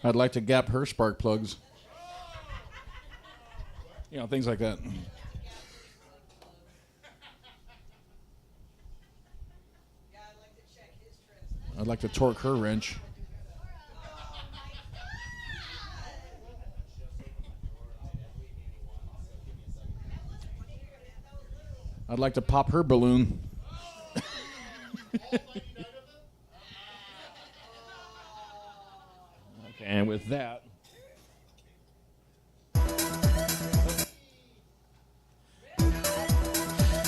I'd like to gap her spark plugs. You know, things like that. I'd like to torque her wrench. I'd like to pop her balloon. Okay, and with that...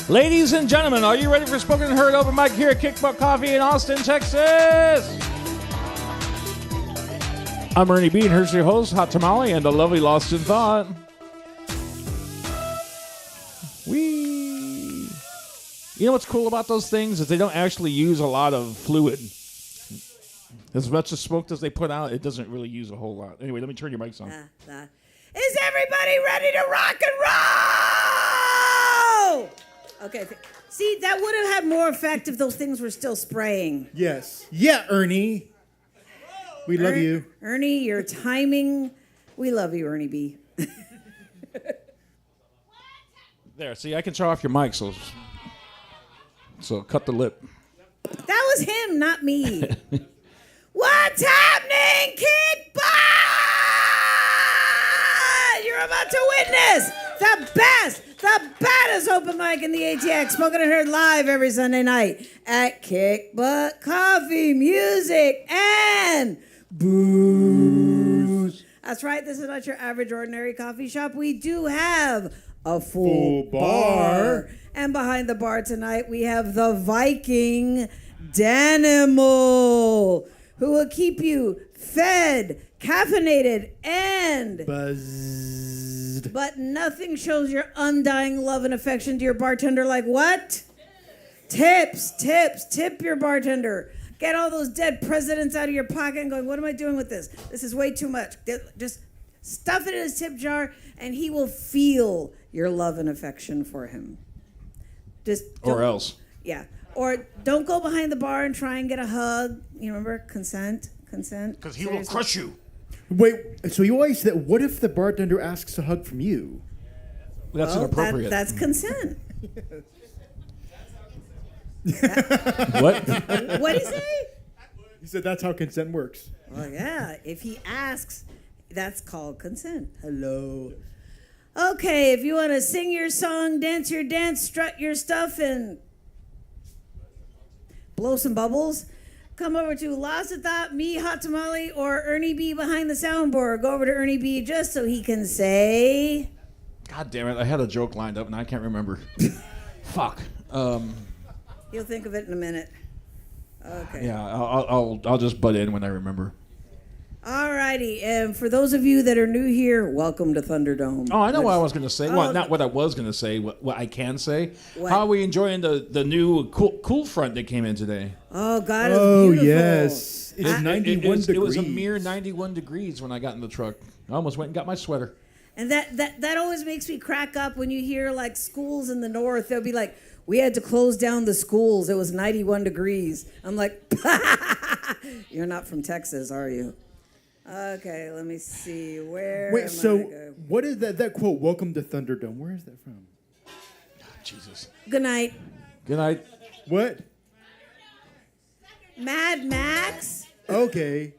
Ladies and gentlemen, are you ready for Spoken and Heard Open Mic here at Kickbutt Coffee in Austin, Texas? I'm Ernie B, and here's your host, Hot Tamale, and the lovely Lost in Thought. Whee! You know what's cool about those things is they don't actually use a lot of fluid. As much as smoke as they put out, it doesn't really use a whole lot. Anyway, let me turn your mics on. Is everybody ready to rock and roll? Okay. See, that would have had more effect if those things were still spraying. Yes. Yeah, Ernie. We love you. Ernie, your timing. We love you, Ernie B. There, see, I can show off your mic, so cut the lip. That was him, not me. What's happening, Kickbutt? You're about to witness the baddest open mic in the ATX, spoken and heard live every Sunday night at Kickbutt Coffee, Music, and Booze. That's right, this is not your average ordinary coffee shop. We do have a full bar. And behind the bar tonight, we have the Viking Danimal, who will keep you fed, caffeinated, and buzzed. But nothing shows your undying love and affection to your bartender like what? Tips. Tip your bartender. Get all those dead presidents out of your pocket and going, what am I doing with this? This is way too much. Just stuff it in his tip jar, and he will feel your love and affection for him. Or else. Yeah. Or don't go behind the bar and try and get a hug. You remember? Consent. Because he will crush you. Wait, so you always said, what if the bartender asks a hug from you? That's inappropriate. That's consent. What? What'd he say? He said that's how consent works. Well, yeah. If he asks, that's called consent. Hello. Okay, if you want to sing your song, dance your dance, strut your stuff, and blow some bubbles, come over to Lost in Thought, me, Hot Tamale, or Ernie B behind the soundboard. Go over to Ernie B just so he can say... God damn it, I had a joke lined up and I can't remember. Fuck. You'll think of it in a minute. Okay. Yeah, I'll just butt in when I remember. Alrighty, and for those of you that are new here, welcome to Thunderdome. Oh, I know what I was going to say. Well, not what I was going to say, what I can say. What? How are we enjoying the new cool front that came in today? Oh, God, it's beautiful. Oh, yes. It's 91 degrees. It was a mere 91 degrees when I got in the truck. I almost went and got my sweater. And that always makes me crack up when you hear, like, schools in the north. They'll be like, we had to close down the schools. It was 91 degrees. I'm like, you're not from Texas, are you? Okay, let me see. Wait, what is that quote, welcome to Thunderdome? Where is that from? Jesus. Good night. Good night. What? Mad Max? Okay.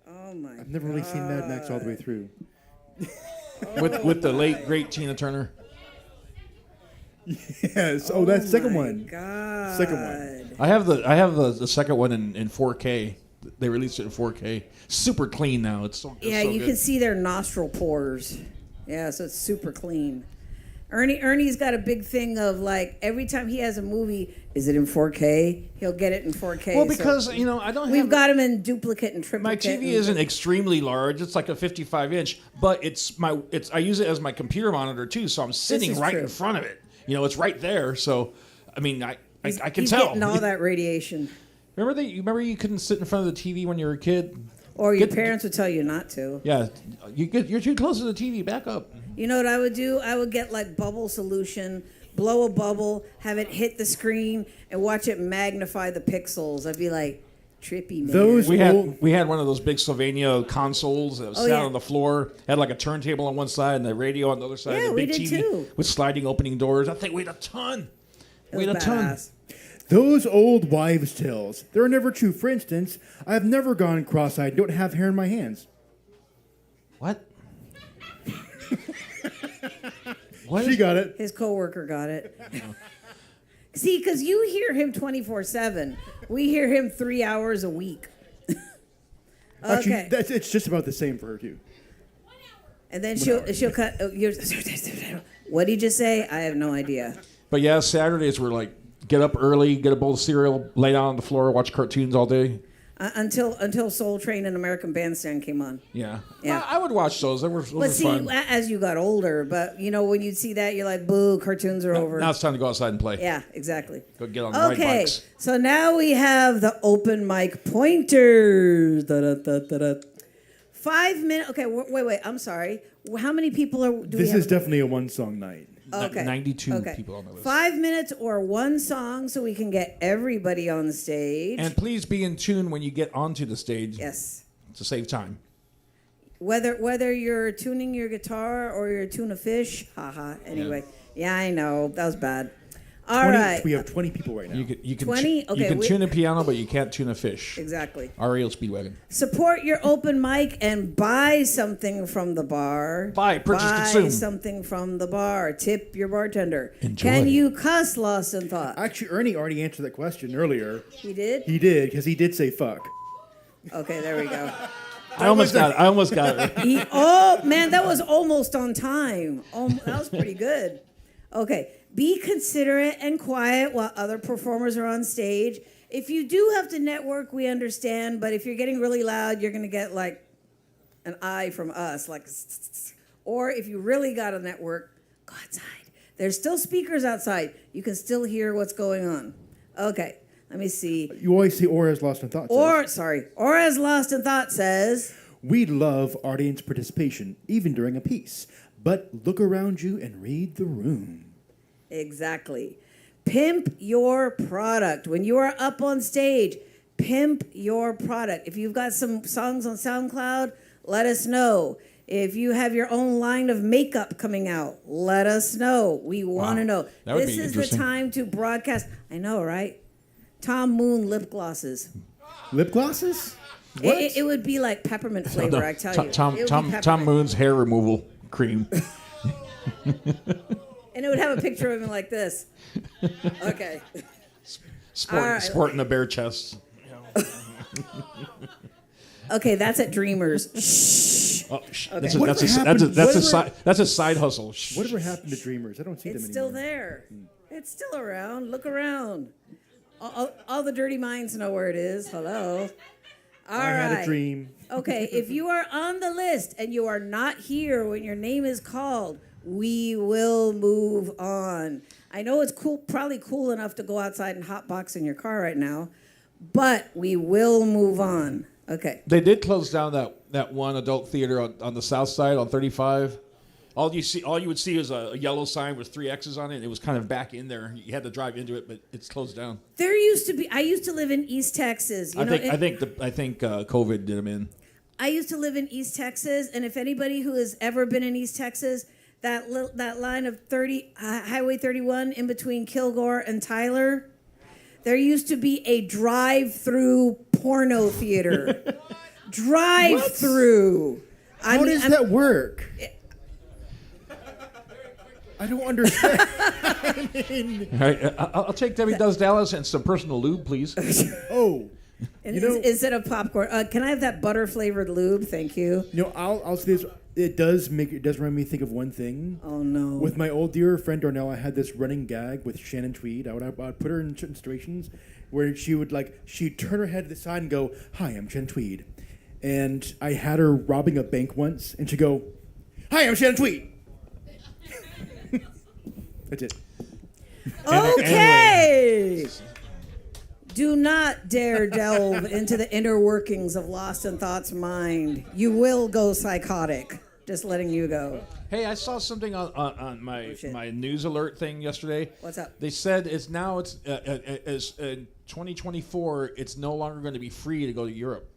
Oh, my God. I've never really seen Mad Max all the way through. with the late, great Tina Turner. Yes. Oh, that's second one. God. Second one. I have the second one in 4K. They released it in 4K. Super clean now. It's so Yeah, so you good. can see their nostril pores. Yeah, so it's super clean. Ernie's got a big thing of, like, every time he has a movie, is it in 4K? He'll get it in 4K. Well, because, I don't have... We've got him in duplicate and triplicate. My TV isn't extremely large. It's like a 55-inch, but I use it as my computer monitor, too, so I'm sitting right in front of it. It's right there, so, I mean, I can tell. He's getting all that radiation. Remember you couldn't sit in front of the TV when you were a kid? Or your parents would tell you not to. Yeah, you're too close to the TV. Back up. You know what I would do? I would get, like, bubble solution, blow a bubble, have it hit the screen, and watch it magnify the pixels. I'd be like, Trippy man. Those We had one of those big Sylvania consoles that was sat yeah. on the floor, had like a turntable on one side and the radio on the other side, Yeah, and a we big did TV too. with sliding opening doors. That thing weighed a ton. It was Weighed a ton. badass. Those old wives' tales. They're never true. For instance, I have never gone cross-eyed, don't have hair in my hands. What? What? She got it. His coworker got it. See, because you hear him 24/7. We hear him 3 hours a week. Actually, Okay. it's just about the same for her, too. And then she'll cut. What did he just say? I have no idea. But yeah, Saturdays were like get up early, get a bowl of cereal, lay down on the floor, watch cartoons all day. Until Soul Train and American Bandstand came on. Yeah. Yeah. I would watch those. They were But see, fun. as you got older, but when you see that, you're like, boo, cartoons are over. Now it's time to go outside and play. Yeah, exactly. Go get on the ride Okay, bikes. so now we have the open mic pointers. Da-da-da-da-da. 5 minutes. Okay, wait. I'm sorry. How many people do we This have? is definitely a one-song night. Okay. 92 okay. people on the list. 5 minutes or one song so we can get everybody on the stage. And please be in tune when you get onto the stage Yes. to save time. Whether you're tuning your guitar or you're tuning a fish. Haha. Anyway. Yeah, I know. That was bad. All right. We have 20 people right now. You can 20? you Okay, can tune a piano, but you can't tune a fish. Exactly. REO Speedwagon. Support your open mic and buy something from the bar. Purchase, buy consume. something from the bar. Tip your bartender. Enjoy. Can you cuss, Lost in Thought? Actually, Ernie already answered that question earlier. He did? He did, because he did say fuck. Okay, there we go. I almost got it. Oh, man, that was almost on time. That was pretty good. Okay, be considerate and quiet while other performers are on stage. If you do have to network, we understand, but if you're getting really loud, you're going to get like an eye from us, like, or if you really got to network, go outside. There's still speakers outside. You can still hear what's going on. Okay, let me see. You always say or as lost in thought. Or as Lost in Thought says, we love audience participation, even during a piece. But look around you and read the room. exactly. Pimp your product. When you are up on stage, pimp your product. If you've got some songs on SoundCloud, let us know. If you have your own line of makeup coming out, let us know. We want to know. That would This be is the interesting. time to broadcast. I know, right? Tom Moon lip glosses. Lip glosses? What? It would be like peppermint flavor, I tell you. It Tom would be Tom peppermint. Moon's hair removal cream. And it would have a picture of him like this. Okay. All right. Sporting a bare chest. Okay, that's at Dreamers. Shh. Oh, Okay. that's a side hustle. Shh. Whatever happened to Dreamers? I don't see It's them still anymore. there. It's still around. Look around. All the dirty minds know where it is. Hello. All I right. had a dream. Okay, if you are on the list and you are not here when your name is called, we will move on. I know it's cool, probably cool enough to go outside and hotbox in your car right now, but we will move on. Okay. They did close down that one adult theater on the south side on 35. All you would see is a yellow sign with 3 X's on it. And it was kind of back in there. You had to drive into it, but it's closed down. There used to be. I used to live in East Texas. I think COVID did them in. I used to live in East Texas, and if anybody who has ever been in East Texas, that line of Highway 31 in between Kilgore and Tyler, there used to be a drive-through porno theater. Drive-through. How does that work? I don't understand. All right, I'll take Debbie Does Dallas and some personal lube, please. Oh. Instead of popcorn, can I have that butter-flavored lube? Thank you. I'll say this. It does remind me think of one thing. Oh, no. With my old dear friend Darnell, I had this running gag with Shannon Tweed. I'd put her in certain situations where she'd turn her head to the side and go, "Hi, I'm Shannon Tweed," and I had her robbing a bank once, and she'd go, "Hi, I'm Shannon Tweed." That's it. Okay. Do not dare delve into the inner workings of Lost in Thought's mind. You will go psychotic. Just letting you go. Hey, I saw something on my news alert thing yesterday. What's up? They said it's 2024. It's no longer going to be free to go to Europe.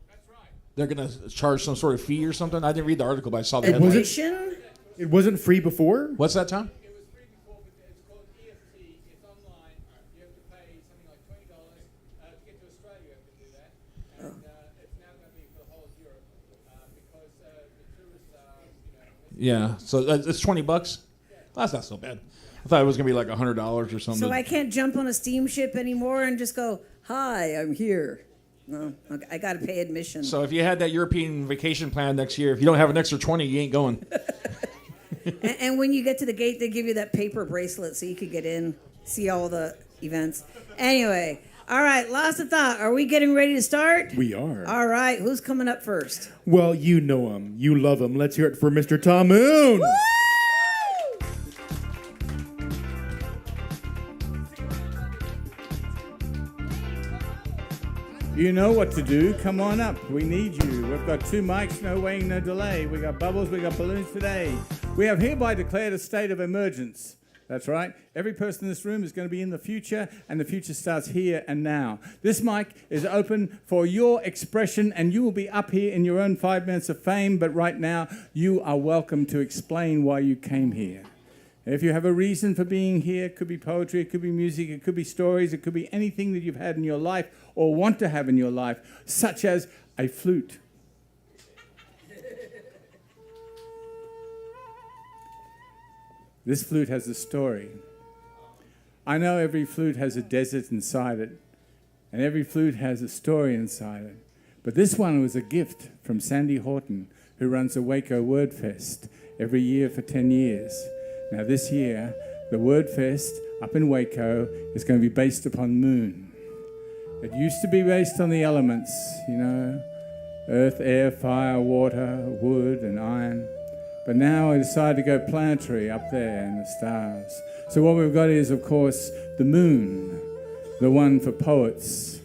That's right. They're going to charge some sort of fee or something. I didn't read the article, but I saw the headline. Admission? It wasn't free before? What's that, Tom? It was free before, but it's called EFT. It's online. You have to pay something like $20 to get to Australia. You have to do that, and it's now going to be for the whole of Europe because the tourists are, Yeah, so it's $20. That's not so bad. I thought it was going to be like $100 or something. So I can't jump on a steamship anymore and just go, hi, I'm here. No, okay, I got to pay admission. So if you had that European vacation plan next year, if you don't have an extra 20, you ain't going. And when you get to the gate, they give you that paper bracelet so you could get in, see all the events. Anyway, all right, lost of thought. Are we getting ready to start? We are. All right, who's coming up first? Well, you know him. You love him. Let's hear it for Mr. Tom Moon. Woo! You know what to do. Come on up. We need you. We've got 2 mics, no waiting, no delay. We got bubbles, we got balloons today. We have hereby declared a state of emergence. That's right. Every person in this room is going to be in the future, and the future starts here and now. This mic is open for your expression, and you will be up here in your own 5 minutes of fame, but right now, you are welcome to explain why you came here. If you have a reason for being here, it could be poetry, it could be music, it could be stories, it could be anything that you've had in your life or want to have in your life, such as a flute. This flute has a story. I know every flute has a desert inside it, and every flute has a story inside it. But this one was a gift from Sandy Horton, who runs the Waco Word Fest every year for 10 years. Now this year, the Word Fest up in Waco is going to be based upon moon. It used to be based on the elements, earth, air, fire, water, wood, and iron. But now I decided to go planetary up there in the stars. So what we've got is, of course, the moon, the one for poets.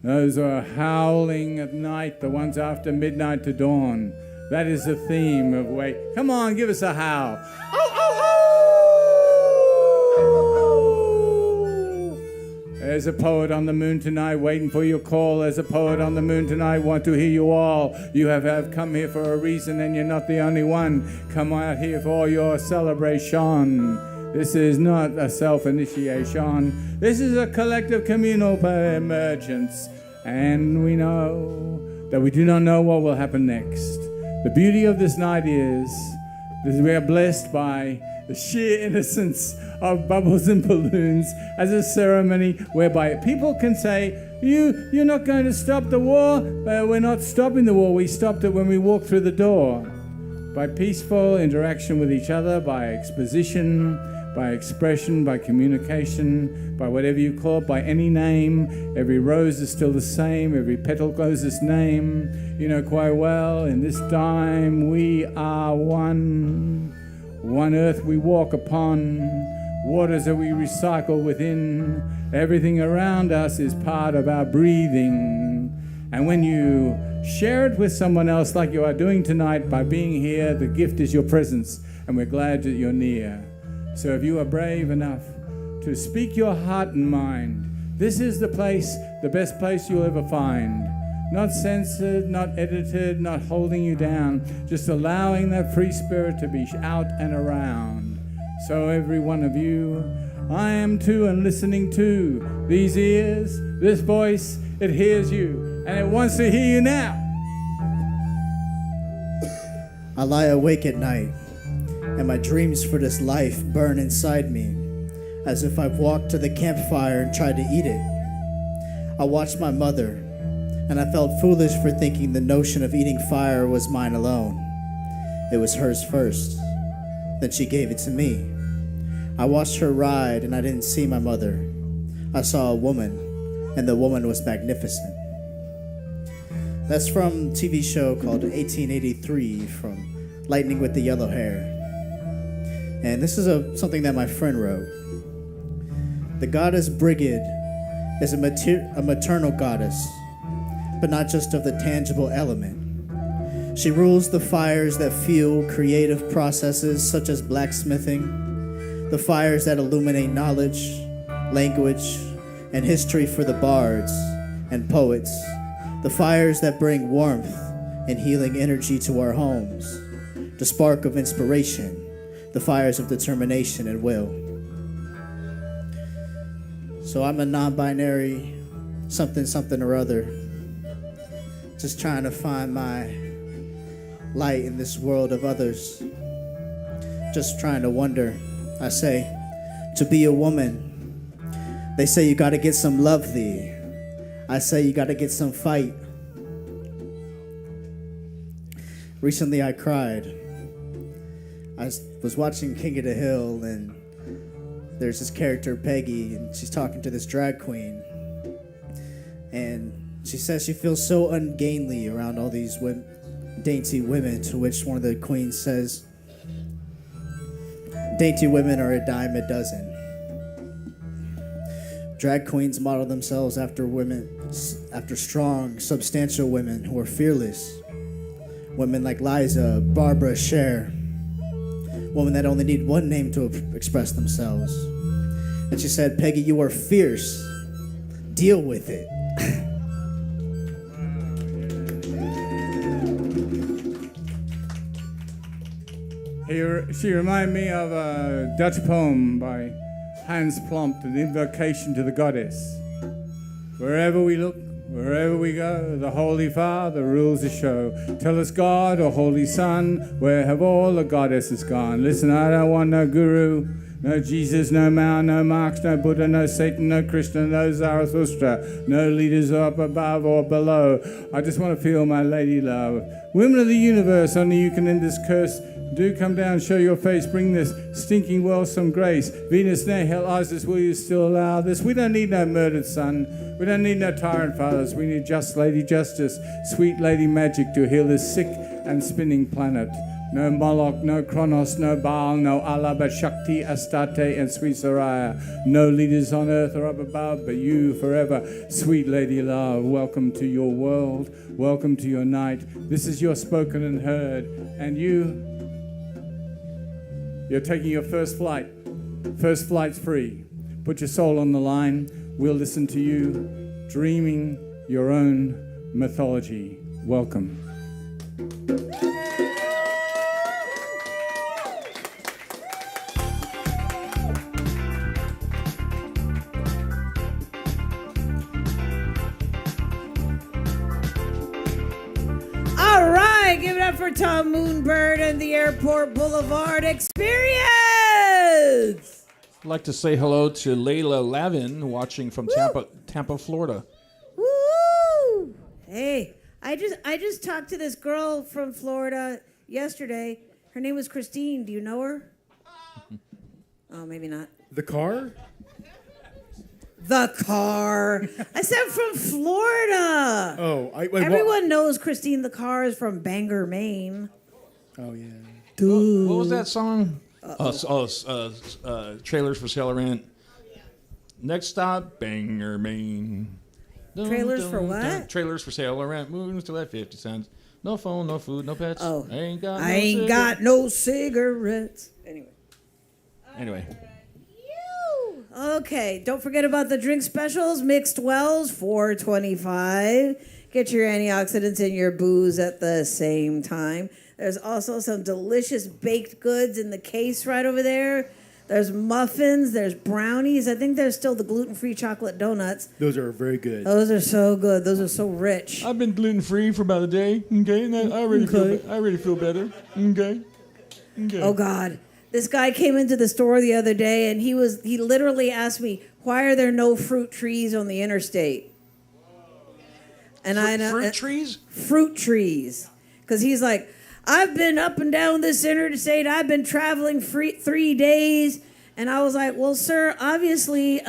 Those are howling at night, the ones after midnight to dawn. That is the theme of Wake. Come on, give us a howl. There's a poet on the moon tonight waiting for your call. There's a poet on the moon tonight want to hear you all. You have come here for a reason, and you're not the only one. Come out here for your celebration. This is not a self-initiation. This is a collective communal emergence. And we know that we do not know what will happen next. The beauty of this night is that we are blessed by the sheer innocence of bubbles and balloons as a ceremony whereby people can say, you're not going to stop the war. We're not stopping the war. We stopped it when we walked through the door. By peaceful interaction with each other, by exposition, by expression, by communication, by whatever you call it, by any name. Every rose is still the same. Every petal goes its name. You know quite well, in this time we are one. One earth we walk upon, waters that we recycle within. Everything around us is part of our breathing. And when you share it with someone else like you are doing tonight by being here, the gift is your presence, and we're glad that you're near. So if you are brave enough to speak your heart and mind, this is the place, the best place you'll ever find. Not censored, not edited, not holding you down, just allowing that free spirit to be out and around. So every one of you, I am too and listening to. These ears, this voice, it hears you, and it wants to hear you now. I lie awake at night, and my dreams for this life burn inside me, as if I've walked to the campfire and tried to eat it. I watched my mother, and I felt foolish for thinking the notion of eating fire was mine alone. It was hers first. Then she gave it to me. I watched her ride, and I didn't see my mother. I saw a woman, and the woman was magnificent. That's from a TV show called 1883 from Lightning with the Yellow Hair. And this is something that my friend wrote. The goddess Brigid is a maternal goddess, but not just of the tangible element. She rules the fires that fuel creative processes such as blacksmithing, the fires that illuminate knowledge, language, and history for the bards and poets, the fires that bring warmth and healing energy to our homes, the spark of inspiration, the fires of determination and will. So I'm a non-binary something or other, just trying to find my light in this world of others, just trying to wonder. I say, to be a woman, they say you gotta get some love thee. I say you gotta get some fight. Recently I cried. I was watching King of the Hill, and there's this character Peggy, and she's talking to this drag queen, and she says she feels so ungainly around all these dainty women, to which one of the queens says, dainty women are a dime a dozen. Drag queens model themselves after strong, substantial women who are fearless. Women like Liza, Barbara, Cher. Women that only need one name to express themselves. And she said, Peggy, you are fierce. Deal with it. She reminded me of a Dutch poem by Hans Plompt, an invocation to the goddess. Wherever we look, wherever we go, the Holy Father rules the show. Tell us, God, or Holy Son, where have all the goddesses gone? Listen, I don't want no guru, no Jesus, no Mao, no Marx, no Buddha, no Satan, no Krishna, no Zarathustra, no leaders up above or below. I just want to feel my lady love. Women of the universe, only you can end this curse. Do come down, show your face, bring this stinking world some grace. Venus, Nihil, Isis, will you still allow this? We don't need no murdered son. We don't need no tyrant fathers. We need just Lady Justice, sweet Lady Magic to heal this sick and spinning planet. No Moloch, no Kronos, no Baal, no Allah, but Shakti, Astarte, and sweet Soraya. No leaders on earth or up above, but you forever, sweet Lady Love. Welcome to your world. Welcome to your night. This is your spoken and heard. And you're taking your first flight. First flight's free. Put your soul on the line. We'll listen to you dreaming your own mythology. Welcome. All right, give it up for Tom Moonbird and the Airport Boulevard Experience. I'd like to say hello to Layla Lavin, watching from Tampa, Florida. Woo! Hey, I just talked to this girl from Florida yesterday. Her name was Christine. Do you know her? Oh, maybe not. The car? The car. I said from Florida. Oh, Everyone knows Christine the Car is from Bangor, Maine. Oh yeah. What was that song? Trailers for Sale or Rent. Next stop, Bangor, Maine. Trailers for what? Trailers for sale or rent. Moving still at 50 cents. No phone, no food, no pets. Oh. I ain't got no cigarettes. Anyway. Okay, don't forget about the drink specials. Mixed Wells, $4.25. Get your antioxidants and your booze at the same time. There's also some delicious baked goods in the case right over there. There's muffins, there's brownies. I think there's still the gluten-free chocolate donuts. Those are very good. Those are so good. Those are so rich. I've been gluten-free for about a day. Okay, and I already feel better. Okay. Oh God. This guy came into the store the other day and he literally asked me, why are there no fruit trees on the interstate? And fruit trees? Fruit trees. Because he's like, I've been up and down this interstate. I've been traveling 3 days. And I was like, well, sir, obviously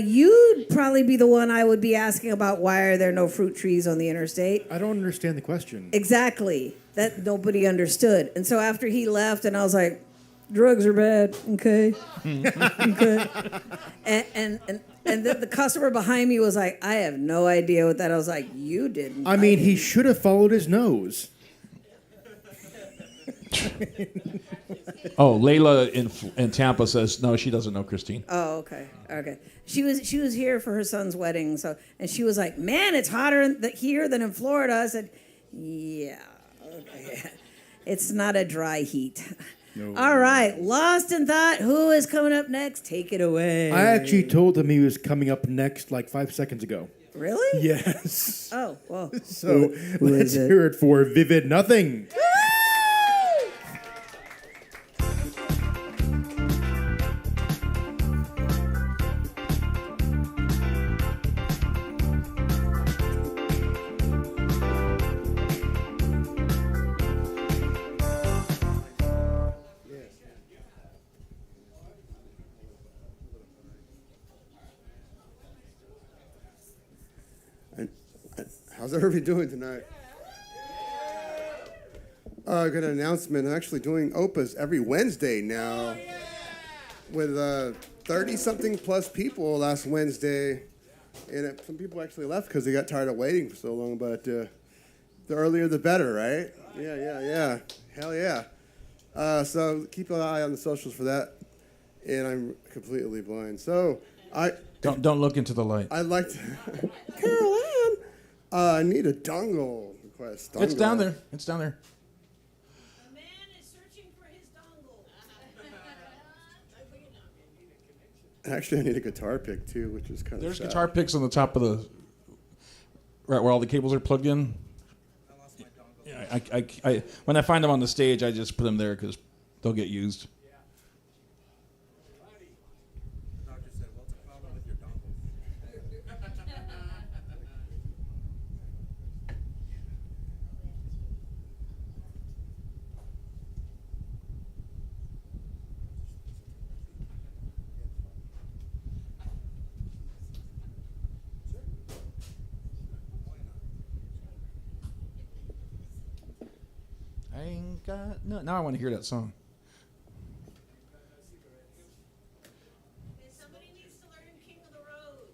you'd probably be the one I would be asking about why are there no fruit trees on the interstate. I don't understand the question. Exactly. That nobody understood. And so after he left, and I was like, drugs are bad, okay? Okay. And the customer behind me was like, I have no idea what that. I was like, you didn't. I mean, he should have followed his nose. Oh, Layla in Tampa says no, she doesn't know Christine. Oh, okay, okay. She was here for her son's wedding, so and she was like, "Man, it's hotter here than in Florida." I said, "Yeah, okay. It's not a dry heat." No. All right, Lost in Thought. Who is coming up next? Take it away. I actually told him he was coming up next like 5 seconds ago. Really? Yes. Oh, well. So let's hear it for Vivid Nothing. How's everybody doing tonight? I got an announcement. I'm actually doing Opus every Wednesday now with 30-something plus people last Wednesday. And some people actually left because they got tired of waiting for so long. But the earlier the better, right? Yeah. Hell yeah. So keep an eye on the socials for that. And I'm completely blind. So Don't look into the light. I'd like to... Carol Ann! I need a dongle request. It's down there. It's down there. The man is searching for his dongle. Actually, I need a guitar pick too, which is kind of There's sad. guitar picks on the top of the right where all the cables are plugged in. Yeah, I when I find them on the stage, I just put them there because they'll get used. I ain't got no. Now I want to hear that song. Somebody needs to learn King of the Road.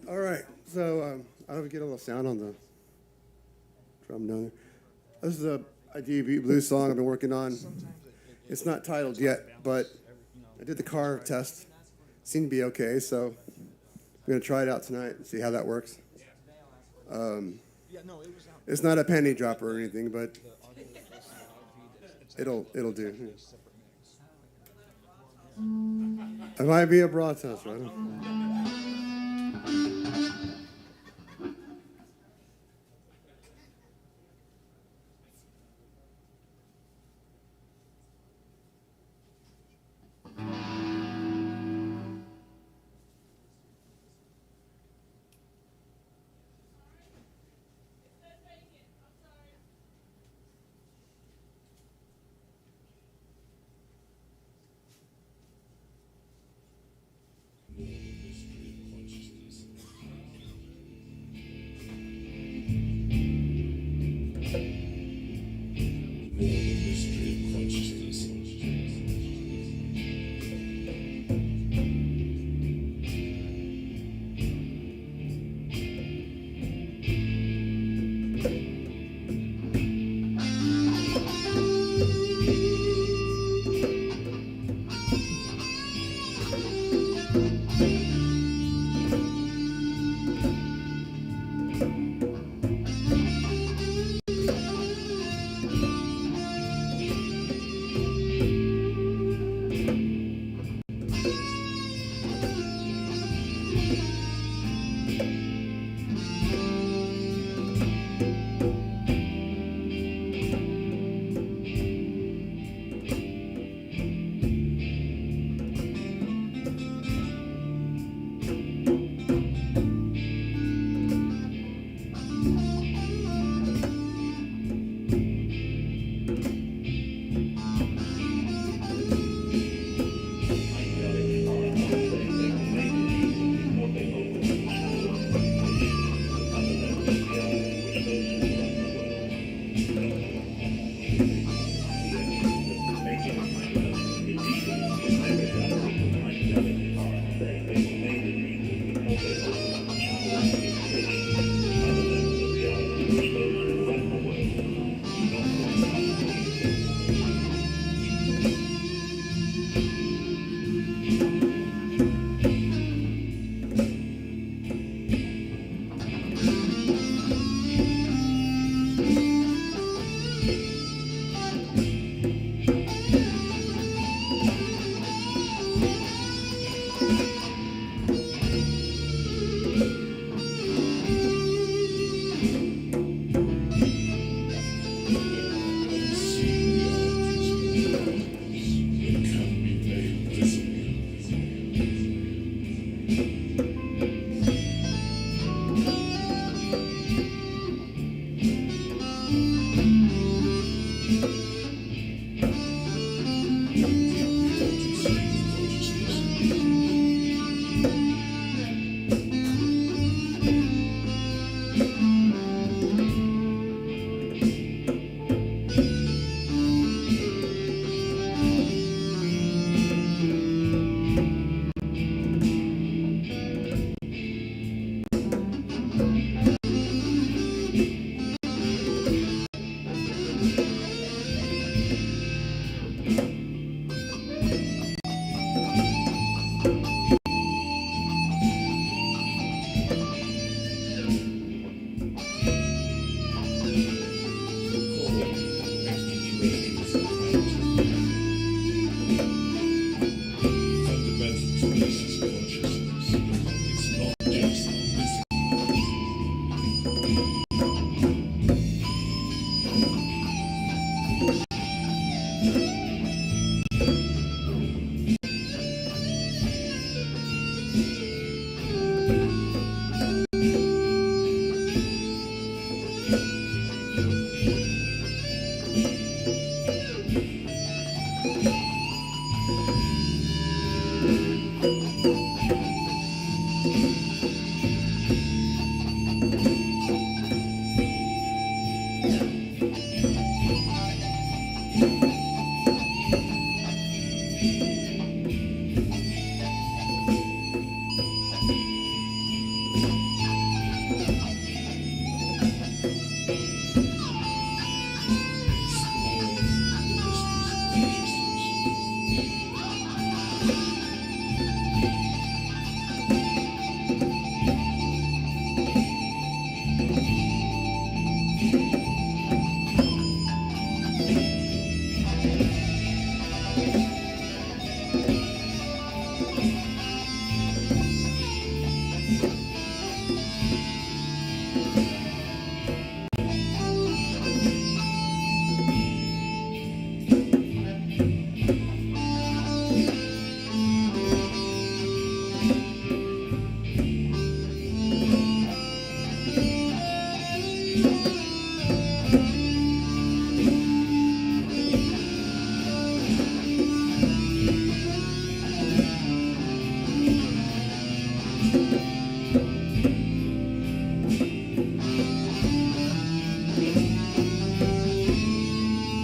All right, so I don't know if you get a little sound on the drum down there. This is a IDB blues song I've been working on. It's not titled yet, but I did the car test. Seemed to be okay, so I'm gonna try it out tonight and see how that works. It's not a penny dropper or anything, but it'll do. It might be a broad test, right?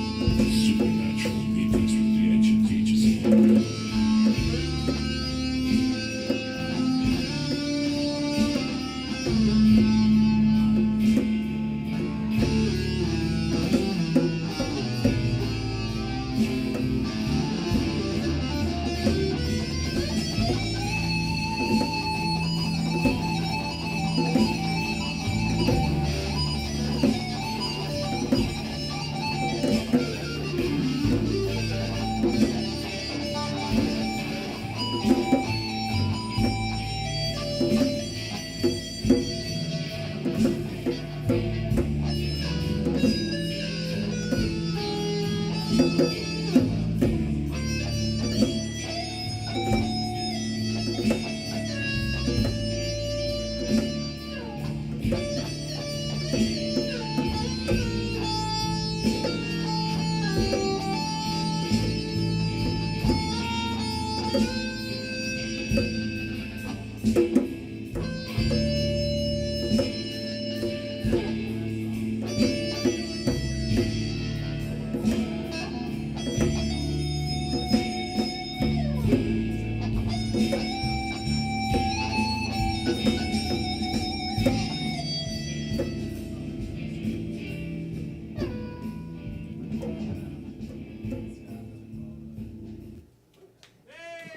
Supernatural meetings with the ancient teachers of Mordor.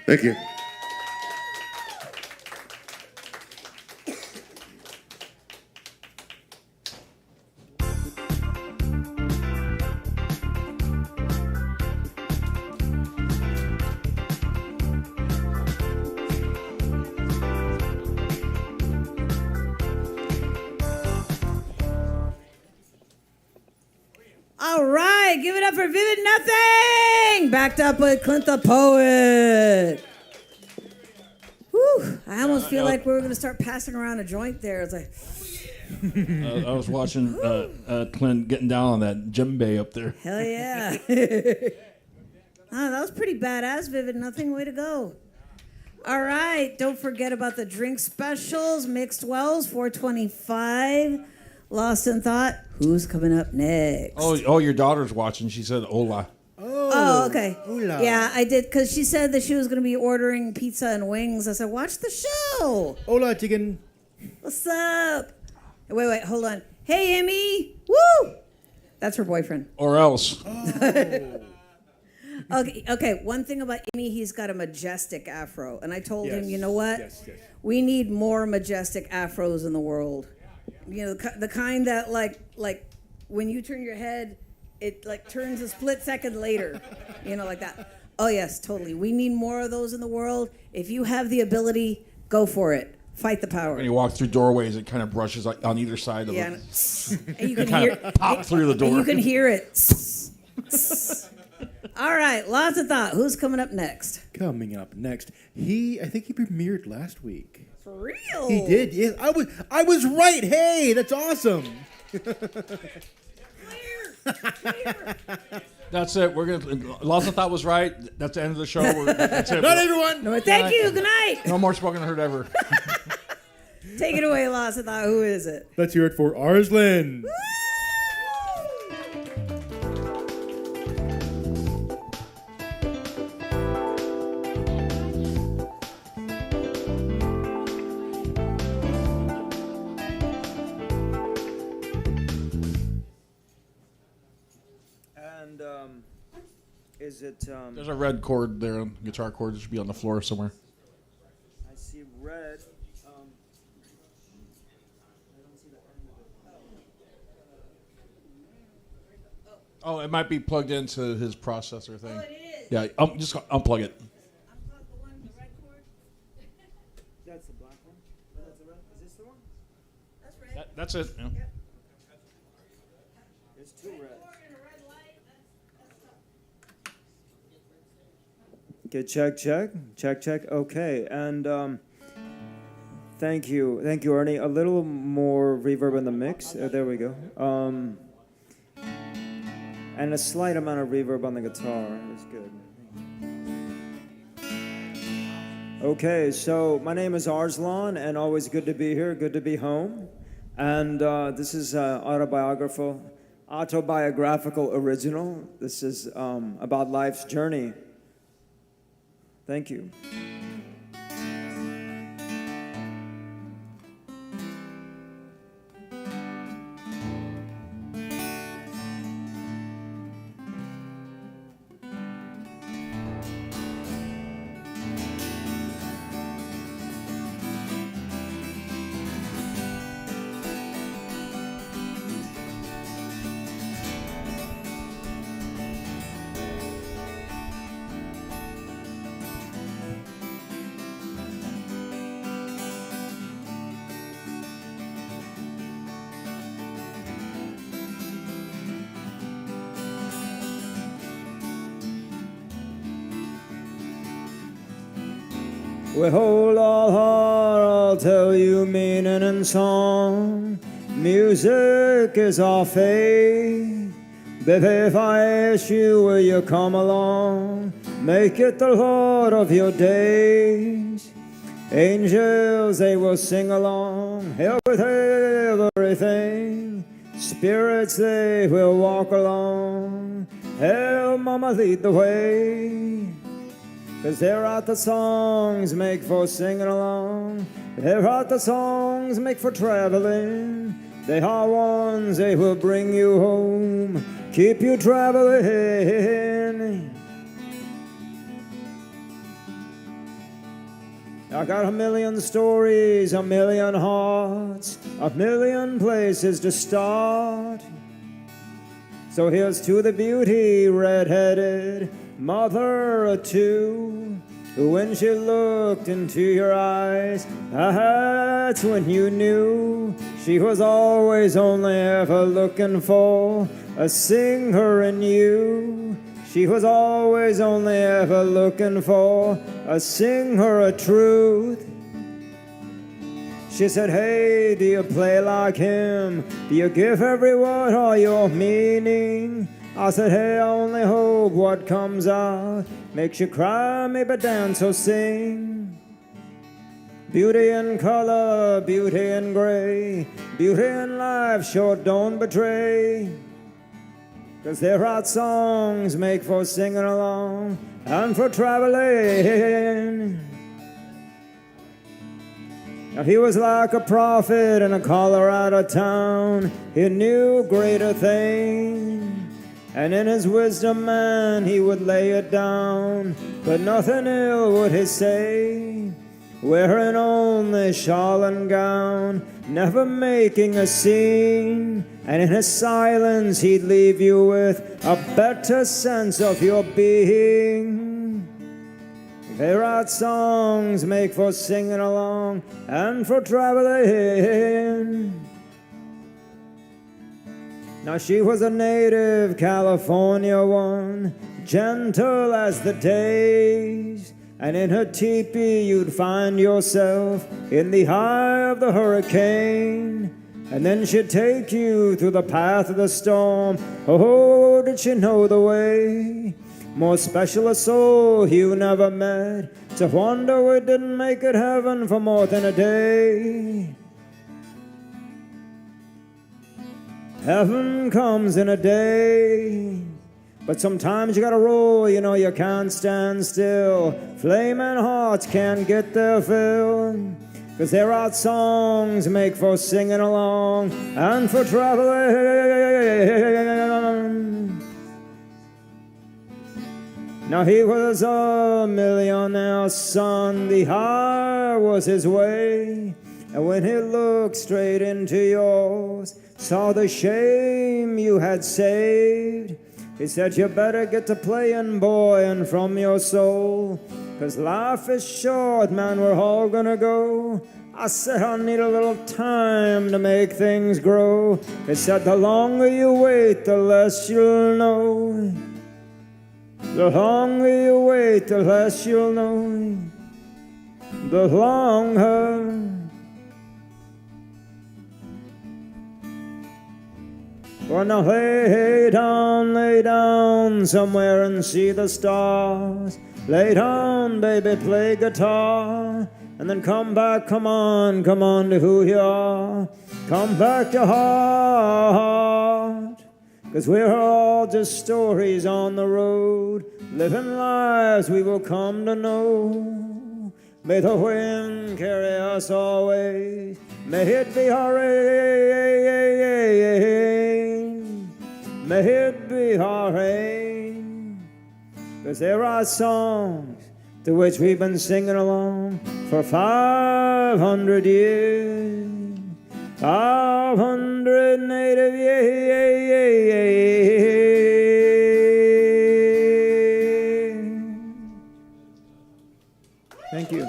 Thank you. All right, give it up for Vivid Nothing, backed up with Clint the Poet. Whew, I almost feel like we were going to start passing around a joint there. It's like, I was watching Clint getting down on that djembe up there. hell yeah. Oh, that was pretty badass, Vivid Nothing. Way to go. All right, don't forget about the drink specials. Mixed Wells, $4.25. Lost in Thought. Who's coming up next? Oh, your daughter's watching. She said, "Hola." Oh, okay. Hola. Yeah, I did, because she said that she was going to be ordering pizza and wings. I said, watch the show. Hola, chicken. What's up? Wait, hold on. Hey, Emmy. Woo! That's her boyfriend. Or else. Okay, one thing about Emmy, he's got a majestic afro. And I told him, Yes, you know what? yes. We need more majestic afros in the world. You know, the kind that, like when you turn your head, it, like, turns a split second later. You know, like that. Oh, yes, totally. We need more of those in the world. If you have the ability, go for it. Fight the power. When you walk through doorways, it kind of brushes like on either side of Yeah, it. and you can Kind hear of pop through the door. and you can hear it. All right, Lots of Thought. Who's coming up next? Coming up next, I think he premiered last week. For real? He did. Yes, I was right. Hey, that's awesome. That's it. We're gonna. Lots of Thought was right. That's the end of the show. That's it. Not everyone. No, thank you. Good night. No more Spoken Heard ever. Take it away, Lots of Thought. Who is it? Let's hear it for Arslan. Is it? There's a red cord there, guitar cord. It should be on the floor somewhere. I see red. Oh, it might be plugged into his processor thing. Oh, it is. Yeah, just unplug it. Unplug the one, the red cord. That's the black one. That's the red. Is this the one? That's red. That's it. Yeah. Yep. There's two red. Cord and a red light. That's Okay, check. Okay, and thank you, Ernie. A little more reverb in the mix. There we go. And a slight amount of reverb on the guitar is good. Okay, so my name is Arslan, and always good to be here, good to be home. And this is autobiographical original. This is about life's journey. Thank you. Well, hold all heart, I'll tell you meaning in song. Music is our faith. Baby, if I ask you, will you come along? Make it the Lord of your days. Angels, they will sing along. Help with everything. Spirits, they will walk along. Help Mama lead the way. 'Cause they're out the songs make for singing along. They're out the songs make for traveling. They are ones they will bring you home, keep you traveling. I got a million stories, a million hearts, a million places to start. So here's to the beauty, red-headed mother of two, who when she looked into your eyes, that's when you knew she was always only ever looking for a singer in you. She was always only ever looking for a singer of truth. She said, hey, do you play like him? Do you give every word all your meaning? I said, hey, I only hope what comes out makes you cry, maybe dance or sing. Beauty in color, beauty in gray, beauty in life, sure don't betray. 'Cause there are songs make for singing along and for traveling. Now he was like a prophet in a Colorado town. He knew greater things. And in his wisdom, man, he would lay it down, but nothing ill would he say. Wearing only shawl and gown, never making a scene. And in his silence, he'd leave you with a better sense of your being. They write songs make for singing along and for traveling. Now she was a native California one, gentle as the days, and in her teepee you'd find yourself in the eye of the hurricane. And then she'd take you through the path of the storm. Oh, did she know the way? More special a soul you never met, to wonder we didn't make it heaven for more than a day. Heaven comes in a day, but sometimes you gotta roll, you know you can't stand still. Flaming hearts can't get their fill, 'cause there are songs make for singing along and for traveling. Now he was a millionaire's son, the higher was his way. And when he looked straight into yours, saw the shame you had saved, he said, you better get to playing, boy, and from your soul, 'cause life is short, man, we're all gonna go. I said, I need a little time to make things grow. He said, the longer you wait, the less you'll know. The longer you wait, the less you'll know. The longer. Well, now lay down somewhere and see the stars. Lay down, baby, play guitar. And then come back, come on to who you are. Come back to heart. 'Cause we're all just stories on the road, living lives we will come to know. May the wind carry us always. May it be our rain. May it be our rain. 'Cause there are songs to which we've been singing along for 500 years. 500 native years. Thank you.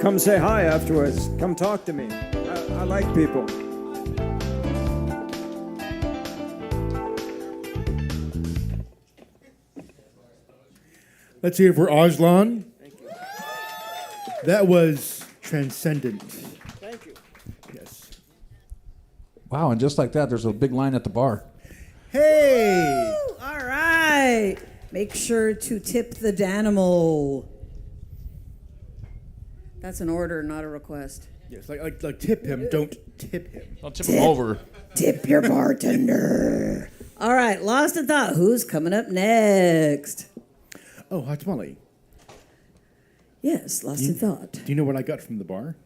Come say hi afterwards. Come talk to me. I like people. Let's hear it for Aslan. That was transcendent. Thank you. Yes. Wow, and just like that, there's a big line at the bar. Hey! Woo! All right. Make sure to tip the Danimal. That's an order, not a request. Yes, like tip him, don't tip him. Don't tip him over. Tip your bartender. All right, lost in thought. Who's coming up next? Oh, Hot Tamale. Yes, lost in thought. Do you know what I got from the bar?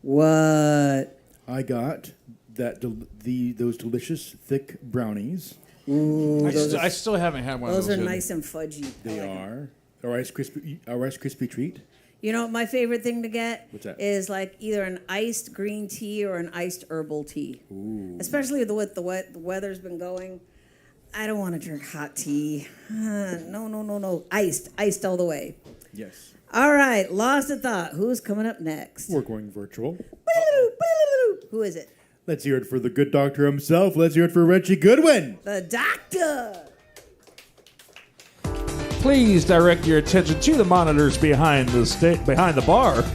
What? I got those delicious thick brownies. Ooh, I still haven't had one of those those. are yet. nice and fudgy. They are our Rice Krispie treat. You know what my favorite thing to get? What's that? Is like either an iced green tea or an iced herbal tea. Ooh. Especially with the weather's been going. I don't want to drink hot tea. No. Iced all the way. Yes. All right, lost in thought. Who's coming up next? We're going virtual. Who is it? Let's hear it for the good doctor himself. Let's hear it for Reggie Goodwin. The doctor. Please direct your attention to the monitors behind the bar.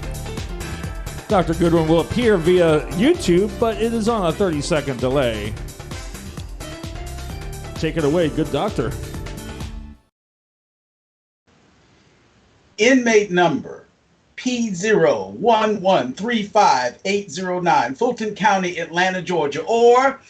Dr. Goodwin will appear via YouTube, but it is on a 30-second delay. Take it away, good doctor. Inmate number P01135809, Fulton County, Atlanta, Georgia. Or,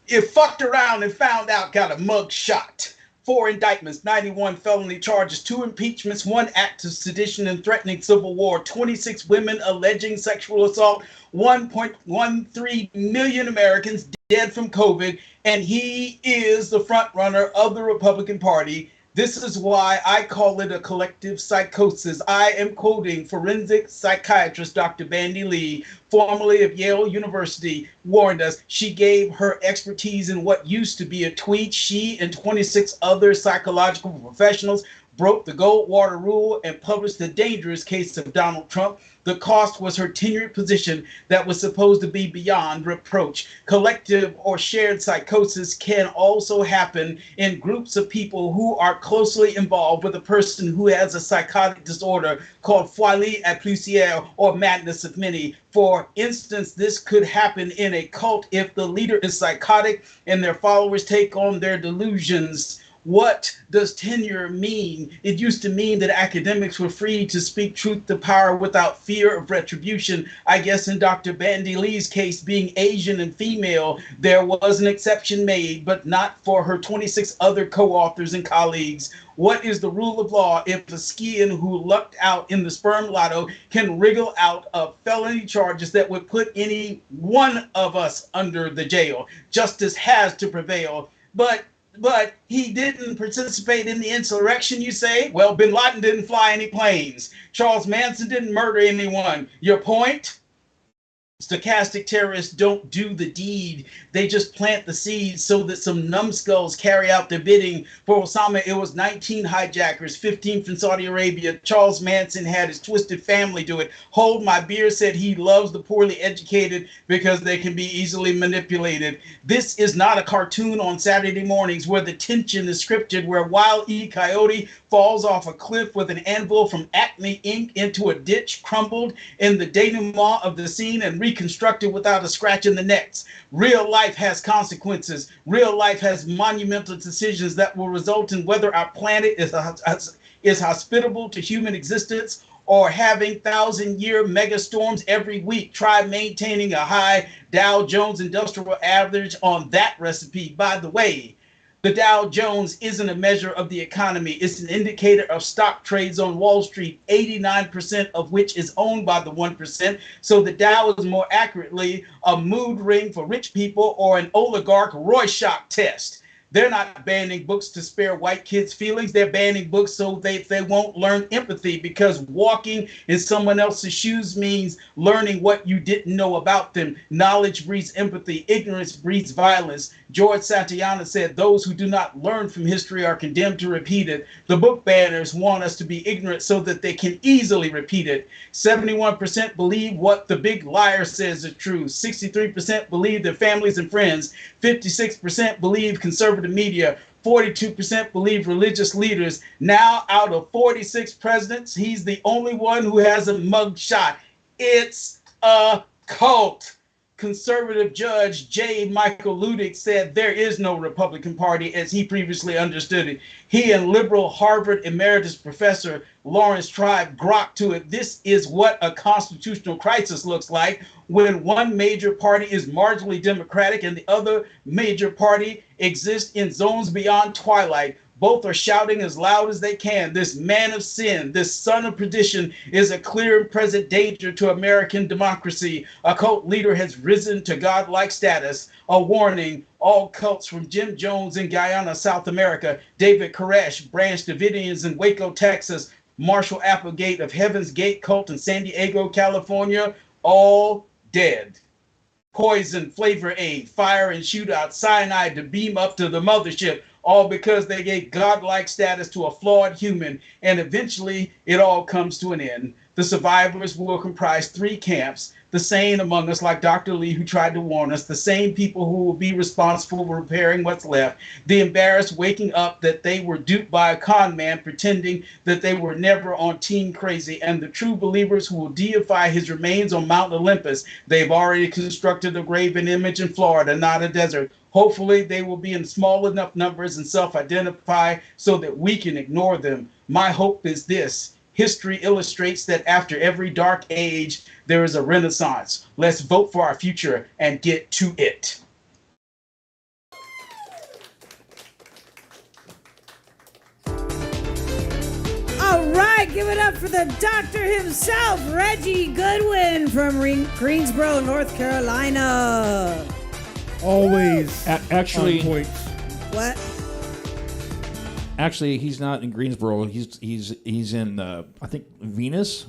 if fucked around and found out, got a mug shot. 4 indictments, 91 felony charges, 2 impeachments, 1 act of sedition and threatening civil war, 26 women alleging sexual assault, 1.13 million Americans dead from COVID, and he is the front runner of the Republican Party. This is why I call it a collective psychosis. I am quoting forensic psychiatrist Dr. Bandy Lee, formerly of Yale University, warned us. She gave her expertise in what used to be a tweet. She and 26 other psychological professionals broke the Goldwater rule and published the dangerous case of Donald Trump. The cost was her tenured position that was supposed to be beyond reproach. Collective or shared psychosis can also happen in groups of people who are closely involved with a person who has a psychotic disorder called folie à plusieurs or madness of many. For instance, this could happen in a cult if the leader is psychotic and their followers take on their delusions What does tenure mean? It used to mean that academics were free to speak truth to power without fear of retribution. I guess in Dr. Bandy Lee's case, being Asian and female, there was an exception made, but not for her 26 other co-authors and colleagues. What is the rule of law if a skian who lucked out in the sperm lotto can wriggle out of felony charges that would put any one of us under the jail? Justice has to prevail. But he didn't participate in the insurrection, you say? Well, bin Laden didn't fly any planes. Charles Manson didn't murder anyone. Your point? Stochastic terrorists don't do the deed. They just plant the seeds so that some numbskulls carry out their bidding. For Osama, it was 19 hijackers, 15 from Saudi Arabia. Charles Manson had his twisted family do it. Hold My Beer said he loves the poorly educated because they can be easily manipulated. This is not a cartoon on Saturday mornings where the tension is scripted, where Wile E. Coyote falls off a cliff with an anvil from Acme Inc. into a ditch, crumbled in the denouement of the scene, and reconstructed without a scratch in the necks. Real life has consequences. Real life has monumental decisions that will result in whether our planet is hospitable to human existence or having 1,000-year megastorms every week. Try maintaining a high Dow Jones Industrial Average on that recipe. By the way, the Dow Jones isn't a measure of the economy. It's an indicator of stock trades on Wall Street, 89% of which is owned by the 1%. So the Dow is more accurately a mood ring for rich people or an oligarch Rorschach test. They're not banning books to spare white kids' feelings. They're banning books so they won't learn empathy, because walking in someone else's shoes means learning what you didn't know about them. Knowledge breeds empathy. Ignorance breeds violence. George Santayana said, those who do not learn from history are condemned to repeat it. The book banners want us to be ignorant so that they can easily repeat it. 71% believe what the big liar says is true. 63% believe their families and friends. 56% believe conservative media. 42% believe religious leaders. Now, out of 46 presidents, he's the only one who has a mug shot. It's a cult. Conservative Judge J. Michael Ludick said there is no Republican Party as he previously understood it. He and liberal Harvard emeritus professor Lawrence Tribe grokked to it. This is what a constitutional crisis looks like, when one major party is marginally democratic and the other major party exists in zones beyond twilight. Both are shouting as loud as they can. This man of sin, this son of perdition, is a clear and present danger to American democracy. A cult leader has risen to godlike status. A warning: all cults from Jim Jones in Guyana, South America, David Koresh, Branch Davidians in Waco, Texas, Marshall Applegate of Heaven's Gate cult in San Diego, California, all dead. Poison, Flavor Aid, fire and shootout, cyanide to beam up to the mothership, all because they gave godlike status to a flawed human, and eventually it all comes to an end. The survivors will comprise three camps: the sane among us, like Dr. Lee, who tried to warn us, the same people who will be responsible for repairing what's left, the embarrassed waking up that they were duped by a con man pretending that they were never on Team Crazy, and the true believers who will deify his remains on Mount Olympus. They've already constructed a graven image in Florida, not a desert. Hopefully they will be in small enough numbers and self-identify so that we can ignore them. My hope is this: history illustrates that after every dark age, there is a renaissance. Let's vote for our future and get to it. All right, give it up for the doctor himself, Reggie Goodwin from Greensboro, North Carolina. Always Actually, on point. What? actually, he's not in Greensboro. He's in I think Venus.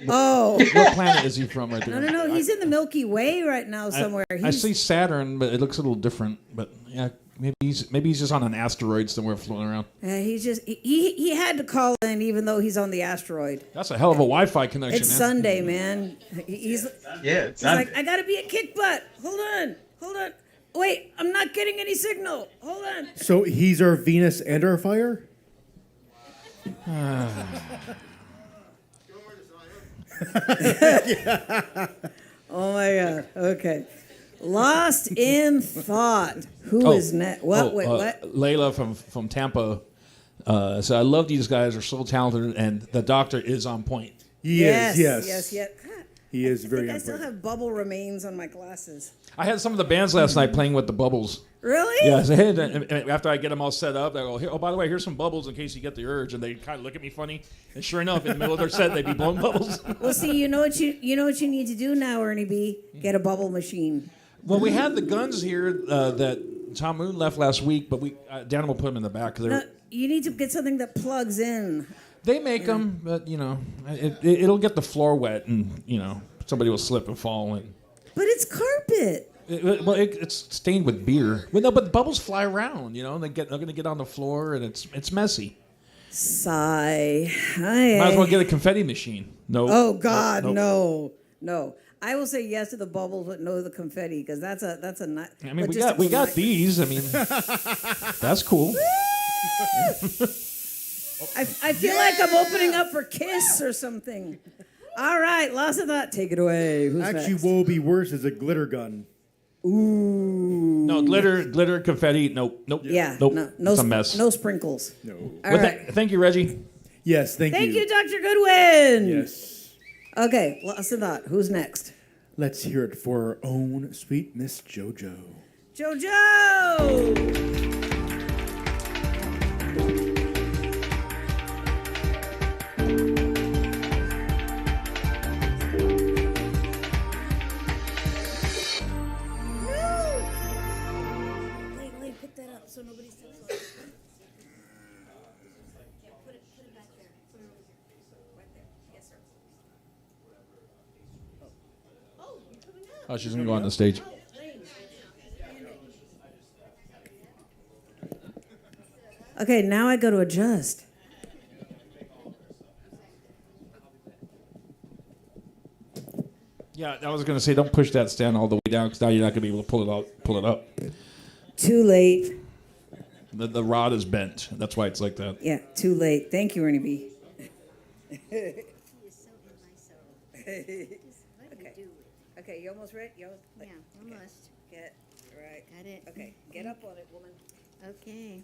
Oh. What planet is he from right there? No. He's in the Milky Way right now somewhere. I see Saturn, but it looks a little different. But yeah, maybe he's just on an asteroid somewhere floating around. Yeah, he's just he had to call in even though he's on the asteroid. That's a hell of a Wi-Fi connection. It's man. Sunday, man. He's like, I gotta be a kick butt. Hold on. Wait, I'm not getting any signal. Hold on. So he's our Venus and our fire? Oh my God. Okay. Lost in thought. Who is next? What? Wait, what? Layla from Tampa. So I love these guys. They're so talented, and the doctor is on point. Yes. Yes. He is very I on still point. have bubble remains on my glasses. I had some of the bands last night playing with the bubbles. Really? Yeah, so, hey, and after I get them all set up, I go, here, oh, by the way, here's some bubbles in case you get the urge. And they kind of look at me funny. And sure enough, in the middle of their set, they'd be blowing bubbles. Well, see, you know what you need to do now, Ernie B. Get a bubble machine. Well, we had the guns here that Tom Moon left last week, but Dan will put them in the back. No, you need to get something that plugs in. They make them, but, it'll get the floor wet and, somebody will slip and fall. But it's carpet. It's stained with beer. But no, but the bubbles fly around, and they're going to get on the floor, and it's messy. Sigh. Might as well get a confetti machine. No. Oh God, no. I will say yes to the bubbles, but no to the confetti because that's a nut. I mean, we got these. I mean, that's cool. I feel like I'm opening up for Kiss or something. All right, Lost in Thought, take it away. Who's Actually, next? what will be worse is a glitter gun. Ooh. No glitter, confetti. Nope. Yeah. Nope. No, it's a mess. No sprinkles. No. All right. Thank you, Reggie. Yes, thank you. Thank you, Dr. Goodwin. Yes. Okay, Lost in Thought. Who's next? Let's hear it for our own sweet Miss JoJo. JoJo. Pick that up so nobody steps on it. Put it back there. Put it over here. Right there. Yes, sir. Oh, you're coming up. Oh, she's going to go on the stage. Okay, now I go to adjust. Yeah, I was going to say, don't push that stand all the way down because now you're not going to be able to pull it up. Too late. The rod is bent. That's why it's like that. Yeah, too late. Thank you, Ernie B. Okay. Okay, you almost ready? Yeah, almost. Get right. Got it. Okay, get up on it, woman. Okay.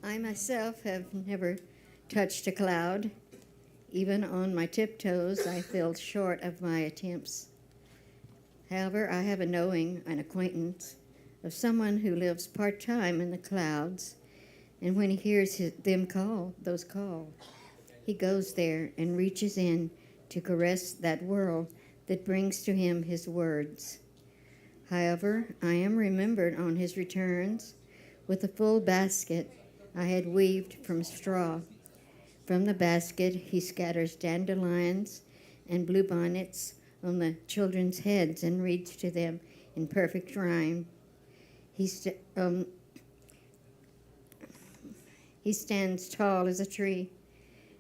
I myself have never touched a cloud. Even on my tiptoes, I fell short of my attempts. However, I have a knowing, an acquaintance of someone who lives part-time in the clouds, and when he hears them call, he goes there and reaches in to caress that world that brings to him his words. However, I am remembered on his returns with a full basket I had weaved from straw. From the basket he scatters dandelions and bluebonnets on the children's heads and reads to them in perfect rhyme. He stands tall as a tree,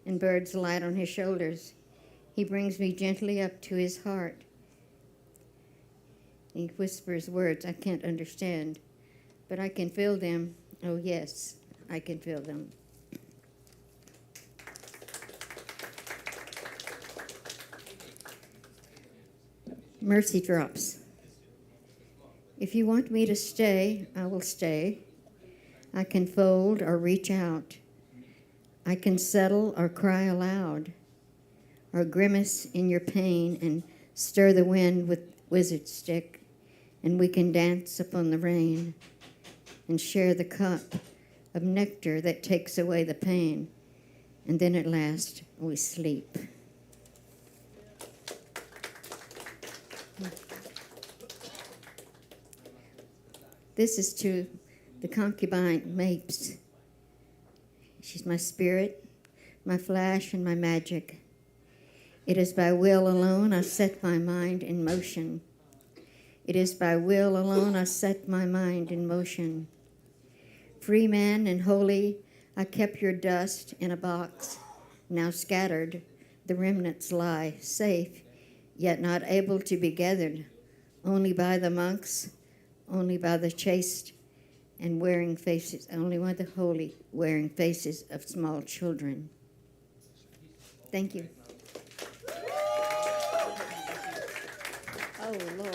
and birds light on his shoulders. He brings me gently up to his heart. He whispers words I can't understand, but I can feel them. Oh, yes, I can feel them. Mercy drops. If you want me to stay, I will stay. I can fold or reach out. I can settle or cry aloud, or grimace in your pain and stir the wind with wizard stick, and we can dance upon the rain and share the cup of nectar that takes away the pain, and then at last we sleep. This is to the concubine Mapes. She's my spirit, my flash, and my magic. It is by will alone I set my mind in motion. It is by will alone I set my mind in motion. Free man and holy, I kept your dust in a box. Now scattered, the remnants lie, safe, yet not able to be gathered, only by the monks, only by the chaste and wearing faces, only by the holy wearing faces of small children. Thank you. Oh, Lord.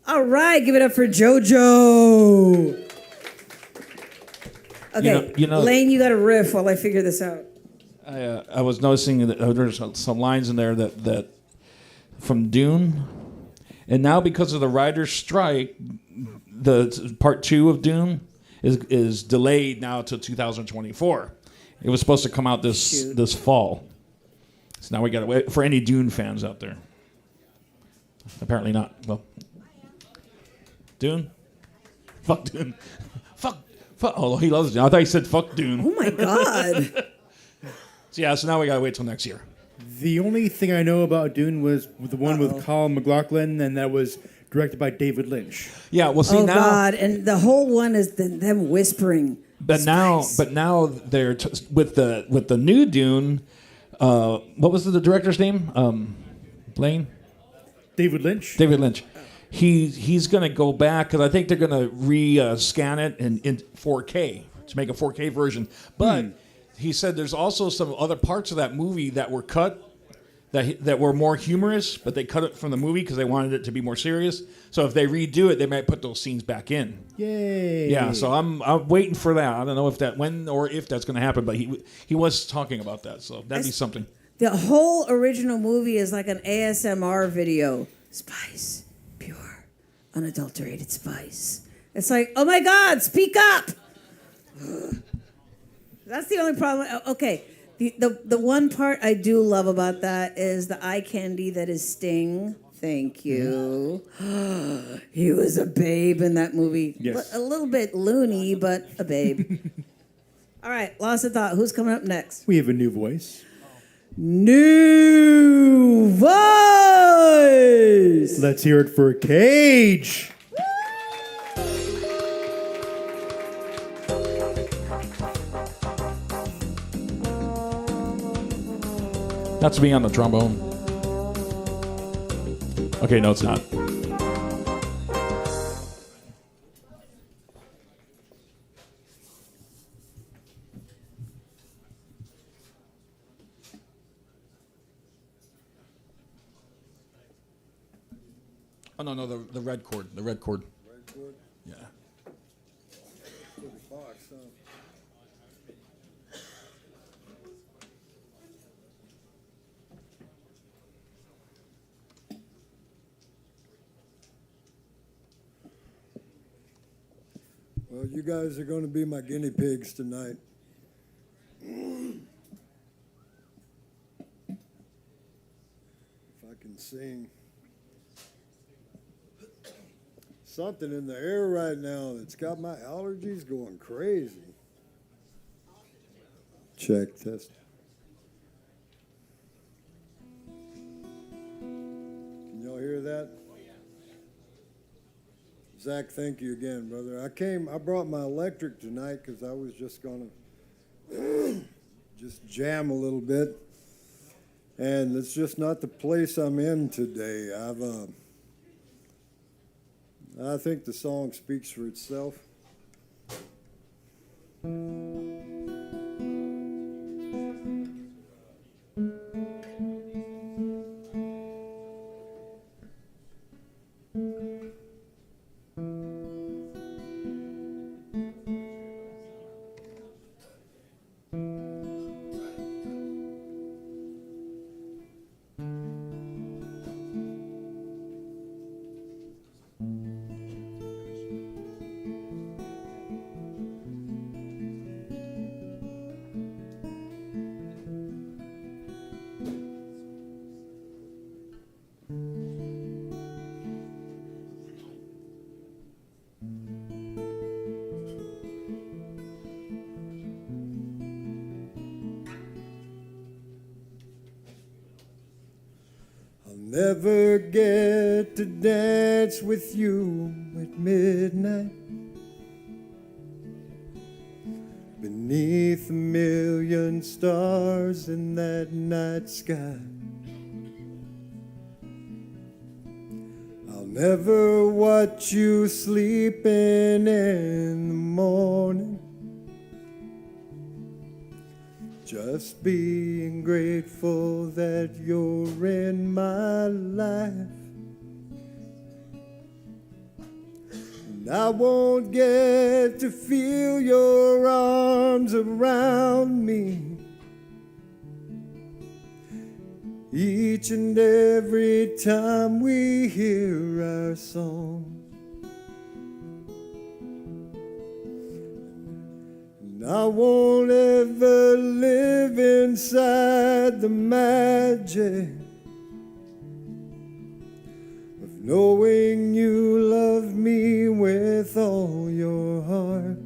All right, give it up for JoJo. Okay, Lane, you got a riff while I figure this out. I was noticing that there's some lines in there that from Dune, and now because of the writer's strike, the part 2 of Dune is delayed now to 2024. It was supposed to come out this fall, so now we got to wait for any Dune fans out there. Apparently not. Well, Dune, fuck Dune, fuck. Oh, he loves Dune. I thought he said fuck Dune. Oh my God. So now we gotta wait till next year. The only thing I know about Dune was the one with Colin McLaughlin, and that was directed by David Lynch. Yeah, well, see now. Oh God, and the whole one is them whispering. But Spice. now they're with the new Dune. What was the director's name? Blaine. David Lynch. David Lynch. He's gonna go back because I think they're gonna scan it in 4K to make a 4K version. But he said there's also some other parts of that movie that were cut that were more humorous, but they cut it from the movie because they wanted it to be more serious. So if they redo it, they might put those scenes back in. Yay! Yeah, so I'm waiting for that. I don't know if that's going to happen, but he was talking about that, so that'd be something. The whole original movie is like an ASMR video. Spice, pure, unadulterated spice. It's like, oh my God, speak up. That's the only problem. Okay, the one part I do love about that is the eye candy that is Sting. Thank you. He was a babe in that movie. Yes. A little bit loony, but a babe. All right, lost of thought. Who's coming up next? We have a new voice. New voice. Let's hear it for Cage. That's me on the trombone. Okay, no, it's not. Oh no, the red chord, the red chord. Red chord? Yeah. For the box, huh? Well, you guys are going to be my guinea pigs tonight. If I can sing. Something in the air right now that's got my allergies going crazy. Check, test. Can y'all hear that? Zach, thank you again, brother. I brought my electric tonight because I was just gonna just jam a little bit. And it's just not the place I'm in today. I think the song speaks for itself. never get to dance with you at midnight beneath a million stars in that night sky. I'll never watch you sleeping in the morning, just being grateful that you're in my life. And I won't get to feel your arms around me each and every time we hear our song. And I won't ever live inside the magic of knowing you love me with all your heart.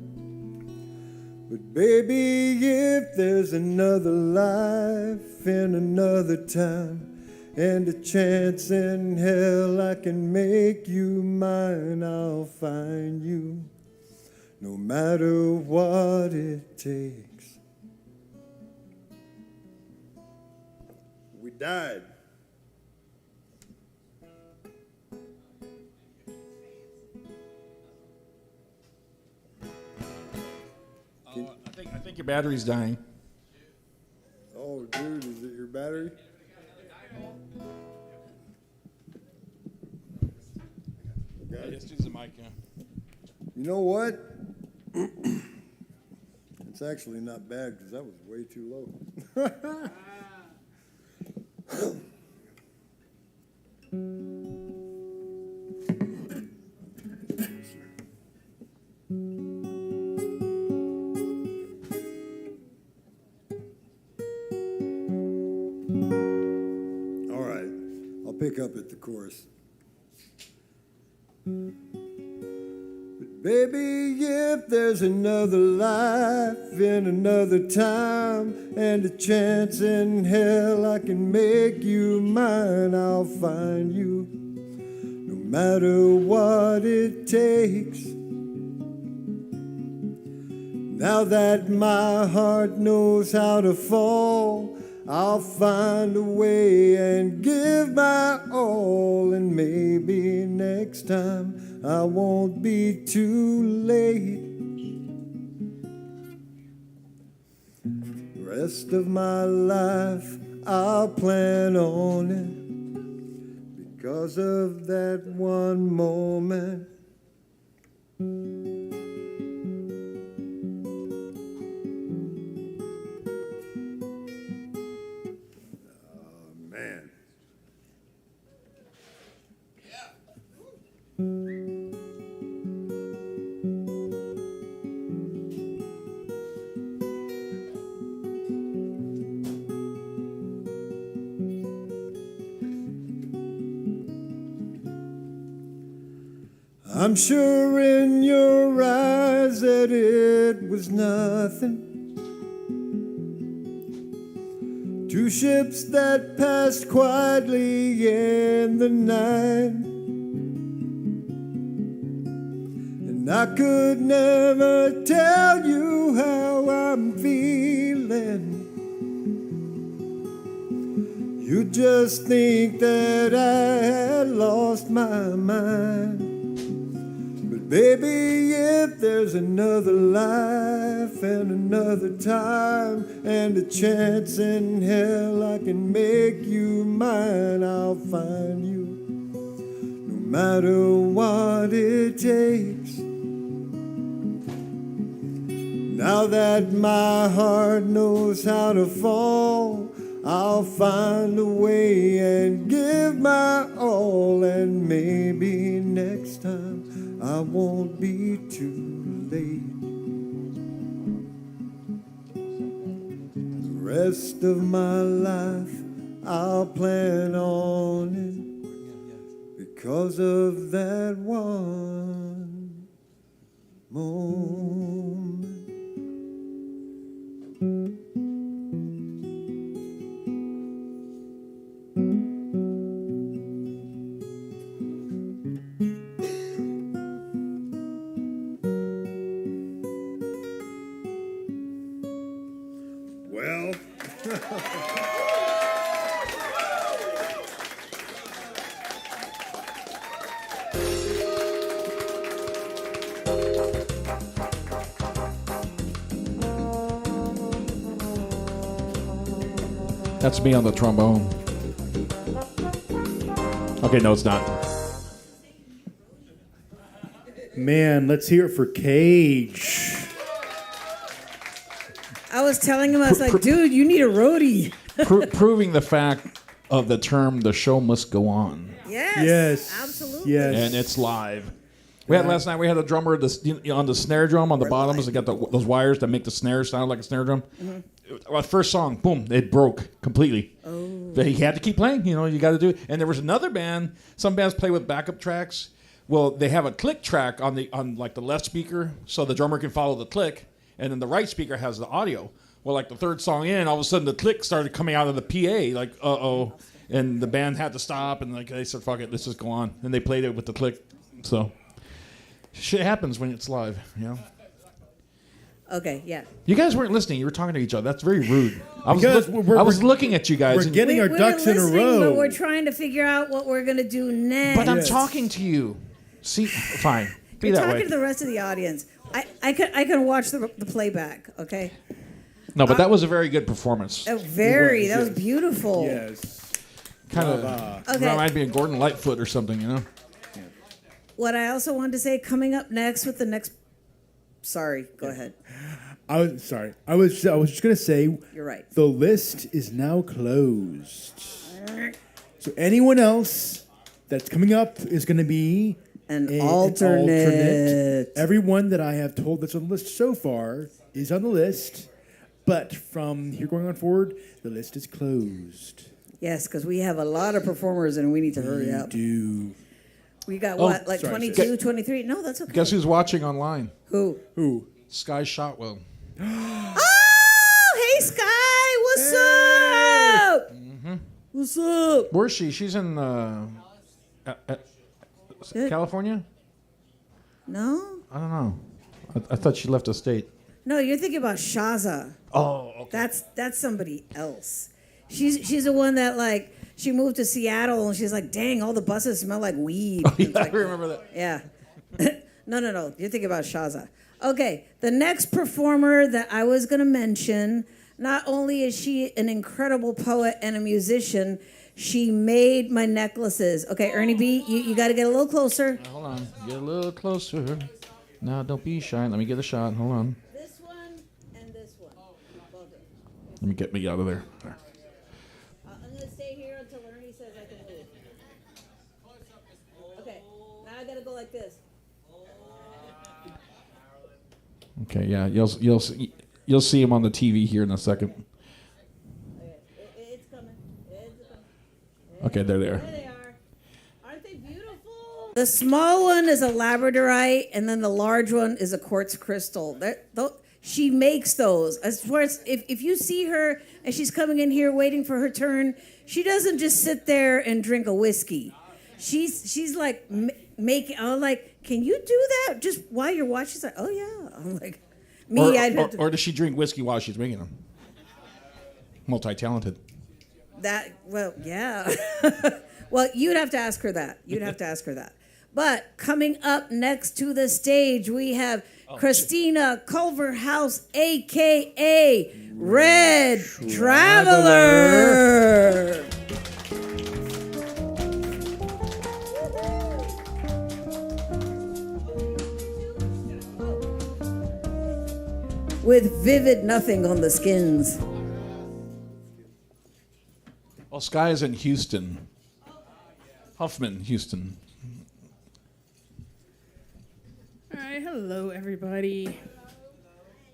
But baby, if there's another life in another time and a chance in hell I can make you mine, I'll find you no matter what it takes. We died. I think your battery's dying. Oh, dude, is it your battery? Yeah, just use the mic, yeah. You know what? It's actually not bad because that was way too low. All right, I'll pick up at the chorus. But baby, if there's another life in another time and a chance in hell I can make you mine, I'll find you no matter what it takes. Now that my heart knows how to fall, I'll find a way and give my all, and maybe next time I won't be too late. The rest of my life I'll plan on it because of that one moment. Man. I'm sure in your eyes that it was nothing. Two ships that passed quietly in the night, and I could never tell you how I'm feeling. You just think that I had lost my mind. But baby, if there's another life and another time and a chance in hell I can make you mine, I'll find you no matter what it takes. Now that my heart knows how to fall, I'll find a way and give my all, and maybe next time I won't be too late. The rest of my life I'll plan on it because of that one moment. That's me on the trombone. Okay, no, it's not. Man, let's hear it for Cage. I was telling him, I was like, dude, you need a roadie. Proving the fact of the term "the show must go on," Yes. Absolutely. Yes. and it's live. We had last night. We had a drummer on the snare drum on the bottoms. They got those wires that make the snare sound like a snare drum. Our first song, boom, it broke completely. But he had to keep playing. You know, you got to do it. And there was another band. Some bands play with backup tracks. Well, they have a click track on like the left speaker, so the drummer can follow the click, and then the right speaker has the audio. Well, like the third song in, all of a sudden the click started coming out of the PA, like and the band had to stop, and like they said, "Fuck it, let's just go on." And they played it with the click. So shit happens when it's live, you know. Okay, yeah. You guys weren't listening. You were talking to each other. That's very rude. I Because was looking at you guys. We're and- getting our We're ducks in a listening, row. But we're trying to figure out what we're going to do next. but I'm talking to you. See, fine. Be You're that talking way. to the rest of the audience. I can watch the playback, okay? No, but that was a very good performance. That was beautiful. Yes. Kind of Okay. reminded me of Gordon Lightfoot or something, you know? What I also wanted to say, coming up next with the next... Sorry, go ahead. I was sorry. I was just gonna say. You're right. The list is now closed. So anyone else that's coming up is gonna be An alternate. Everyone that I have told that's on the list so far is on the list, but from here going on forward, the list is closed. Yes, because we have a lot of performers and we need to hurry up. Do We got Oh, what, like sorry, 22, 23? No, that's okay. Guess who's watching online? Who? Sky Shotwell. Oh, hey, Sky, what's up? What's up? Where's she? She's in California? No? I don't know. I thought she left the state. No, you're thinking about Shaza. Oh, okay. That's somebody else. She's the one that, like, she moved to Seattle and she's like, dang, all the buses smell like weed. Oh, yeah, Like, I remember that. yeah. No. You're thinking about Shaza. Okay, the next performer that I was going to mention, not only is she an incredible poet and a musician, she made my necklaces. Okay, Ernie B, you got to get a little closer. Hold on. Get a little closer. No, don't be shy. Let me get a shot. Hold on. This one and this one. Let me get me out of there. There. I'm going to stay here until Ernie says I can move. Okay, now I got to go like this. Okay, yeah, you'll see him on the TV here in a second. It's coming. It's coming. Okay, there they are. There they are. Aren't they beautiful? The small one is a labradorite, and then the large one is a quartz crystal. She makes those. As far as if you see her and she's coming in here waiting for her turn, she doesn't just sit there and drink a whiskey. She's like making. I'm like, can you do that just while you're watching? She's like, oh yeah. I'm like, me. Or does she drink whiskey while she's making them? Multi-talented. That, well, yeah. Well, you'd have to ask her that. But coming up next to the stage, we have Christina Culverhouse, a.k.a. Red Traveler. With vivid nothing on the skins. Well, Sky is in Houston. Huffman, Houston. All right, hello everybody.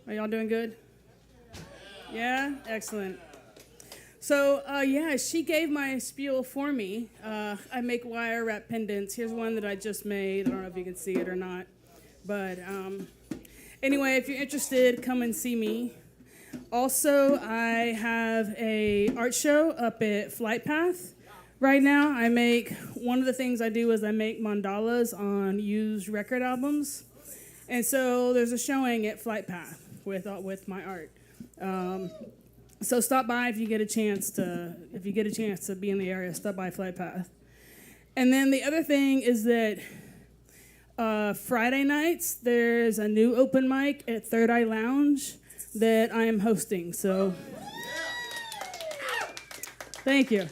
Are y'all doing good? Yeah, excellent. So, she gave my spiel for me. I make wire wrap pendants. Here's one that I just made. I don't know if you can see it or not. But anyway, if you're interested, come and see me. Also, I have a art show up at Flight Path. Right now, one of the things I do is I make mandalas on used record albums. And so there's a showing at Flight Path with my art. So stop by if you get a chance to be in the area. Stop by Flight Path. And then the other thing is that Friday nights there's a new open mic at Third Eye Lounge that I am hosting. So thank you.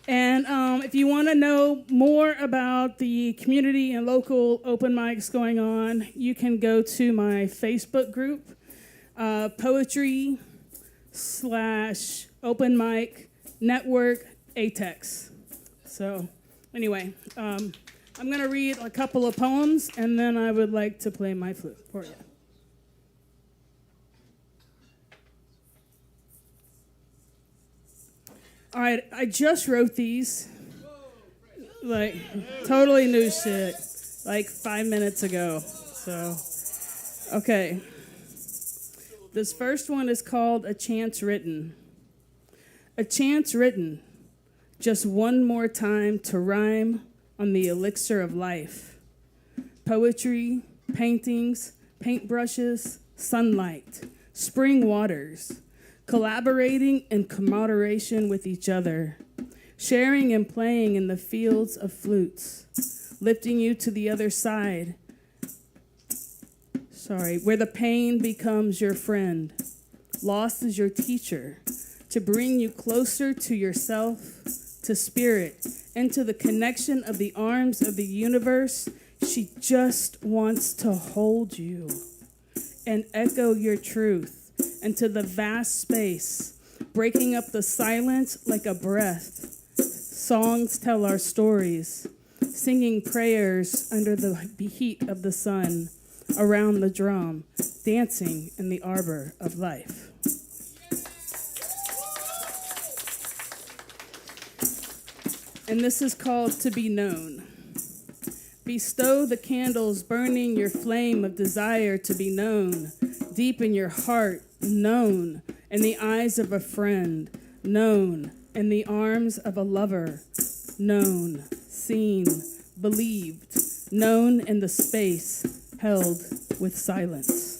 And if you want to know more about the community and local open mics going on, you can go to my Facebook group, Poetry/Open Mic Network ATEX. So anyway, I'm going to read a couple of poems, and then I would like to play my flute for you. All right, I just wrote these, like, totally new shit, like 5 minutes ago. So, okay. This first one is called A Chance Written. A chance written, just one more time to rhyme on the elixir of life. Poetry, paintings, paintbrushes, sunlight, spring waters, collaborating in camaraderie with each other, sharing and playing in the fields of flutes, lifting you to the other side, where the pain becomes your friend, loss is your teacher, to bring you closer to yourself, to spirit, into the connection of the arms of the universe. She just wants to hold you and echo your truth into the vast space, breaking up the silence like a breath. Songs tell our stories, singing prayers under the heat of the sun, around the drum, dancing in the arbor of life. And this is called To Be Known. Bestow the candles burning your flame of desire to be known, deep in your heart, known in the eyes of a friend, known in the arms of a lover, known, seen, believed, known in the space held with silence.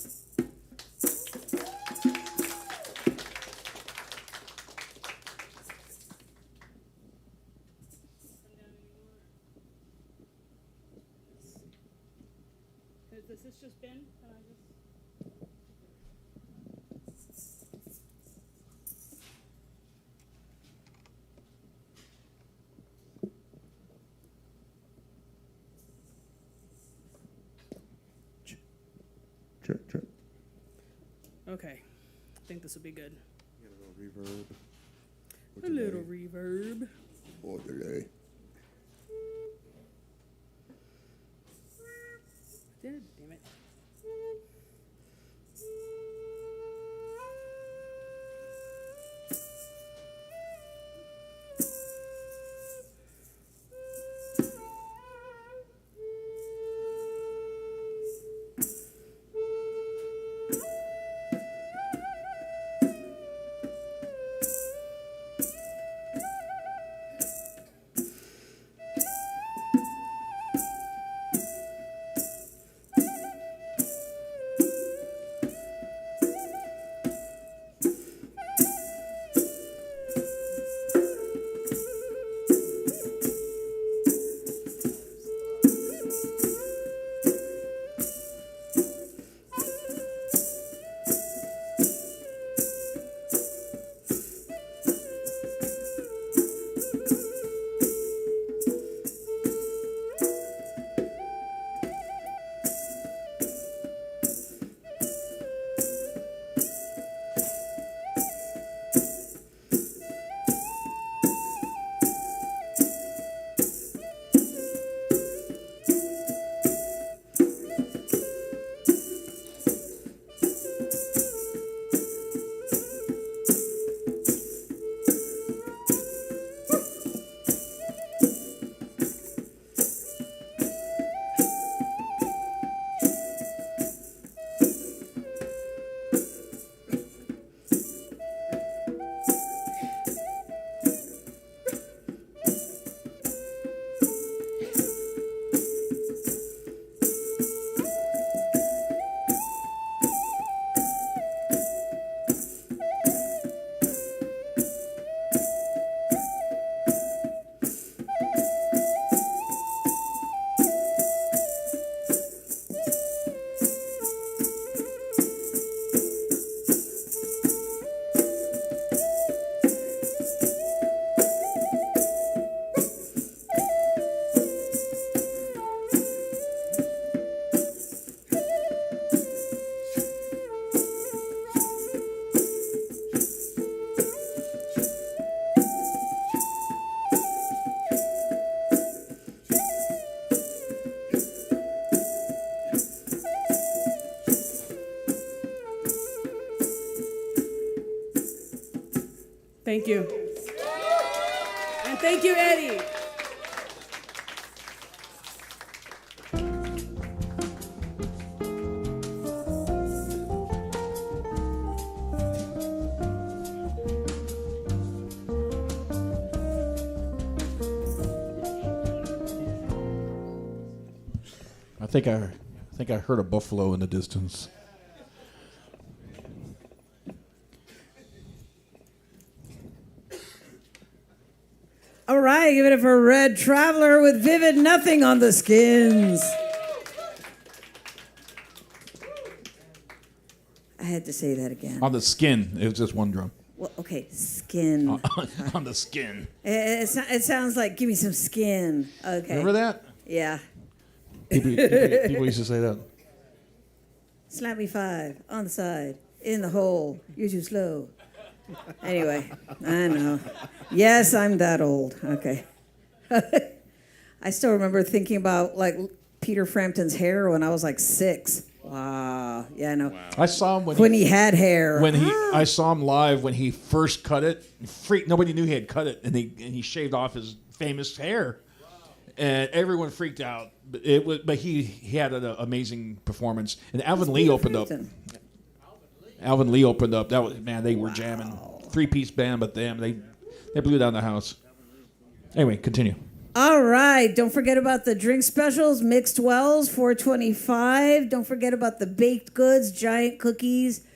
Does this just bend? Can I just... Check. Okay, I think this will be good. A little reverb. A little reverb. Orderly. Damn it. Thank you. And thank you, Eddie. I think I heard a buffalo in the distance. All right, give it up for Red Traveler with Vivid Nothing on the Skins. I had to say that again. On the skin. It was just one drum. Well, okay, skin. On the skin. It sounds like give me some skin. Okay. Remember that? Yeah. People used to say that. Slap me 5 on the side, in the hole. You're too slow. Anyway, I know. Yes, I'm that old. Okay. I still remember thinking about like Peter Frampton's hair when I was like 6. Wow. Yeah, I know. Wow. I saw him when he had hair. I saw him live when he first cut it. Nobody knew he had cut it, and he shaved off his famous hair, and everyone freaked out. But he had an amazing performance. And Alvin Lee opened up. Alvin Lee opened up. That was they were jamming. 3-piece band, but damn, they blew down the house. Anyway, continue. All right. Don't forget about the drink specials. Mixed Wells, $4.25. Don't forget about the baked goods, giant cookies.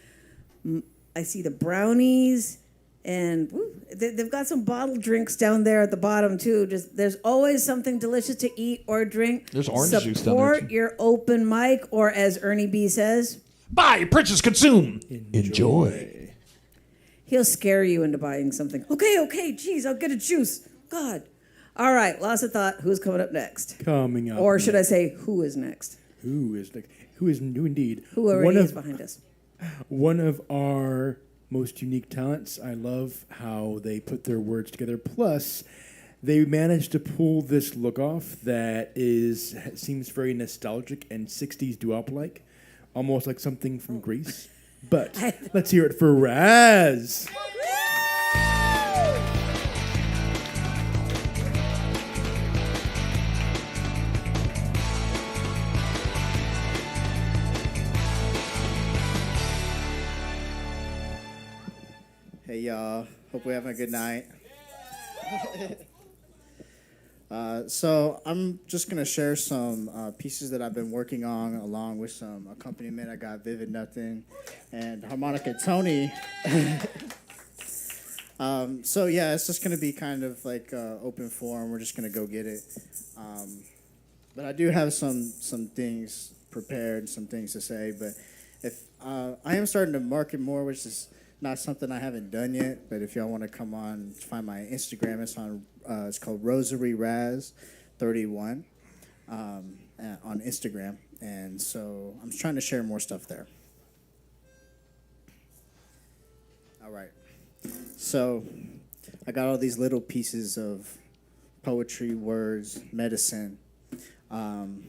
I see the brownies. And they've got some bottled drinks down there at the bottom, too. There's always something delicious to eat or drink. There's orange juice down there, too. Support your open mic, or as Ernie B says, buy, purchase, consume, enjoy. He'll scare you into buying something. Okay, geez, I'll get a juice. God. All right, lost of thought. Who's coming up next? Coming up. Or should I say, who is next? Who is next? Who is new indeed? Whoever is behind us. One of our most unique talents. I love how they put their words together. Plus, they managed to pull this look off that seems very nostalgic and 60s doo-wop-like, almost like something from Grease. But let's hear it for Raz. Hey y'all, hope we're having a good night. So I'm just gonna share some pieces that I've been working on, along with some accompaniment. I got Vivid Nothing and Harmonica Tony. So yeah, it's just gonna be kind of like open forum. We're just gonna go get it. But I do have some things prepared, some things to say. But if I am starting to market more, which is not something I haven't done yet, but if y'all want to come on, find my Instagram. It's on. It's called Rosary Raz 31 on Instagram, and so I'm trying to share more stuff there. All right. So I got all these little pieces of poetry, words, medicine. I'm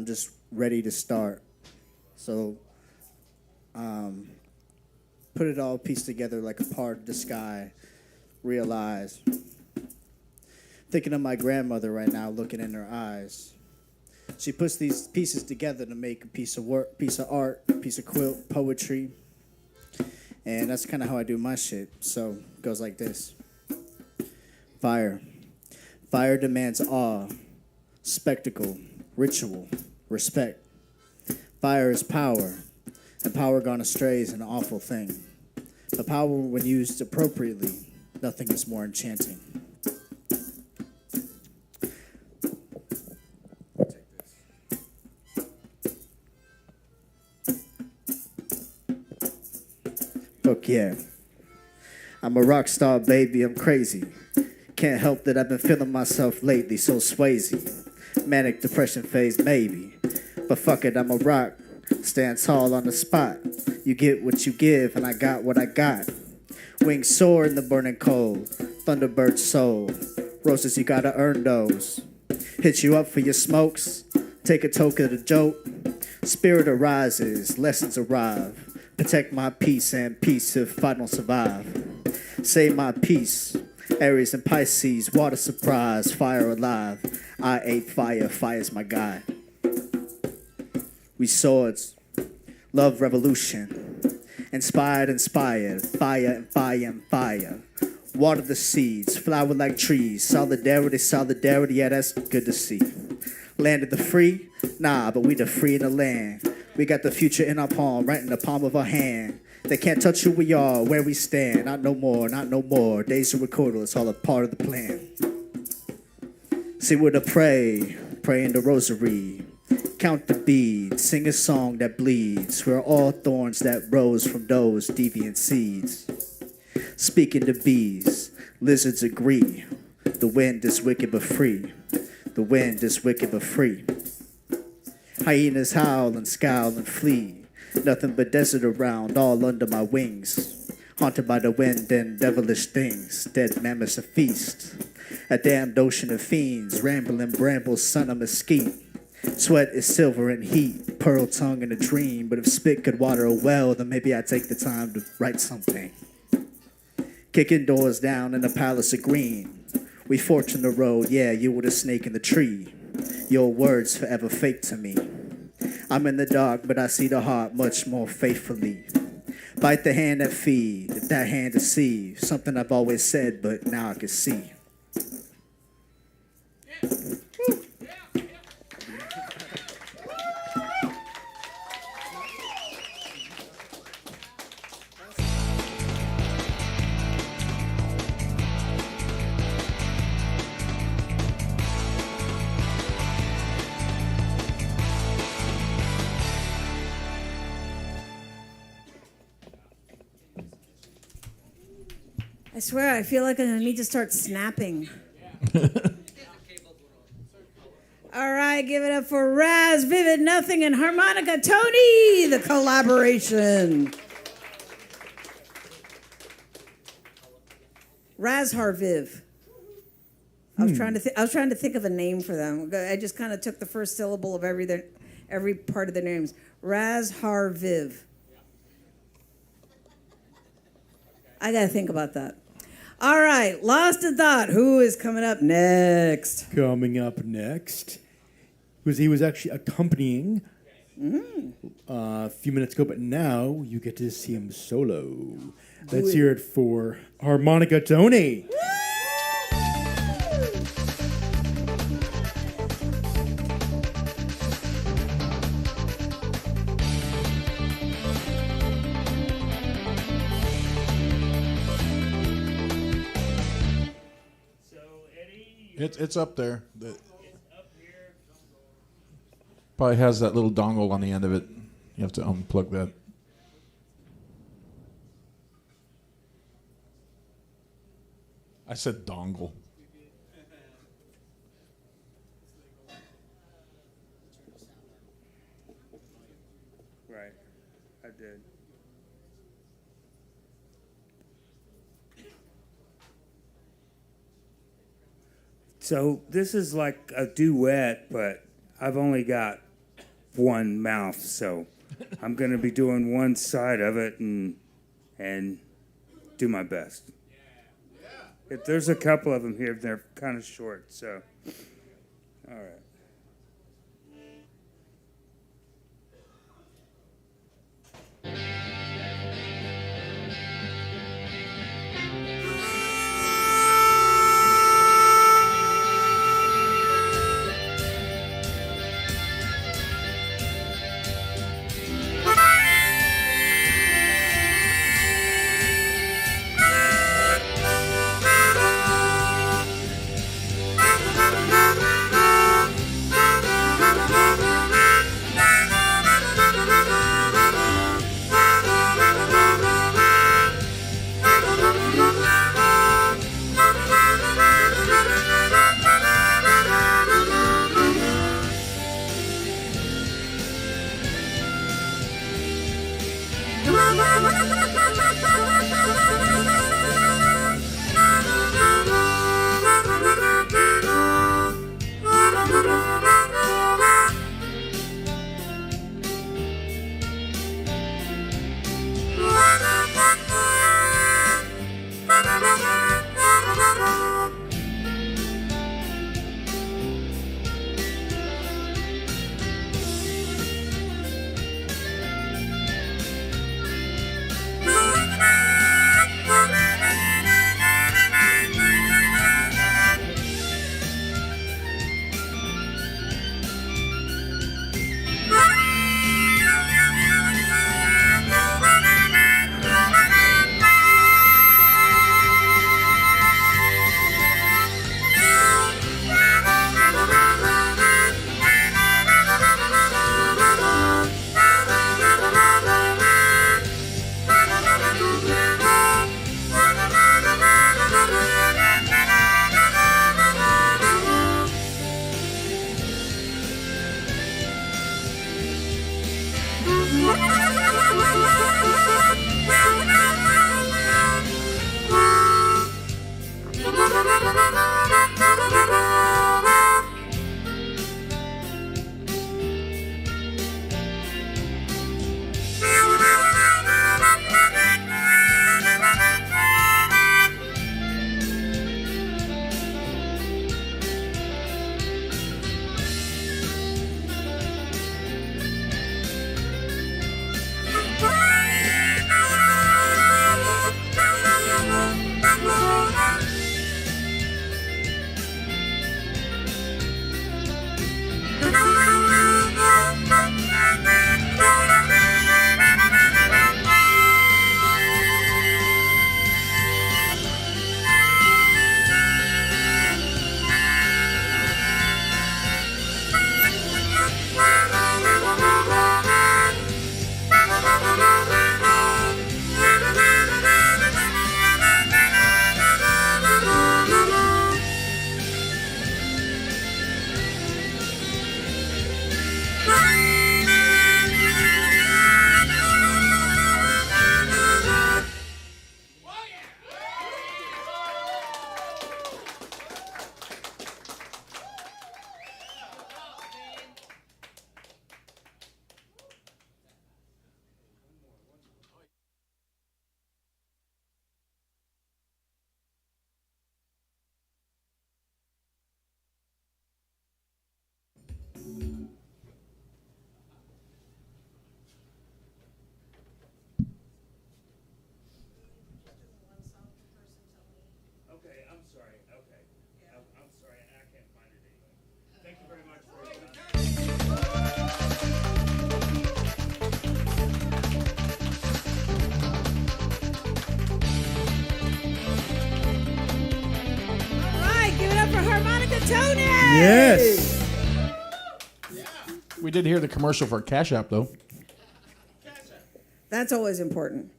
just ready to start. So. Put it all pieced together like a part of the sky. Realize. Thinking of my grandmother right now, looking in her eyes. She puts these pieces together to make a piece of work, piece of art, piece of quilt, poetry. And that's kind of how I do my shit. So it goes like this. Fire. Fire demands awe, spectacle, ritual, respect. Fire is power. And power gone astray is an awful thing. But power, when used appropriately, nothing is more enchanting. Fuck yeah. I'm a rock star, baby, I'm crazy. Can't help that I've been feeling myself lately, so Swayze. Manic depression phase, maybe. But fuck it, I'm a rock. Stand tall on the spot. You get what you give, and I got what I got. Wings soar in the burning cold. Thunderbird soul. Roses, you gotta earn those. Hit you up for your smokes. Take a toke of the joke. Spirit arises, lessons arrive. Protect my peace and peace if I don't survive. Say my piece. Aries and Pisces, water surprise, fire alive. I ate fire, fire's my guide. We swords, love revolution. Inspired, fire and fire and fire. Water the seeds, flower like trees. Solidarity, yeah, that's good to see. Land of the free? Nah, but we the free in the land. We got the future in our palm, right in the palm of our hand. They can't touch who we are, where we stand. Not no more, not no more. Days are recorded, it's all a part of the plan. See, we're to pray in the rosary. Count the beads, sing a song that bleeds. We're all thorns that rose from those deviant seeds. Speaking to bees, lizards agree. The wind is wicked but free. The wind is wicked but free. Hyenas howl and scowl and flee. Nothing but desert around, all under my wings. Haunted by the wind and devilish things. Dead mammoths a feast. A damned ocean of fiends. Rambling brambles, son of mesquite. Sweat is silver and heat. Pearl tongue in a dream. But if spit could water a well, then maybe I'd take the time to write something. Kicking doors down in a palace of green. We fortune the road, yeah, you were the snake in the tree. Your words forever fake to me. I'm in the dark, but I see the heart much more faithfully. Bite the hand that feed, if that hand deceives. Something I've always said, but now I can see. I swear, I feel like I need to start snapping. All right, give it up for Raz, Vivid Nothing, and Harmonica Tony, the collaboration. Raz Harviv. I was trying to think of a name for them. I just kind of took the first syllable of every part of their names. Raz Harviv. I got to think about that. All right, Lost in Thought. Who is coming up next? Coming up next, he was actually accompanying a few minutes ago, but now you get to see him solo. Let's hear it for Harmonica Tony. It's up there. Probably has that little dongle on the end of it. You have to unplug that. I said dongle. Right, I did. So this is like a duet, but I've only got one mouth, so I'm going to be doing one side of it and do my best. There's a couple of them here, they're kind of short, so all right. All right, give it up for Harmonica Tony. Yes. We did hear the commercial for Cash App, though. That's always important.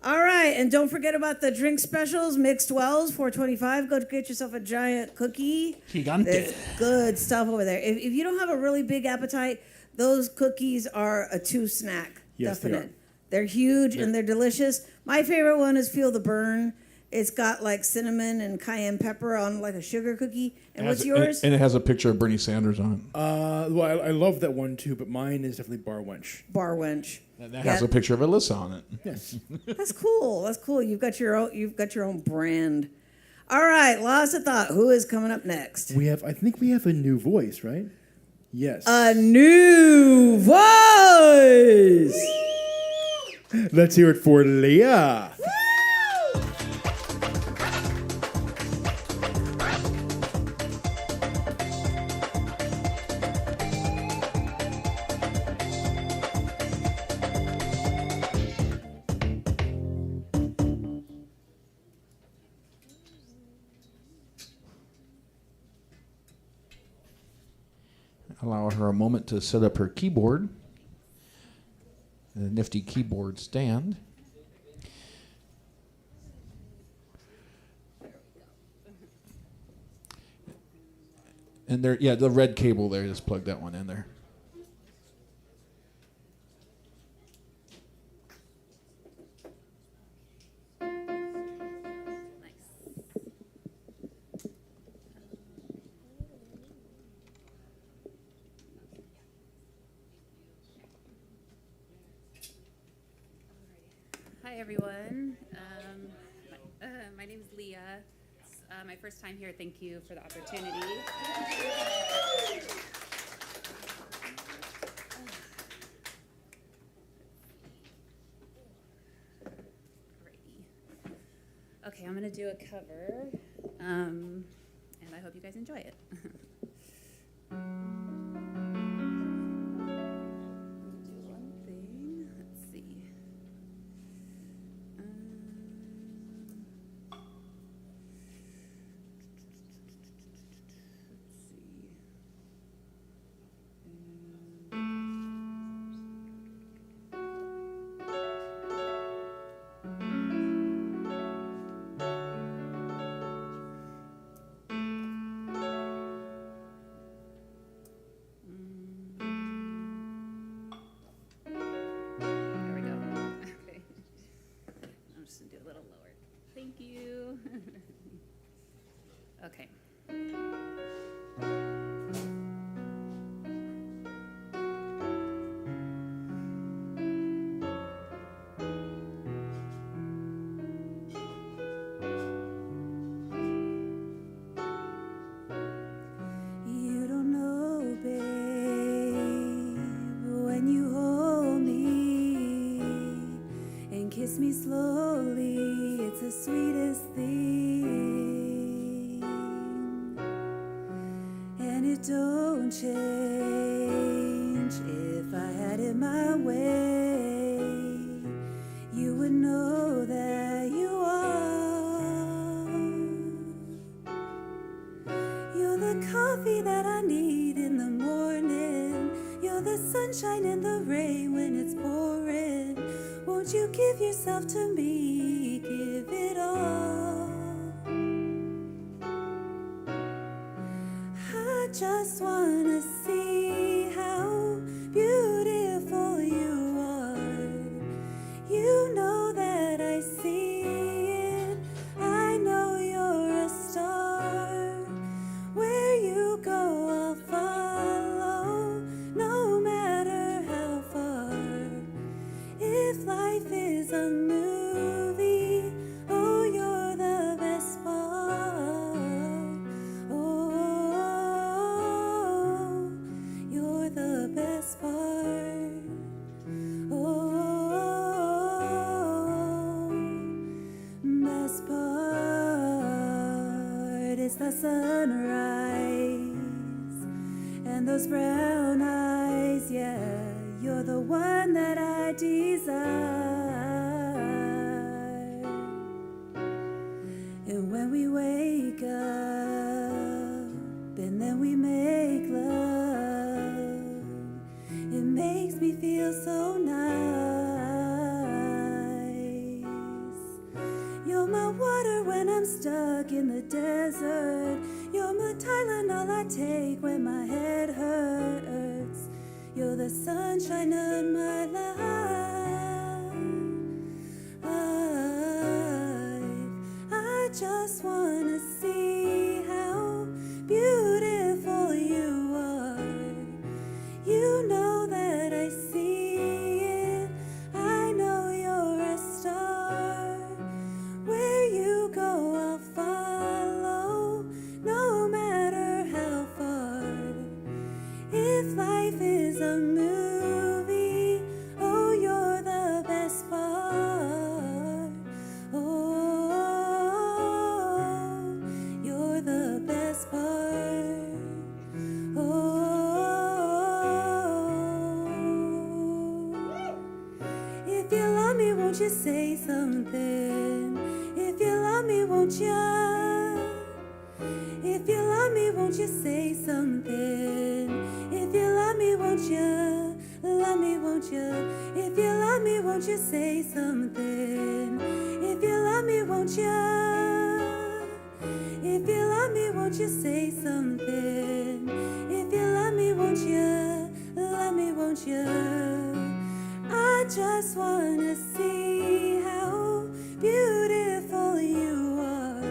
All right, and don't forget about the drink specials. Mixed Wells, $4.25. Go get yourself a giant cookie. Gigante. There's good stuff over there. If you don't have a really big appetite, those cookies are a 2 snack. Yes, they definite. are. They're huge and they're delicious. My favorite one is Feel the Burn. It's got like cinnamon and cayenne pepper on like a sugar cookie. And what's yours? And it has a picture of Bernie Sanders on it. Well, I love that one too, but mine is definitely Bar Wench. Bar Wench. That has a picture of Alyssa on it. Yes. That's cool. That's cool. You've got your own brand. All right, Lost of Thought. Who is coming up next? I think we have a new voice, right? Yes. A new voice. Let's hear it for Leah. Allow her a moment to set up her keyboard. A nifty keyboard stand. And there, yeah, the red cable there, just plug that one in there. Hi, everyone. My name is Leah. It's my first time here. Thank you for the opportunity. Okay, I'm going to do a cover, and I hope you guys enjoy it. Thank you. Okay. You don't know, babe, when you hold me and kiss me slowly, it's the sweetest thing, and it don't change. If I had it my way, you would know that you are. You're the coffee that I need in the morning. You're the sunshine in the rain when it's pouring. Won't you give yourself to me? Give it all. I just wanna see how beautiful you are. You know that I see it. I know you're a star. Where you go, I'll follow, no matter how far. If life is a movie, oh, you're the best part. Oh, you're the best part. Oh, best part is the sunrise and those brown eyes, yeah, you're the one that I desire. And when we wake up and then we make love, it makes me feel so nice. You're my water when I'm stuck in the desert. You're my Tylenol I take when my head hurts. You're the sunshine of my life. I just wanna see how beautiful you are. You know that I see it. I know you're a star. Where you go, I'll follow, no matter how far. If life is a movie, oh, you're the best part. Oh, you're the best part. Oh, if you love me, won't you say something? If you love me, won't you? If you love me, won't you say something? If you love me, won't you? Love me, won't you? If you love me, won't you say something? If you love me, won't you? If you love me, won't you say something? If you love me, won't you? Love me, won't you? I just wanna see how beautiful you are.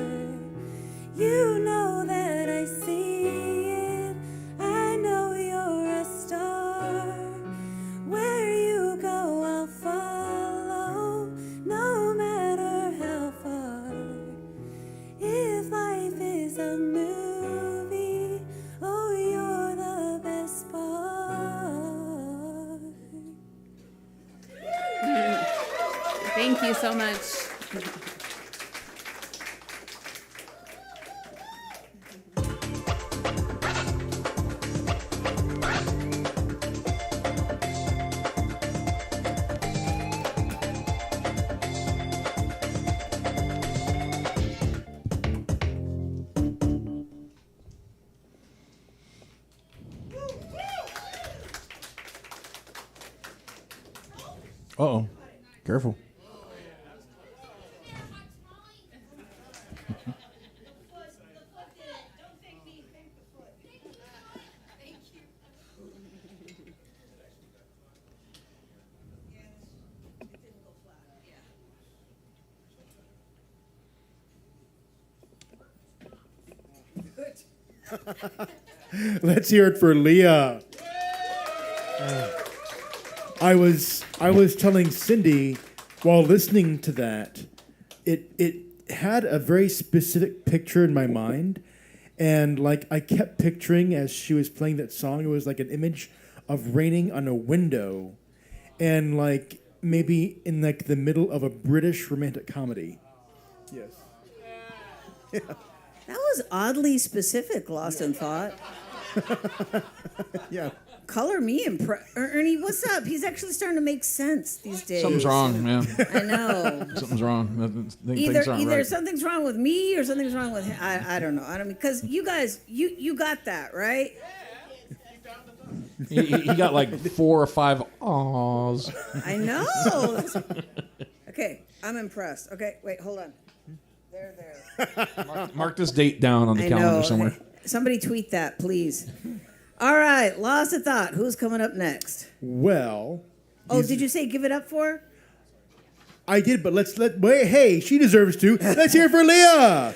You know that I see it. I know you're a star. Where you go, I'll follow, no matter how far. If life is a movie, oh, you're the best part. Thank you so much. Uh-oh. Careful. Let's hear it for Leah. I was telling Cindy while listening to that, it had a very specific picture in my mind, and like I kept picturing as she was playing that song, it was like an image of raining on a window, and like maybe in like the middle of a British romantic comedy. Yes. That was oddly specific, Lost in Thought. Yeah. Color me impressed. Ernie, what's up? He's actually starting to make sense these days. Something's wrong, man. I know. Something's wrong. Either Right. something's wrong with me or something's wrong with him. I don't know. I don't because you guys, you got that, right? He got like 4 or 5 awes. I know. Okay, I'm impressed. Okay, wait, hold on. There. Mark this date down on the calendar somewhere. Hey, somebody tweet that, please. All right, Lost in Thought. Who's coming up next? Well. Oh, did you say give it up for? I did, but wait. Hey, she deserves to. Let's hear it for Leah.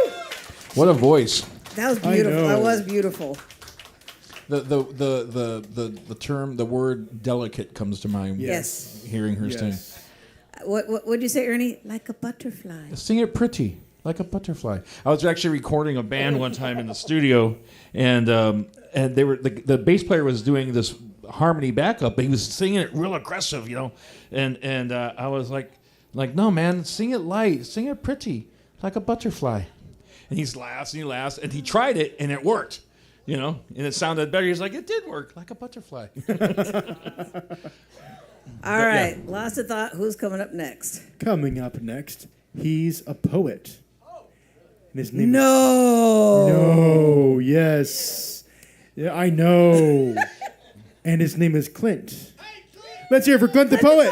Woo! What a voice. That was beautiful. That was beautiful. The term, the word delicate comes to mind. Yes. Hearing her sing. What did you say, Ernie? Like a butterfly. Sing it pretty, like a butterfly. I was actually recording a band one time in the studio, and they were the bass player was doing this harmony backup, but he was singing it real aggressive, and I was like, no, man, sing it light, sing it pretty, like a butterfly. And he laughs, and he tried it, and it worked. You know, and it sounded better. He's like, it did work like a butterfly. All right, lost of thought. Who's coming up next? Coming up next, he's a poet. And his name No. Yes. Yeah, I know. And his name is Clint. Let's hear it for Clint the poet.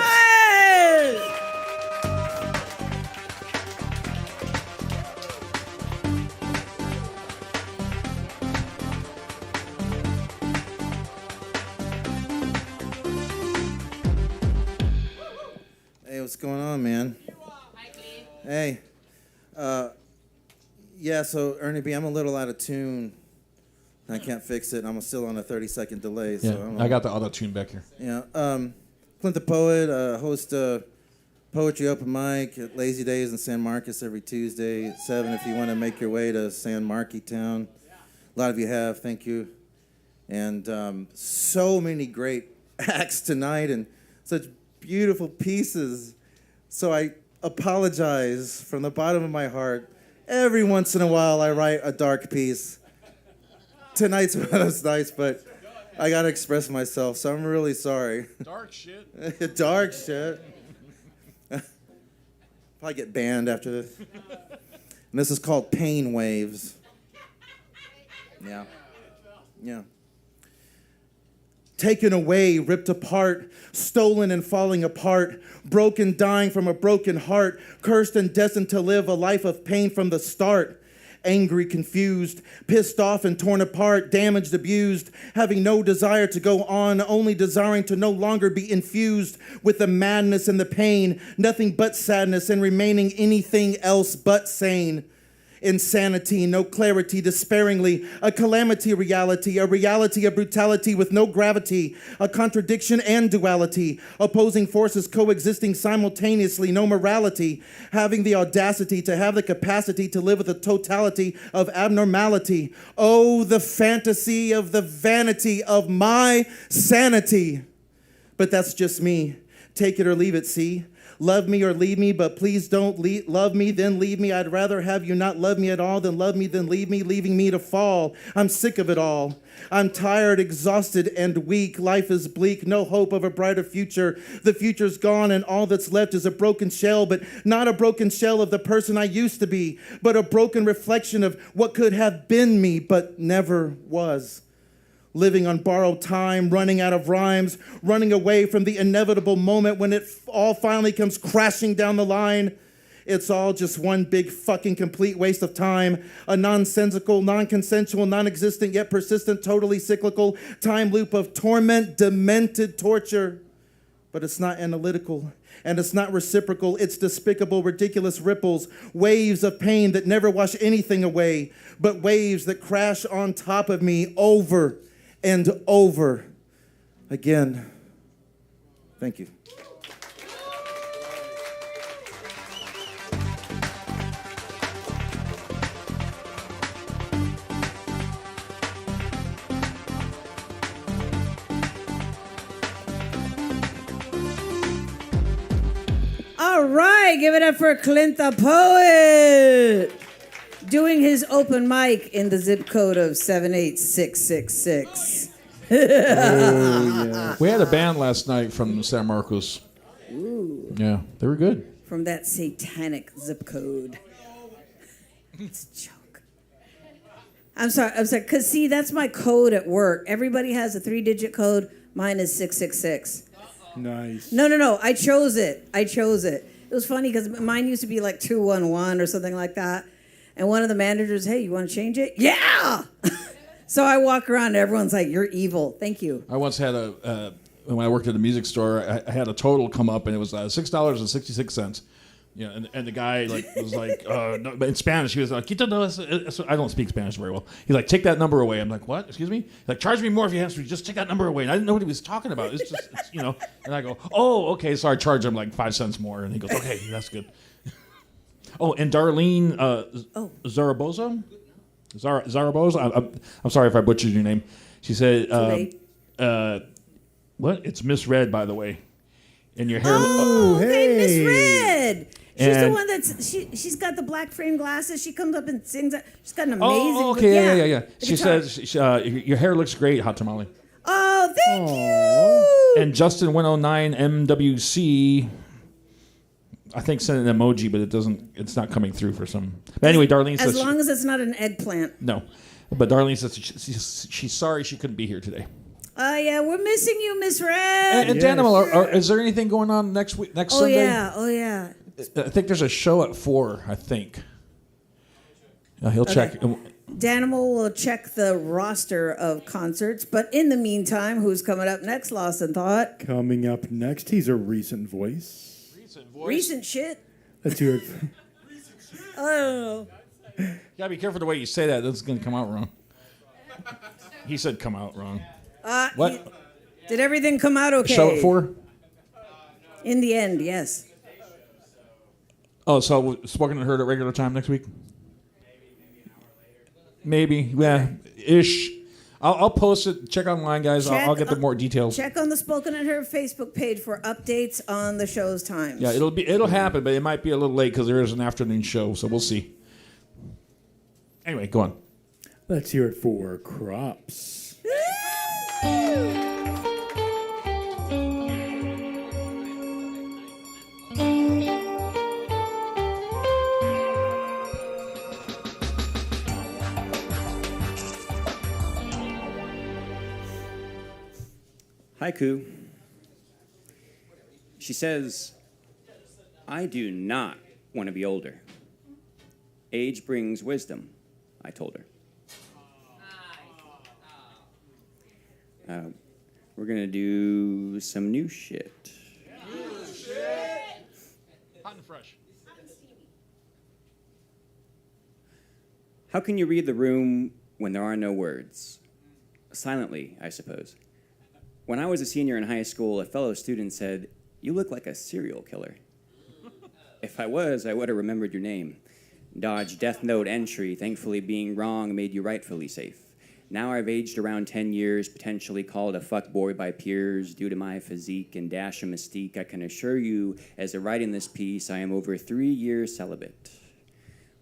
Hey, what's going on, man? Hey. Yeah, so Ernie B, I'm a little out of tune. I can't fix it. I'm still on a 30-second delay. So Yeah, I got the auto tune back here. Yeah. Clint the Poet, host a poetry open mic at Lazy Days in San Marcos every Tuesday at 7 if you want to make your way to San Marquis Town. A lot of you have, thank you. And so many great acts tonight and such beautiful pieces. So I apologize from the bottom of my heart. Every once in a while I write a dark piece. Tonight's one of those nights, but I gotta express myself, so I'm really sorry. Dark shit. Dark shit. Probably get banned after this. And this is called Pain Waves. Yeah. Yeah. Taken away, ripped apart, stolen and falling apart, broken, dying from a broken heart, cursed and destined to live a life of pain from the start. Angry, confused, pissed off and torn apart, damaged, abused, having no desire to go on, only desiring to no longer be infused with the madness and the pain, nothing but sadness and remaining anything else but sane. Insanity, no clarity, despairingly, a calamity reality, a reality of brutality with no gravity, a contradiction and duality, opposing forces coexisting simultaneously, no morality, having the audacity to have the capacity to live with a totality of abnormality. Oh, the fantasy of the vanity of my sanity. But that's just me. Take it or leave it, see? Love me or leave me, but please don't love me, then leave me. I'd rather have you not love me at all than love me, then leave me, leaving me to fall. I'm sick of it all. I'm tired, exhausted, and weak. Life is bleak, no hope of a brighter future. The future's gone, and all that's left is a broken shell, but not a broken shell of the person I used to be, but a broken reflection of what could have been me, but never was. Living on borrowed time, running out of rhymes, running away from the inevitable moment when it all finally comes crashing down the line. It's all just one big fucking complete waste of time. A nonsensical, non-consensual, non-existent, yet persistent, totally cyclical time loop of torment, demented torture. But it's not analytical, and it's not reciprocal. It's despicable, ridiculous ripples, waves of pain that never wash anything away, but waves that crash on top of me over and over again. Thank you. All right, give it up for Clint the Poet. Doing his open mic in the zip code of 78666. We had a band last night from San Marcos. Ooh. Yeah, they were good. From that satanic zip code. It's a joke. I'm sorry, because see, that's my code at work. Everybody has a 3-digit code. Mine is 666. Nice. No, I chose it. It was funny because mine used to be like 211 or something like that. And one of the managers, hey, you want to change it? Yeah! So I walk around and everyone's like, you're evil. Thank you. I once had when I worked at a music store, I had a total come up and it was $6.66. Yeah, and the guy was like, no, but in Spanish, he was like, I don't speak Spanish very well. He's like, take that number away. I'm like, what? Excuse me? He's like, charge me more if you have to. Just take that number away. And I didn't know what he was talking about. It's just, And I go, oh, okay. So I charge him like 5 cents more. And he goes, okay, that's good. Oh, and Darlene Zaragoza? Zaragoza? I'm sorry if I butchered your name. She said, what? It's misread, by the way. And your hair. Oh, okay, misread. She's the And- one she's got the black frame glasses. She comes up and sings. She's got an amazing. Oh, okay, yeah. She guitar. says, your hair looks great, Hot Tamale. Oh, thank you. And Justin 109 MWC, I think sent an emoji, but it's not coming through for some. But anyway, Darlene says As long as it's not an eggplant. no. But Darlene says she's sorry she couldn't be here today. Oh yeah, we're missing you, Miss Red. And Danimal, is there anything going on next Sunday? Oh yeah. I think there's a show at 4, I think. He'll check. Danimal will check the roster of concerts, but in the meantime, who's coming up next, Lost in Thought? Coming up next, he's a recent voice. Recent shit? Let's hear it. I don't know. You gotta be careful the way you say that. That's gonna come out wrong. He said come out wrong. What? Did everything come out okay? Show at 4? In the end, yes. Oh, so Spoken and Heard at regular time next week? Maybe, yeah, ish. I'll post it. Check online, guys. I'll get the more details. Check on the Spoken and Heard Facebook page for updates on the show's times. Yeah, it'll happen, but it might be a little late because there is an afternoon show, so we'll see. Anyway, go on. Let's hear it for Crops. Haiku. She says, I do not want to be older. Age brings wisdom, I told her. We're going to do some new shit. Hot and fresh. How can you read the room when there are no words? Silently, I suppose. When I was a senior in high school, a fellow student said, "You look like a serial killer." If I was, I would have remembered your name. Dodge Death Note entry, thankfully being wrong made you rightfully safe. Now I've aged around 10 years, potentially called a fuckboy by peers due to my physique and dash of mystique. I can assure you, as I write in this piece, I am over 3 years celibate.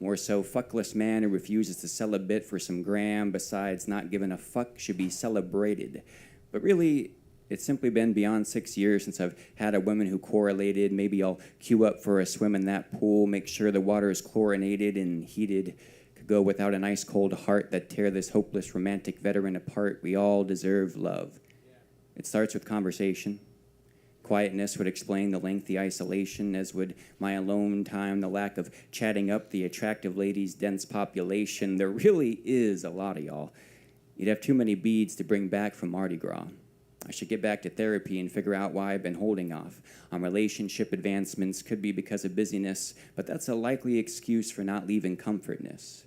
More so, fuckless man who refuses to sell a bit for some gram, besides not giving a fuck, should be celebrated. But really, it's simply been beyond 6 years since I've had a woman who correlated. Maybe I'll queue up for a swim in that pool, make sure the water is chlorinated and heated. Could go without an ice-cold heart that tear this hopeless romantic veteran apart. We all deserve love. It starts with conversation. Quietness would explain the lengthy isolation, as would my alone time, the lack of chatting up the attractive ladies' dense population. There really is a lot of y'all. You'd have too many beads to bring back from Mardi Gras. I should get back to therapy and figure out why I've been holding off on relationship advancements. Could be because of busyness, but that's a likely excuse for not leaving comfortness.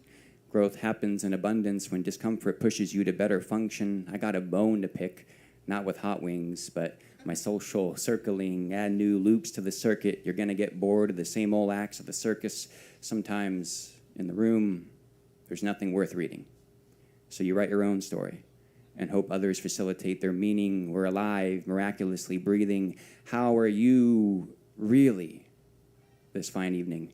Growth happens in abundance when discomfort pushes you to better function. I got a bone to pick, not with hot wings, but my social circling. Add new loops to the circuit. You're going to get bored of the same old acts of the circus. Sometimes in the room, there's nothing worth reading. So you write your own story and hope others facilitate their meaning. We're alive, miraculously breathing. How are you really this fine evening?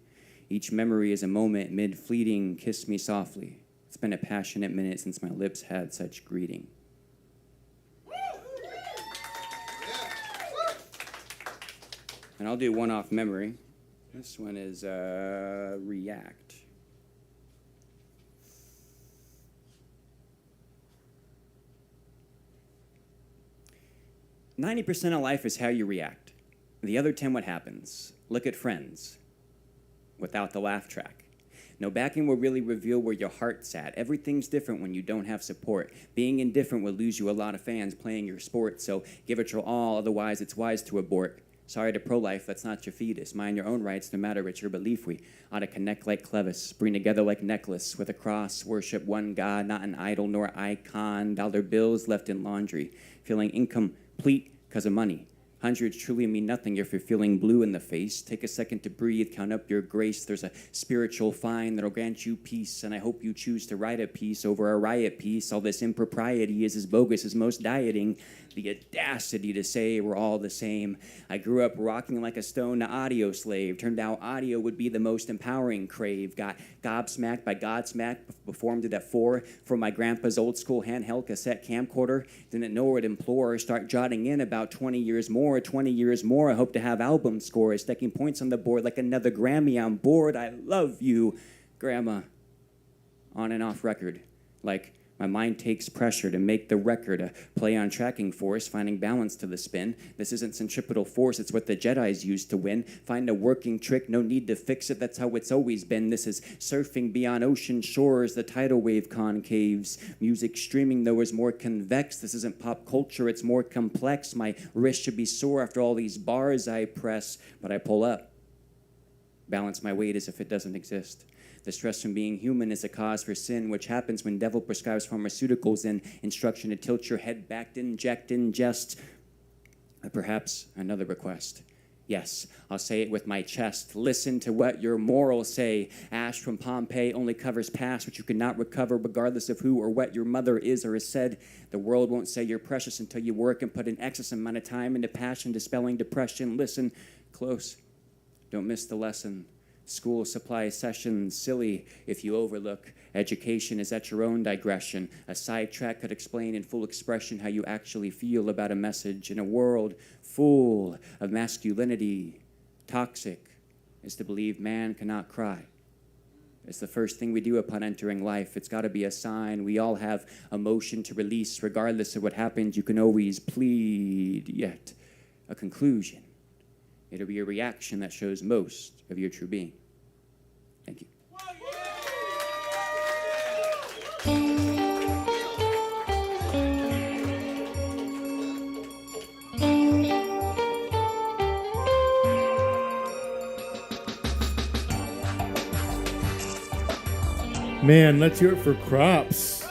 Each memory is a moment mid-fleeting. Kiss me softly. It's been a passionate minute since my lips had such greeting. And I'll do one off memory. This one is React. 90% of life is how you react. The other 10 what happens. Look at Friends without the laugh track. No backing will really reveal where your heart's at. Everything's different when you don't have support. Being indifferent will lose you a lot of fans playing your sport, so give it your all, otherwise it's wise to abort. Sorry to pro-life, that's not your fetus. Mind your own rights, no matter it's your belief. We ought to connect like Clevis, bring together like necklace. With a cross, worship one God, not an idol nor icon. Dollar bills left in laundry, feeling incomplete because of money. Hundreds truly mean nothing if you're feeling blue in the face. Take a second to breathe, count up your grace. There's a spiritual fine that'll grant you peace, and I hope you choose to write a piece over a riot piece. All this impropriety is as bogus as most dieting. The audacity to say we're all the same. I grew up rocking like a stone to audio slave. Turned out audio would be the most empowering crave. Got gobsmacked by Godsmack, performed it at 4 for my grandpa's old school handheld cassette camcorder. Didn't know where to implore. Start jotting in about 20 years more. 20 years more, I hope to have album scores. Stacking points on the board like another Grammy. I'm bored. I love you, Grandma. On and off record. Like, my mind takes pressure to make the record a play on tracking force, finding balance to the spin. This isn't centripetal force, it's what the Jedis used to win. Find a working trick, no need to fix it, that's how it's always been. This is surfing beyond ocean shores, the tidal wave concaves. Music streaming, though, is more convex. This isn't pop culture, it's more complex. My wrist should be sore after all these bars I press, but I pull up. Balance my weight as if it doesn't exist. The stress from being human is a cause for sin, which happens when devil prescribes pharmaceuticals and instruction to tilt your head back, inject, ingest. Perhaps another request. Yes, I'll say it with my chest. Listen to what your morals say. Ash from Pompeii only covers past, which you cannot recover regardless of who or what your mother is or has said. The world won't say you're precious until you work and put an excess amount of time into passion, dispelling depression. Listen close. Don't miss the lesson. School supply sessions silly if you overlook. Education is at your own digression. A sidetrack could explain in full expression how you actually feel about a message in a world full of masculinity. Toxic is to believe man cannot cry. It's the first thing we do upon entering life. It's got to be a sign. We all have emotion to release. Regardless of what happens, you can always plead. Yet, a conclusion. It'll be a reaction that shows most of your true being. Thank you. Man, let's hear it for Crops.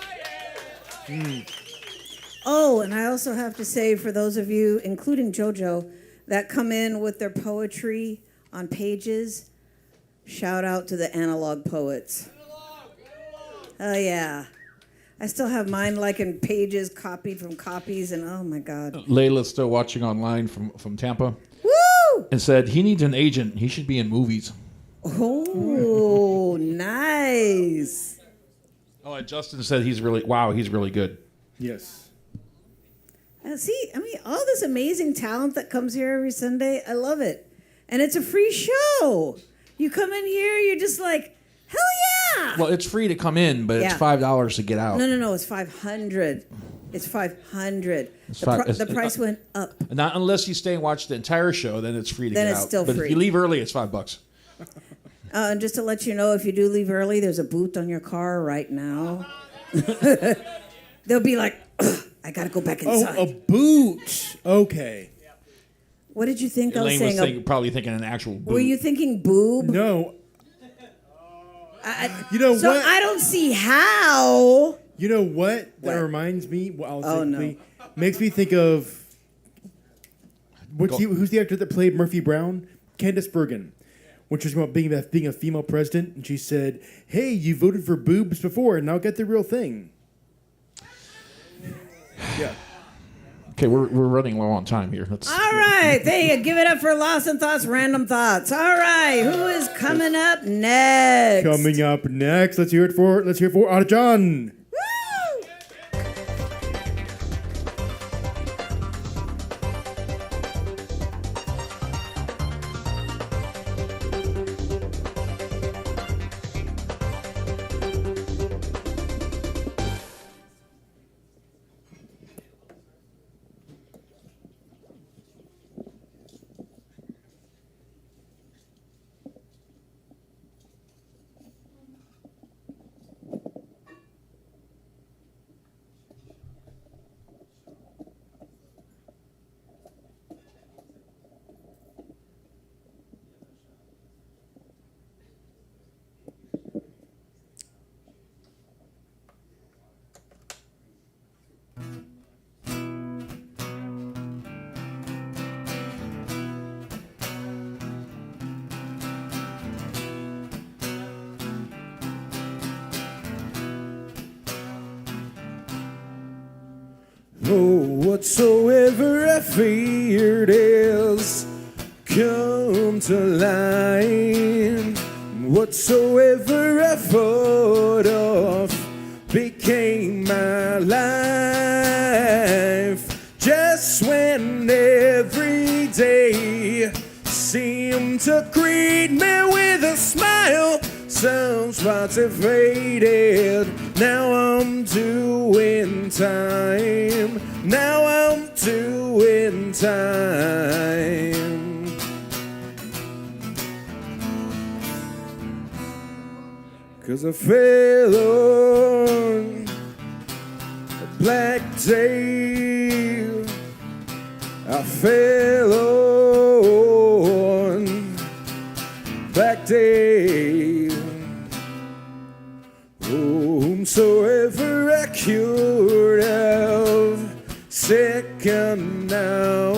Oh, and I also have to say, for those of you, including JoJo, that come in with their poetry on pages, shout out to the analog poets. Oh, yeah. I still have mine like in pages copied from copies, and oh my God. Layla's still watching online from Tampa. Woo! And said, he needs an agent. He should be in movies. Oh, nice. Oh, and Justin said he's really good. Yes. See, I mean, all this amazing talent that comes here every Sunday, I love it. And it's a free show. You come in here, you're just like, hell yeah! Well, it's free to come in, but it's Yeah. $5 to get out. No, it's $500. It's $500. The price went up. Not unless you stay and watch the entire show, then it's free to Then get it's out. still but free. if you leave early, it's $5. And just to let you know, if you do leave early, there's a booth on your car right now. They'll be like, "Ugh, I gotta go back inside. Oh, a boot. Okay. What did you think I was Elaine was saying? probably thinking an actual boot. Were you thinking boob? No. You know what? I don't see how. You know what? That What? reminds me. Well, Oh, no. Makes me think of who's the actor that played Murphy Brown? Candice Bergen. When she was about being a female president, and she said, "Hey, you voted for boobs before, and now get the real thing." Yeah. Okay, we're running low on time here. All right, there you give it up for Lost in Thoughts, Random Thoughts. All right, who is coming up next? Coming up next, let's hear it for Otta John. Oh, whatsoever I feared is come to light. Whatsoever I thought of became my life. Just when every day seemed to greet me with a smile, some spots have faded. Now I'm doing time. Now I'm doing time. 'Cause I fell on a black day. I fell on black day. Whomsoever I cured of sick and now,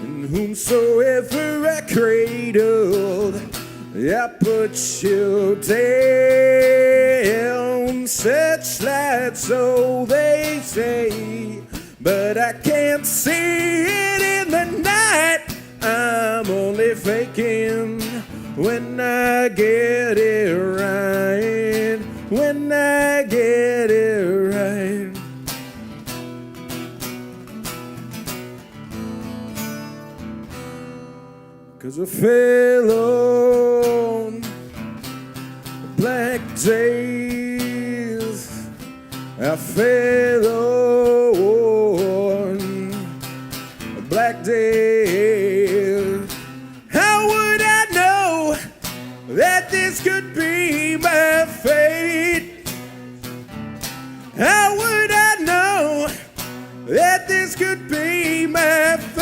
and whomsoever I cradled, I put you down. Searchlight, so they say, but I can't see it in the night. I'm only faking when I get it right. When I get it right. Cause I fell on black days. I fell on black days. How would I know that this could be my fate? How would I know that this could be my fate?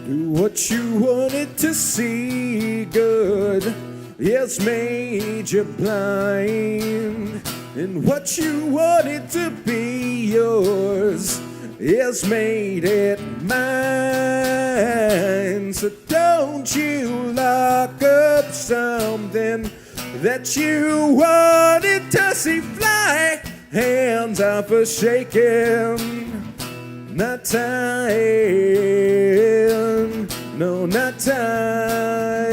Do what you wanted to see good has made you blind, and what you wanted to be yours has made it mine. So don't you lock up something that you wanted to see fly. Hands up for shaking. Not time, no, not time.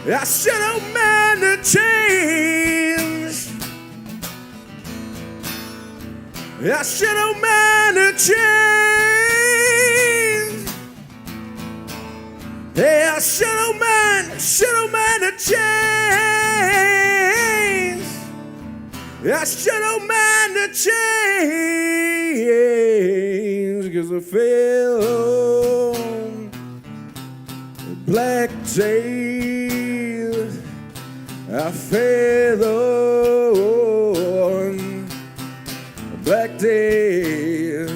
I should have meant to change. I should have meant to change. Yeah, I should have meant to change. I should have meant to change. 'Cause I fell on black days. I fell on black days.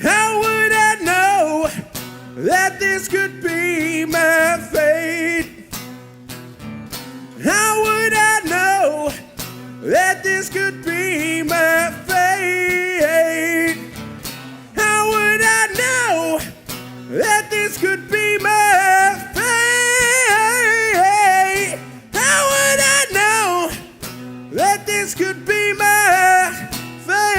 How would I know that this could be my fate? How would I know that this could be my fate? How would I know that this could be my fate? How would I know that this could be my fate?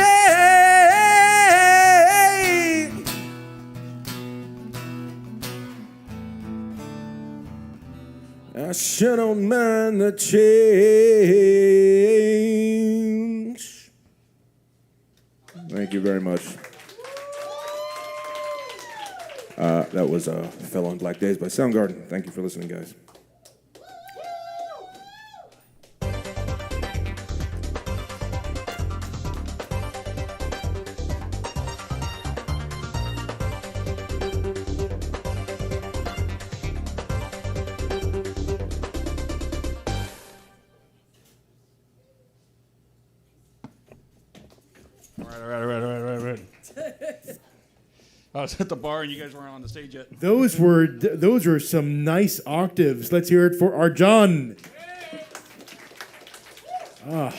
I sure don't mind the change. Thank you very much. That was Fell on Black Days by Soundgarden. Thank you for listening, guys. All right. I was at the bar and you guys weren't on the stage yet. Those were some nice octaves. Let's hear it for Arjan. Ah.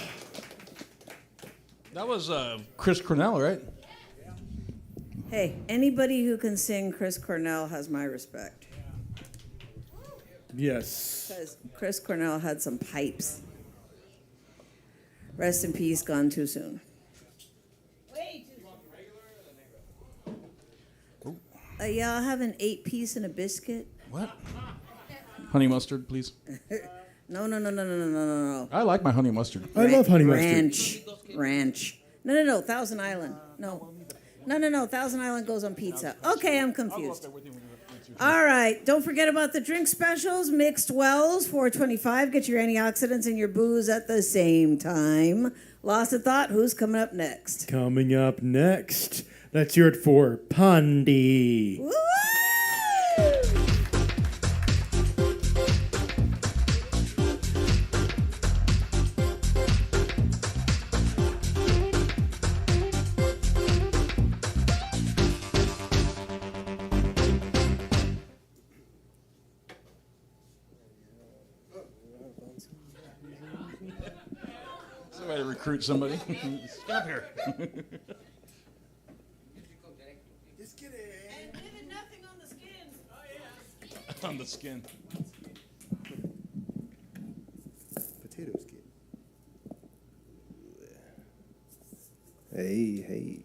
That was Chris Cornell, right? Hey, anybody who can sing Chris Cornell has my respect. Yes. Because Chris Cornell had some pipes. Rest in peace, gone too soon. Yeah, I'll have an 8-piece and a biscuit. What? Honey mustard, please. No. I like my honey mustard. I love honey mustard. Ranch. No. Thousand Island. No. Thousand Island goes on pizza. Okay, I'm confused. All right. Don't forget about the drink specials. Mixed Wells, $4.25. Get your antioxidants and your booze at the same time. Lost a thought. Who's coming up next? Coming up next, let's hear it for Pandi. Woo! Somebody to recruit somebody. Stop here. Just kidding. And living nothing on the skin. Oh, yeah. On the skin. Potato skin. Hey.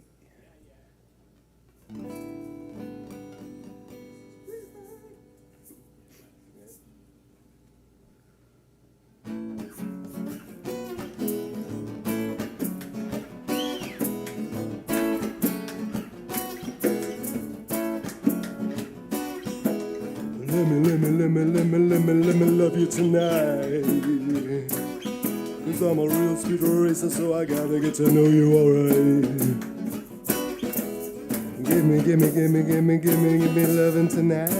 Let me love you tonight. 'Cause I'm a real speed racer, so I gotta get to know you alright. Give me loving tonight.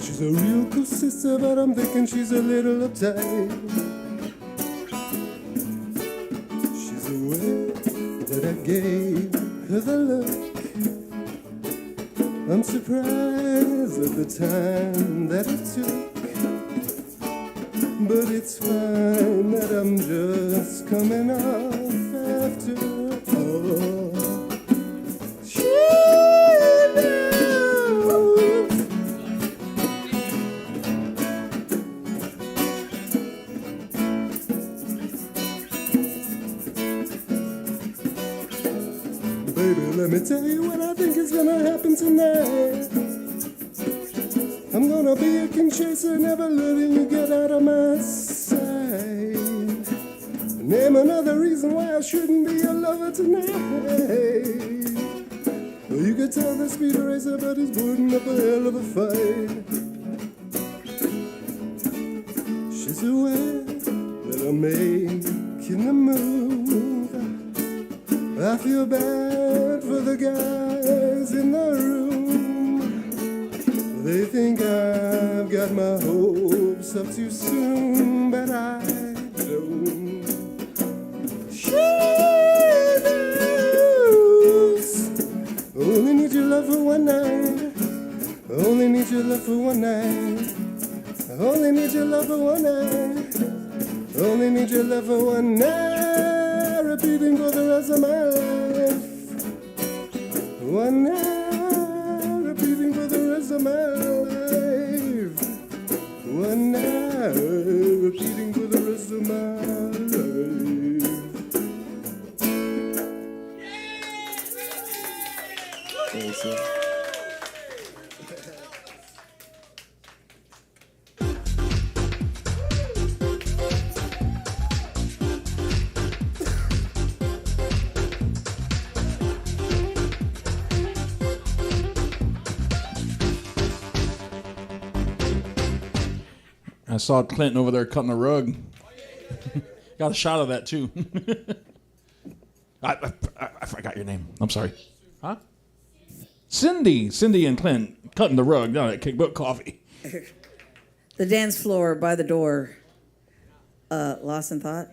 She's a real cool sister, but I'm thinking she's a little uptight. She's the way that I gave her the look. I'm surprised at the time that it took, but it's fine that I'm just coming off after all. She knows. Baby, let me tell you what I think is gonna happen tonight. I'm gonna be a king chaser, never letting you get out of my sight. Name another reason why I shouldn't be your lover tonight. Well, you could tell the speed racer, but he's putting up a hell of a fight. She's aware that I'm making a move. I feel bad for the guys in the room. They think I've got my hopes up too soon, but I don't. She knows. Only need your love for one night. Only need your love for one night. Only need your love for one night. Only need your love for one night. Repeating for the rest of my life. One night, repeating for the rest of my life. One night, repeating for the rest of my life. Thanks, sir. I saw Clinton over there cutting the rug. Got a shot of that too. I forgot your name. I'm sorry. Huh? Cindy and Clinton cutting the rug down at Kickbook Coffee. The dance floor by the door. Lost in thought?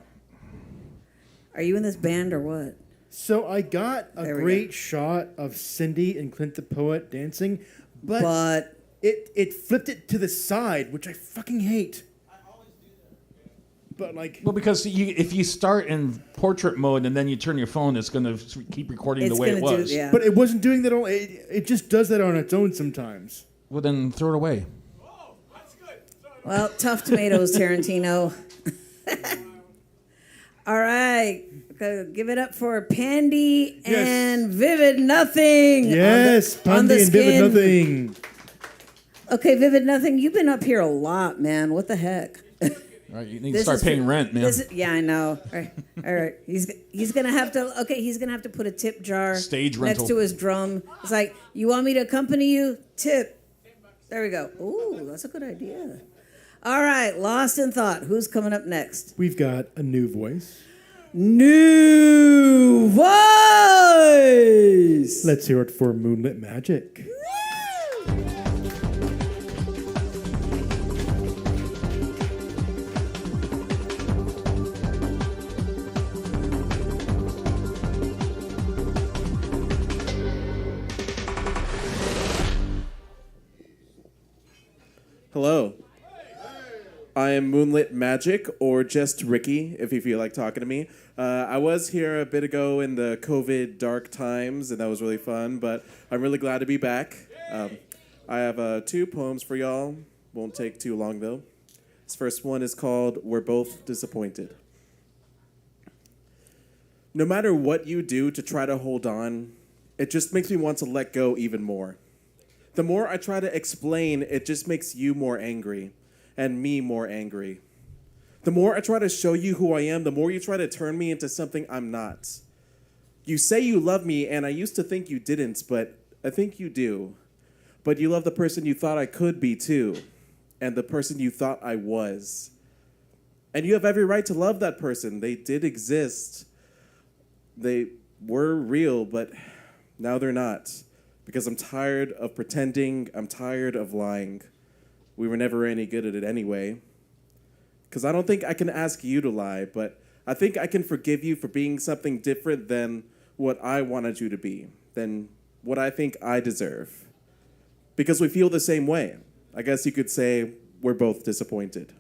Are you in this band or what? So I got a There we great shot of Cindy and Clint the Poet dancing, but it flipped it to the side, which I fucking hate. But like, Well, because if you start in portrait mode and then you turn your phone, it's going to keep recording the way it was. But it wasn't doing that. It just does that on its own sometimes. Well, then throw it away. Well, tough tomatoes, Tarantino. All right. Give it up for Pandy and Vivid Nothing. Yes, on the Pandy and Vivid skin. Nothing. Okay, Vivid Nothing, you've been up here a lot, man. What the heck? Right, you need to start paying rent, man. Yeah, I know. All right. He's gonna have to. Okay, he's gonna have to put a tip jar Stage next rental. to his drum. It's like, you want me to accompany you? Tip. There we go. Ooh, that's a good idea. All right, Lost in Thought. Who's coming up next? We've got a new voice. New voice. Let's hear it for Moonlit Magic. Hello. I am Moonlit Magic, or just Ricky, if you feel like talking to me. I was here a bit ago in the COVID dark times, and that was really fun, but I'm really glad to be back. I have 2 poems for y'all. Won't take too long, though. This first one is called We're Both Disappointed. No matter what you do to try to hold on, it just makes me want to let go even more. The more I try to explain, it just makes you more angry, and me more angry. The more I try to show you who I am, the more you try to turn me into something I'm not. You say you love me, and I used to think you didn't, but I think you do. But you love the person you thought I could be too, and the person you thought I was. And you have every right to love that person. They did exist. They were real, but now they're not. Because I'm tired of pretending, I'm tired of lying. We were never any good at it anyway. Because I don't think I can ask you to lie, but I think I can forgive you for being something different than what I wanted you to be, than what I think I deserve. Because we feel the same way. I guess you could say we're both disappointed.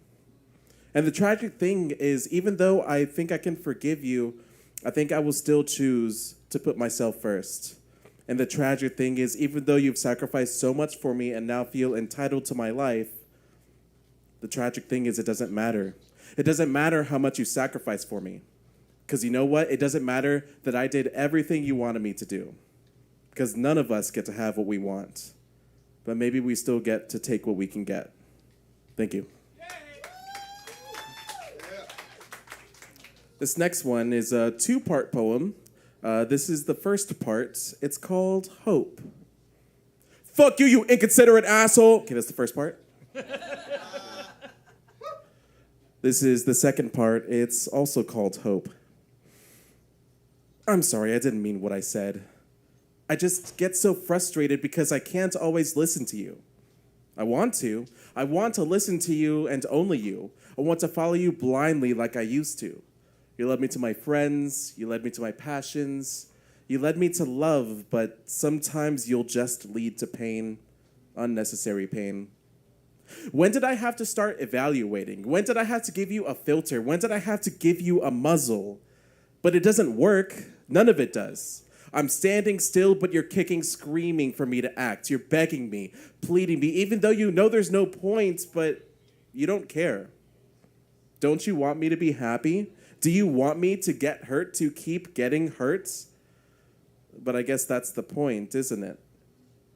And the tragic thing is, even though I think I can forgive you, I think I will still choose to put myself first. And the tragic thing is, even though you've sacrificed so much for me and now feel entitled to my life, the tragic thing is it doesn't matter. It doesn't matter how much you sacrificed for me. Because you know what? It doesn't matter that I did everything you wanted me to do. Because none of us get to have what we want. But maybe we still get to take what we can get. Thank you. This next one is a 2-part poem. This is the first part. It's called Hope. Fuck you, you inconsiderate asshole. Okay, that's the first part. This is the second part. It's also called Hope. I'm sorry, I didn't mean what I said. I just get so frustrated because I can't always listen to you. I want to. I want to listen to you and only you. I want to follow you blindly like I used to. You led me to my friends. You led me to my passions. You led me to love, but sometimes you'll just lead to pain, unnecessary pain. When did I have to start evaluating? When did I have to give you a filter? When did I have to give you a muzzle? But it doesn't work. None of it does. I'm standing still, but you're kicking, screaming for me to act. You're begging me, pleading me, even though you know there's no point, but you don't care. Don't you want me to be happy? Do you want me to get hurt, to keep getting hurt? But I guess that's the point, isn't it?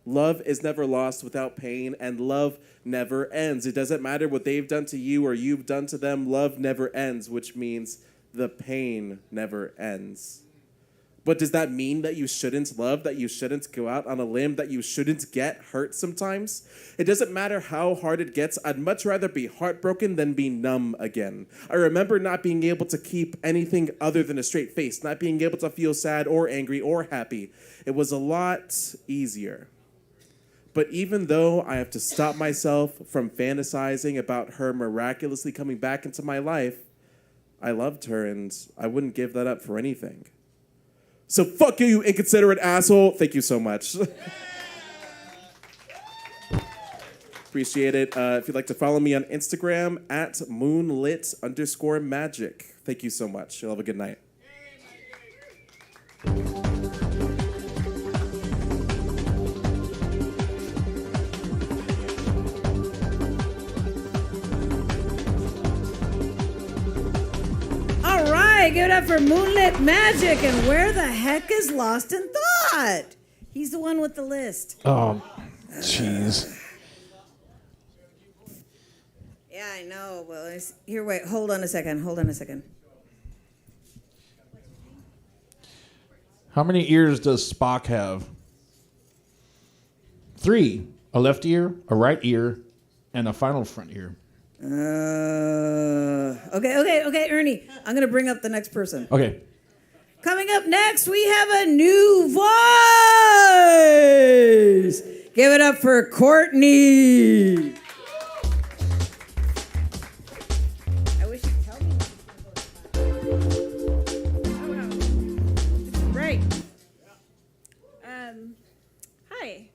Love is never lost without pain, and love never ends. It doesn't matter what they've done to you or you've done to them. Love never ends, which means the pain never ends. But does that mean that you shouldn't love, that you shouldn't go out on a limb, that you shouldn't get hurt sometimes? It doesn't matter how hard it gets. I'd much rather be heartbroken than be numb again. I remember not being able to keep anything other than a straight face, not being able to feel sad or angry or happy. It was a lot easier. But even though I have to stop myself from fantasizing about her miraculously coming back into my life, I loved her, and I wouldn't give that up for anything. So fuck you, you inconsiderate asshole. Thank you so much. Appreciate it. If you'd like to follow me on Instagram, at moonlit_magic. Thank you so much. You'll have a good night. All right, give it up for Moonlit Magic. And where the heck is Lost in Thought? He's the one with the list. Oh, jeez. Yeah, I know. Well, here, wait. Hold on a second. How many ears does Spock have? 3. A left ear, a right ear, and a final front ear. Okay, Ernie. I'm going to bring up the next person. Okay. Coming up next, we have a new voice. Give it up for Courtney. I wish you'd tell me. Right. Hi.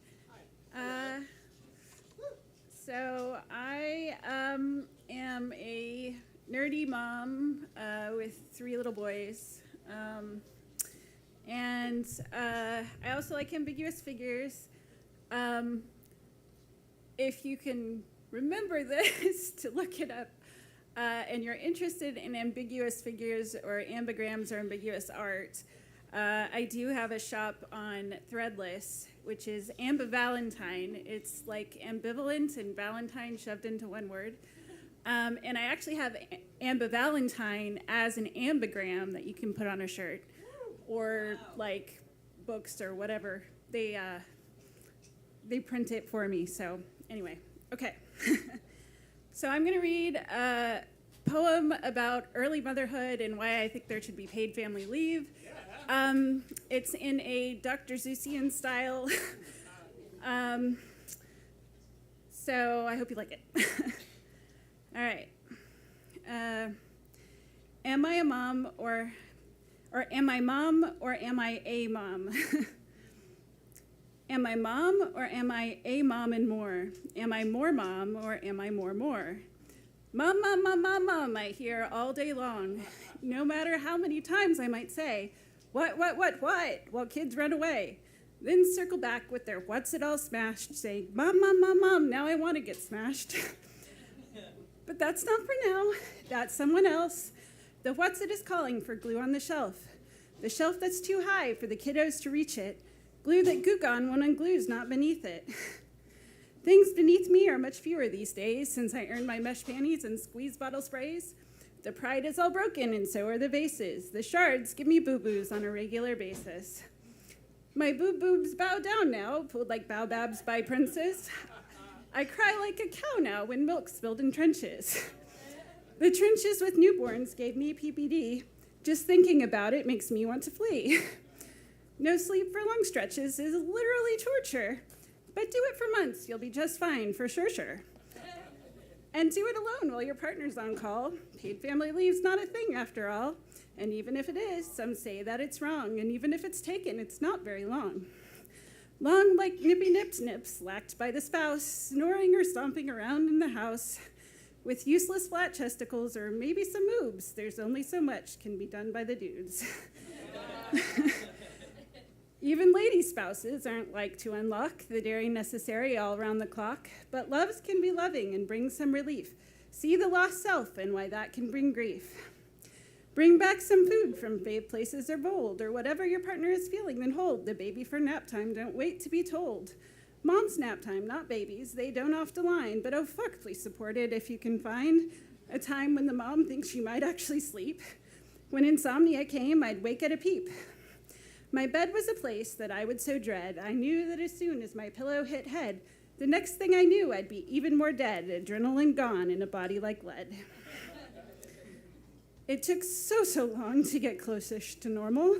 So I am a nerdy mom with 3 little boys. And I also like ambiguous figures. If you can remember this, to look it up, and you're interested in ambiguous figures or ambigrams or ambiguous art, I do have a shop on Threadless, which is Ambivalentine. It's like ambivalent and Valentine shoved into one word. And I actually have Ambivalentine as an ambigram that you can put on a shirt or like books or whatever. They print it for me. So anyway, okay. So I'm going to read a poem about early motherhood and why I think there should be paid family leave. It's in a Dr. Seussian style. So I hope you like it. All right. Am I a mom or am I mom or am I a mom? Am I mom or am I a mom and more? Am I more mom or am I more? Mom, mom, mom, mom, mom, I hear all day long. No matter how many times I might say, what, while kids run away. Then circle back with their what's it all smashed, saying, mom, mom, mom, mom, now I want to get smashed. But that's not for now. That's someone else. The what's it is calling for glue on the shelf. The shelf that's too high for the kiddos to reach it. Glue that Gugon won't unglue's not beneath it. Things beneath me are much fewer these days since I earned my mesh panties and squeeze bottle sprays. The pride is all broken and so are the vases. The shards give me boo-boos on a regular basis. My boob-boobs bow down now, pulled like baobabs by princes. I cry like a cow now when milk's spilled in trenches. The trenches with newborns gave me PPD. Just thinking about it makes me want to flee. No sleep for long stretches is literally torture. But do it for months, you'll be just fine, for sure. And do it alone while your partner's on call. Paid family leave's not a thing after all. And even if it is, some say that it's wrong. And even if it's taken, it's not very long. Long like nippy nips, lacked by the spouse, snoring or stomping around in the house. With useless flat chesticles or maybe some moobs, there's only so much can be done by the dudes. Even lady spouses aren't like to unlock the dairy necessary all around the clock, but loves can be loving and bring some relief. See the lost self and why that can bring grief. Bring back some food from fave places or bold, or whatever your partner is feeling, then hold the baby for nap time. Don't wait to be told. Mom's nap time, not babies. They don't off the line, but oh fuck, please support it if you can find a time when the mom thinks she might actually sleep. When insomnia came, I'd wake at a peep. My bed was a place that I would so dread. I knew that as soon as my pillow hit head, the next thing I knew I'd be even more dead, adrenaline gone in a body like lead. It took so long to get close-ish to normal.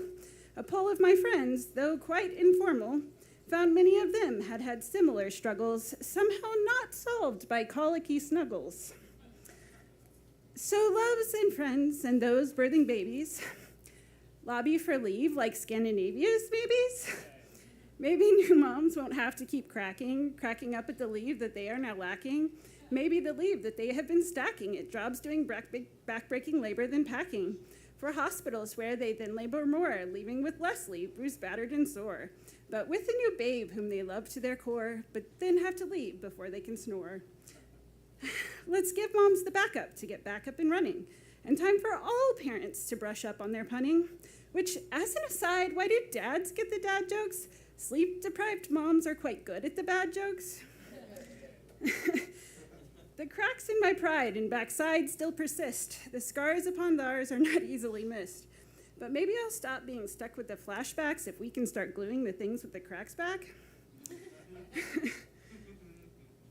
A poll of my friends, though quite informal, found many of them had similar struggles, somehow not solved by colicky snuggles. So loves and friends and those birthing babies lobby for leave like Scandinavia's babies. Maybe new moms won't have to keep cracking up at the leave that they are now lacking. Maybe the leave that they have been stacking at jobs doing back-breaking labor than packing. For hospitals where they then labor more, leaving with less leave, bruised, battered, and sore. But with a new babe whom they love to their core, but then have to leave before they can snore. Let's give moms the backup to get back up and running. And time for all parents to brush up on their punning. Which, as an aside, why do dads get the dad jokes? Sleep-deprived moms are quite good at the bad jokes. The cracks in my pride and backside still persist. The scars upon theirs are not easily missed. But maybe I'll stop being stuck with the flashbacks if we can start gluing the things with the cracks back.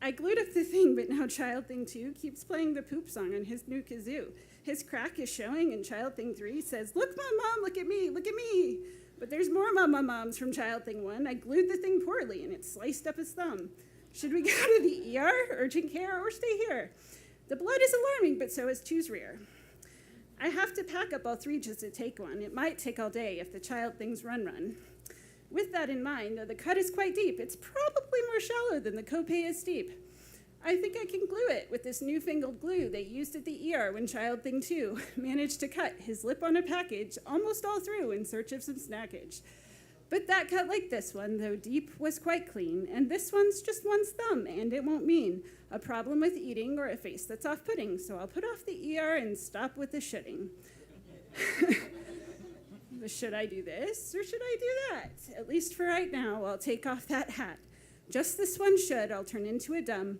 I glued up the thing, but now Child Thing 2 keeps playing the poop song on his new kazoo. His crack is showing, and Child Thing 3 says, "Look, Mom, look at me, look at me." But there's more moms from Child Thing 1. I glued the thing poorly, and it sliced up his thumb. Should we go to the ER, urgent care, or stay here? The blood is alarming, but so is Choose Rear. I have to pack up all 3 just to take one. It might take all day if the child things run. With that in mind, though the cut is quite deep, it's probably more shallow than the copay is steep. I think I can glue it with this newfangled glue they used at the ER when Child Thing 2 managed to cut his lip on a package almost all through in search of some snackage. But that cut like this one, though deep, was quite clean, and this one's just one's thumb, and it won't mean a problem with eating or a face that's off-putting, so I'll put off the ER and stop with the shitting. But should I do this, or should I do that? At least for right now, I'll take off that hat. Just this one should, I'll turn into a dumb,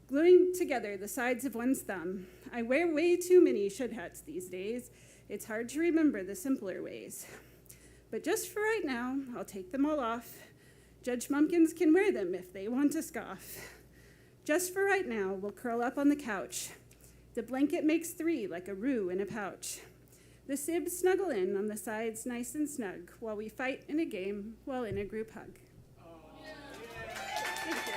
gluing together the sides of one's thumb. I wear way too many should hats these days. It's hard to remember the simpler ways. But just for right now, I'll take them all off. Judge Mumpkins can wear them if they want to scoff. Just for right now, we'll curl up on the couch. The blanket makes 3 like a roux in a pouch. The sibs snuggle in on the sides nice and snug while we fight in a game while in a group hug. Thank you.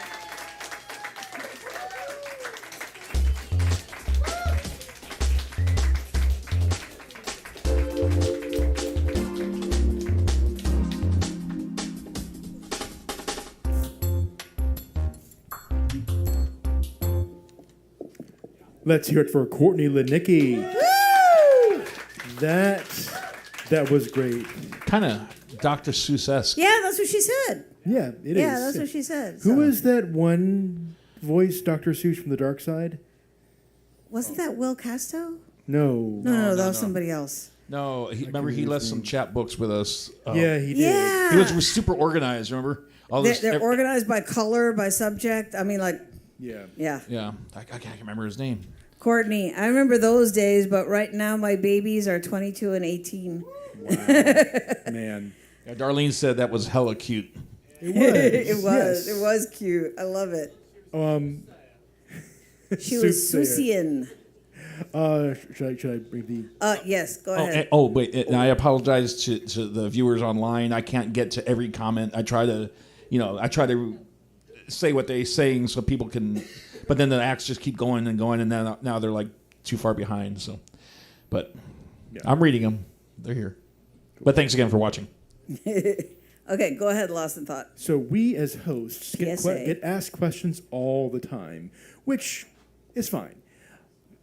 Let's hear it for Courtney Linicki. That was great. Kind of Dr. Seuss-esque. Yeah, that's what she said. Yeah, it is. Yeah, that's what she said. Who so. is that one voice, Dr. Seuss from the Dark Side? Wasn't that Will Casto? No. No, that was somebody else. No, remember he left some chapbooks with us. Yeah, he did. Yeah. He was super organized, remember? All this, They're organized by color, by subject. I mean, like... Yeah. Yeah. I can't remember his name. Courtney, I remember those days, but right now my babies are 22 and 18. Wow. Man. Yeah, Darlene said that was hella cute. It was. Yes. It was cute. I love it. She was Susian. Should I bring the... Yes, go ahead. Wait, and I apologize to the viewers online. I can't get to every comment. I try to say what they're saying so people can, but then the acts just keep going and going, and then now they're like too far behind. So, but yeah. I'm reading them; they're here. But thanks again for watching. Okay, go ahead, Lost in Thought. So we as hosts PSA. get asked questions all the time, which is fine.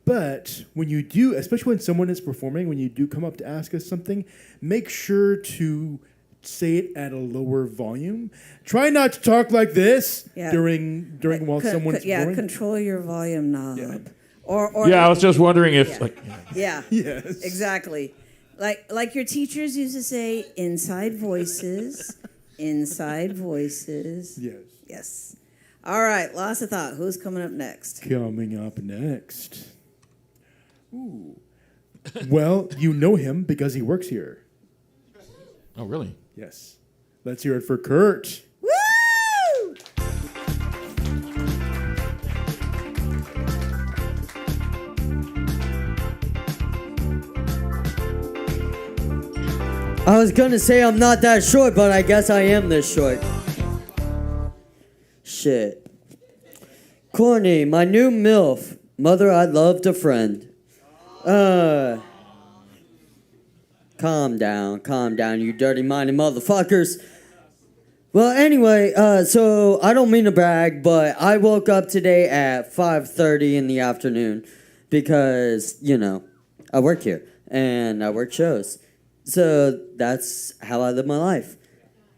But when you do, especially when someone is performing, when you do come up to ask us something, make sure to say it at a lower volume. Try not to talk like this during while someone's performing. Control your volume knob. Yeah. Or I was just wondering if Yeah. Yes. Exactly. Like your teachers used to say, inside voices, inside voices. Yes. Yes. All right, Lost of Thought. Who's coming up next? Coming up next. Ooh. Well, you know him because he works here. Oh, really? Yes. Let's hear it for Kurt. Woo! I was gonna say I'm not that short, but I guess I am this short. Shit. Courtney, my new MILF. Mother, I'd love to friend. Calm down, you dirty-minded motherfuckers. Well, anyway, so I don't mean to brag, but I woke up today at 5:30 in the afternoon because, you know, I work here and I work shows. So that's how I live my life.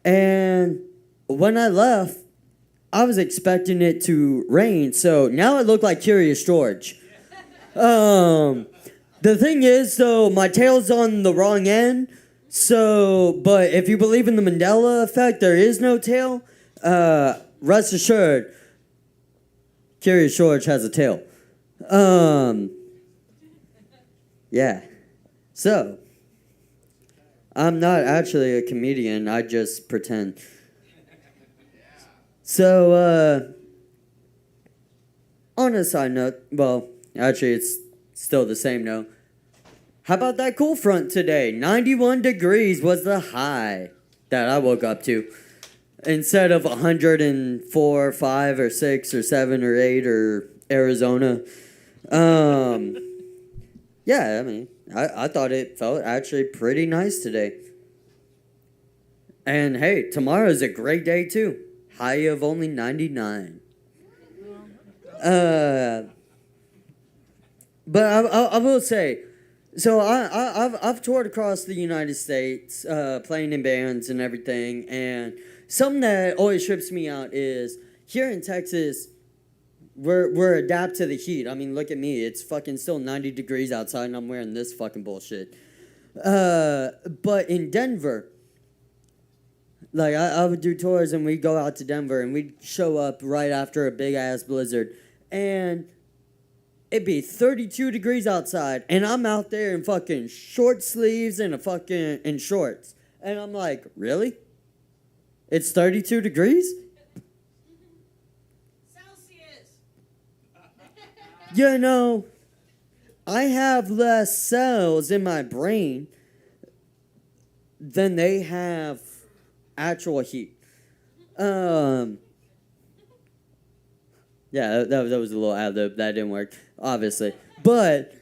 And when I left, I was expecting it to rain, so now I look like Curious George. The thing is, though, my tail's on the wrong end, so, but if you believe in the Mandela effect, there is no tail. Rest assured, Curious George has a tail. Yeah. So, I'm not actually a comedian, I just pretend. So, on a side note, well, actually it's still the same note. How about that cool front today? 91 degrees was the high that I woke up to. Instead of 104, 5, or 6, or 7, or 8, or Arizona. Yeah, I mean, I thought it felt actually pretty nice today. And hey, tomorrow's a great day too. High of only 99. But I will say, so I've toured across the United States, playing in bands and everything, and something that always trips me out is here in Texas, we're adapt to the heat. I mean, look at me, it's fucking still 90 degrees outside, and I'm wearing this fucking bullshit. But in Denver, like I would do tours, and we'd go out to Denver, and we'd show up right after a big ass blizzard, and it'd be 32 degrees outside, and I'm out there in fucking short sleeves and in shorts. And I'm like, really? It's 32 degrees? Celsius! You know, I have less cells in my brain than they have actual heat. Yeah, that was a little ad-lib. That didn't work, obviously. But,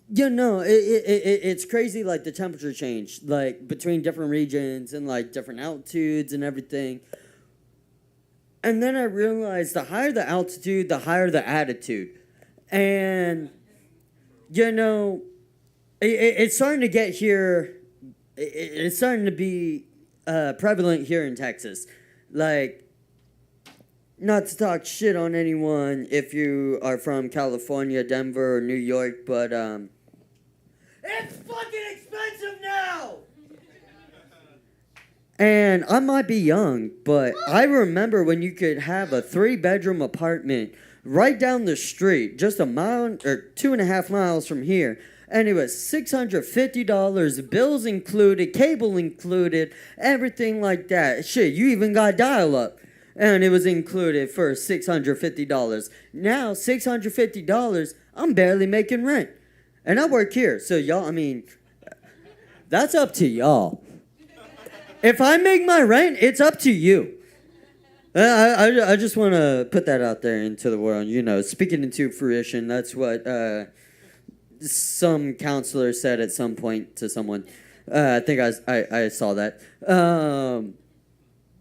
you know, it's crazy, like, the temperature change, like, between different regions and, like, different altitudes and everything. And then I realized the higher the altitude, the higher the attitude. And, you know, it's starting to get here. It's starting to be prevalent here in Texas. Like, not to talk shit on anyone if you are from California, Denver, or New York, but, it's fucking expensive now! And I might be young, but I remember when you could have a 3-bedroom apartment right down the street, just a mile or 2.5 miles from here, and it was $650, bills included, cable included, everything like that. Shit, you even got dial-up. And it was included for $650. Now, $650, I'm barely making rent. And I work here, so y'all, I mean, that's up to y'all. If I make my rent, it's up to you. I just want to put that out there into the world. You know, speaking into fruition, that's what some counselor said at some point to someone. I think I saw that.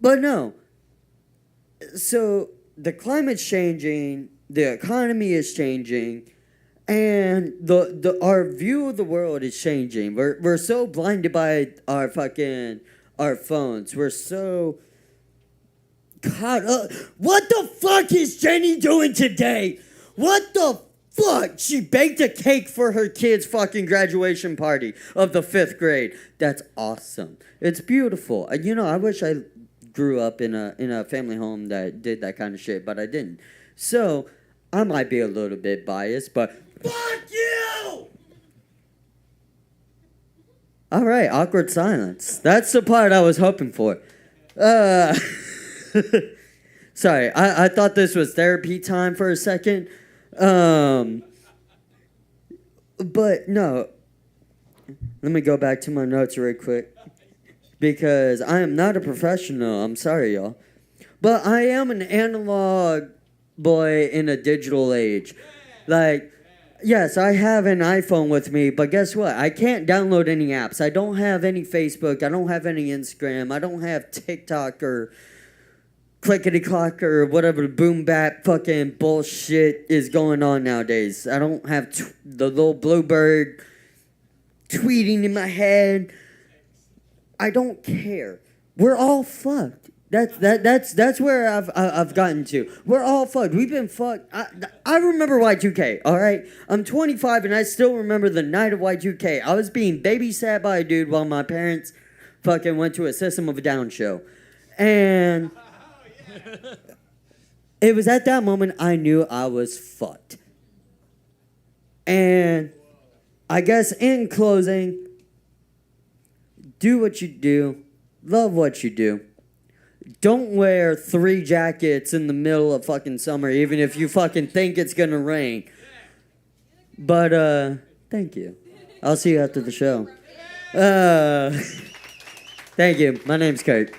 But no. So the climate's changing, the economy is changing, and our view of the world is changing. We're so blinded by our phones. We're so caught up. What the fuck is Jenny doing today? What the fuck? She baked a cake for her kid's fucking graduation party of the 5th grade. That's awesome. It's beautiful. You know, I wish I grew up in a family home that did that kind of shit, but I didn't. So, I might be a little bit biased, but fuck you! All right, awkward silence. That's the part I was hoping for. Sorry, I thought this was therapy time for a second. But no. Let me go back to my notes real quick. Because I am not a professional. I'm sorry, y'all. But I am an analog boy in a digital age. Like, Yes, I have an iPhone with me, but guess what? I can't download any apps. I don't have any Facebook. I don't have any Instagram. I don't have TikTok or clickety clock or whatever the boom bap fucking bullshit is going on nowadays. I don't have the little bluebird tweeting in my head. I don't care. We're all fucked. That's where I've gotten to. We're all fucked. We've been fucked. I remember Y2K, all right? I'm 25 and I still remember the night of Y2K. I was being babysat by a dude while my parents fucking went to a System of a Down show. And it was at that moment I knew I was fucked. And I guess in closing, do what you do. Love what you do. Don't wear 3 jackets in the middle of fucking summer, even if you fucking think it's gonna rain. But, thank you. I'll see you after the show. Thank you. My name's Kurt.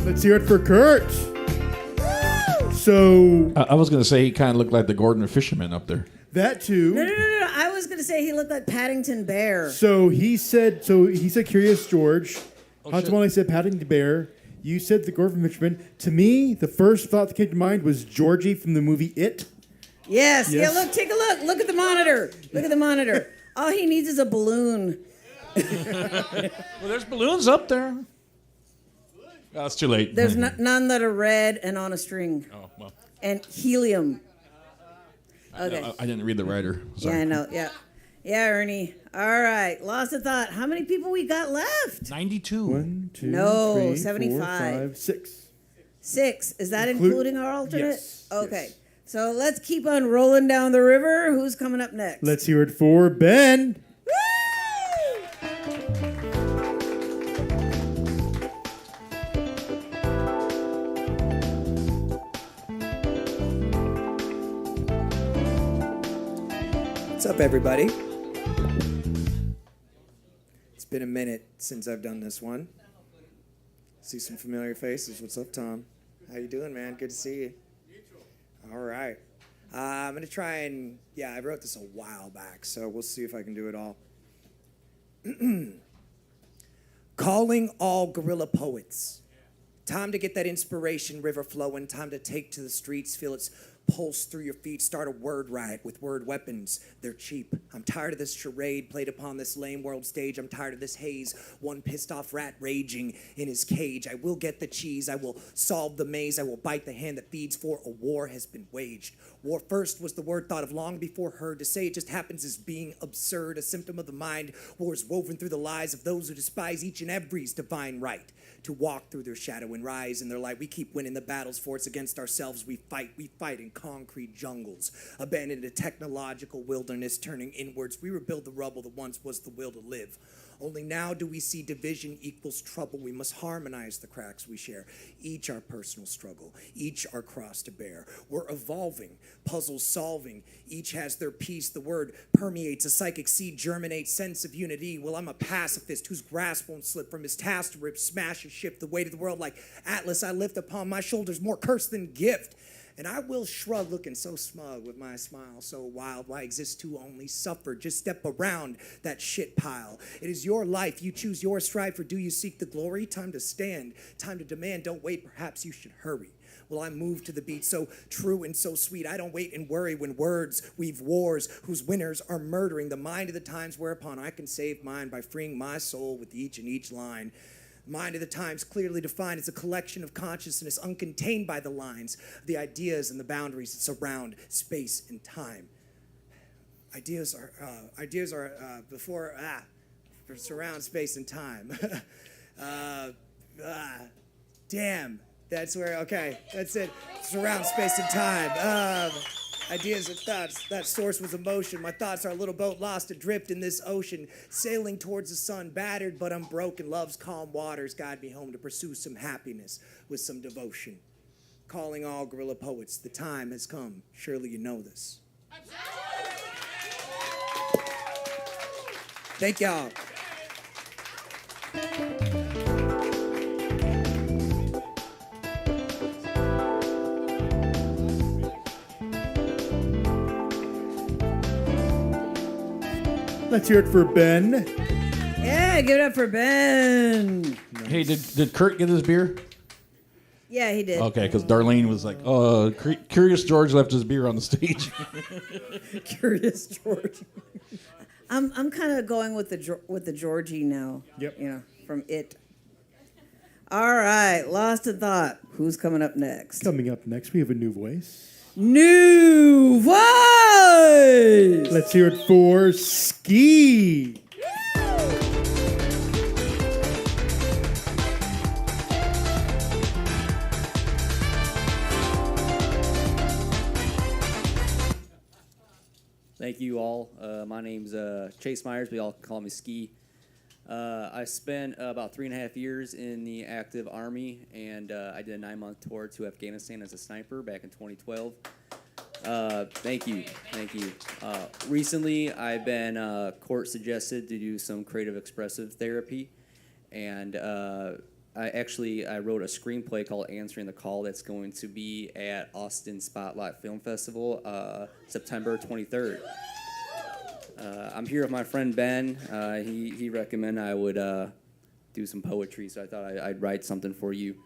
Let's hear it for Kurt. So I was going to say he kind of looked like the Gordon the Fisherman up there. that too. No. I was going to say he looked like Paddington Bear. So he said Curious George. Hatamali said Paddington Bear. You said the Gordon Fisherman. To me, the first thought that came to mind was Georgie from the movie It. Yes. Yeah, look, take a look. Look at the monitor. Look at the monitor. All he needs is a balloon. Well, there's balloons up there. Oh, it's too late. There's none that are red and on a string. Oh, well. And helium. Okay. I didn't read the writer. Sorry. Yeah, I know. Yeah. Yeah, Ernie. All right. Lost of thought. How many people we got left? 92. 1, 2, No, 3, 75. 4, 5, 6. 6. Is that Include- including our alternate? Yes, Okay. yes. So let's keep on rolling down the river. Who's coming up next? Let's hear it for Ben. What's up, everybody? It's been a minute since I've done this one. See some familiar faces. What's up, Tom? How you doing, man? Good to see you. All right. I'm going to try and, I wrote this a while back, so we'll see if I can do it all. Calling all guerrilla poets. Time to get that inspiration river flowing. Time to take to the streets, feel its pulse through your feet, start a word riot with word weapons. They're cheap. I'm tired of this charade played upon this lame world stage. I'm tired of this haze. One pissed off rat raging in his cage. I will get the cheese. I will solve the maze. I will bite the hand that feeds, for a war has been waged. War first was the word thought of long before heard. To say it just happens is being absurd, a symptom of the mind. War is woven through the lies of those who despise each and every's divine right to walk through their shadow and rise in their light. We keep winning the battles, for it's against ourselves we fight in concrete jungles, abandoned a technological wilderness, turning inwards. We rebuild the rubble that once was the will to live. Only now do we see division equals trouble. We must harmonize the cracks we share, each our personal struggle, each our cross to bear. We're evolving, puzzles solving, each has their piece. The word permeates, a psychic seed germinates, sense of unity. Well, I'm a pacifist whose grasp won't slip from his task to rip, smash, and shift the weight of the world like Atlas. I lift upon my shoulders more curse than gift. And I will shrug, looking so smug with my smile so wild. Why exist to only suffer? Just step around that shit pile. It is your life. You choose your strive, for do you seek the glory? Time to stand, time to demand. Don't wait, perhaps you should hurry. Well, I move to the beat so true and so sweet. I don't wait and worry when words weave wars whose winners are murdering the mind of the times, whereupon I can save mine by freeing my soul with each and each line. Mind of the times, clearly defined as a collection of consciousness uncontained by the lines, the ideas and the boundaries that surround space and time. Ideas are surround space and time. Damn, that's where, okay, that's it. Surround space and time. Ideas and thoughts, that source was emotion. My thoughts are a little boat lost adrift in this ocean, sailing towards the sun, battered but unbroken. Love's calm waters guide me home to pursue some happiness with some devotion. Calling all guerrilla poets, the time has come. Surely you know this. Thank y'all. Let's hear it for Ben. Yeah, give it up for Ben. Hey, did Kurt get his beer? Yeah, he did. Okay, because Darlene was like, Curious George left his beer on the stage. Curious George. I'm kind of going with the Georgie now. Yep. You know, from It. All right, Lost in Thought. Who's coming up next? Coming up next, we have a new voice. New voice! Let's hear it for Ski. Thank you all. My name's Chase Myers, but y'all call me Ski. I spent about 3.5 years in the active Army, and I did a 9-month tour to Afghanistan as a sniper back in 2012. Thank you. Recently, I've been court-suggested to do some creative expressive therapy, and I wrote a screenplay called Answering the Call that's going to be at Austin Spotlight Film Festival September 23rd. I'm here with my friend Ben. He recommended I would do some poetry, so I thought I'd write something for you.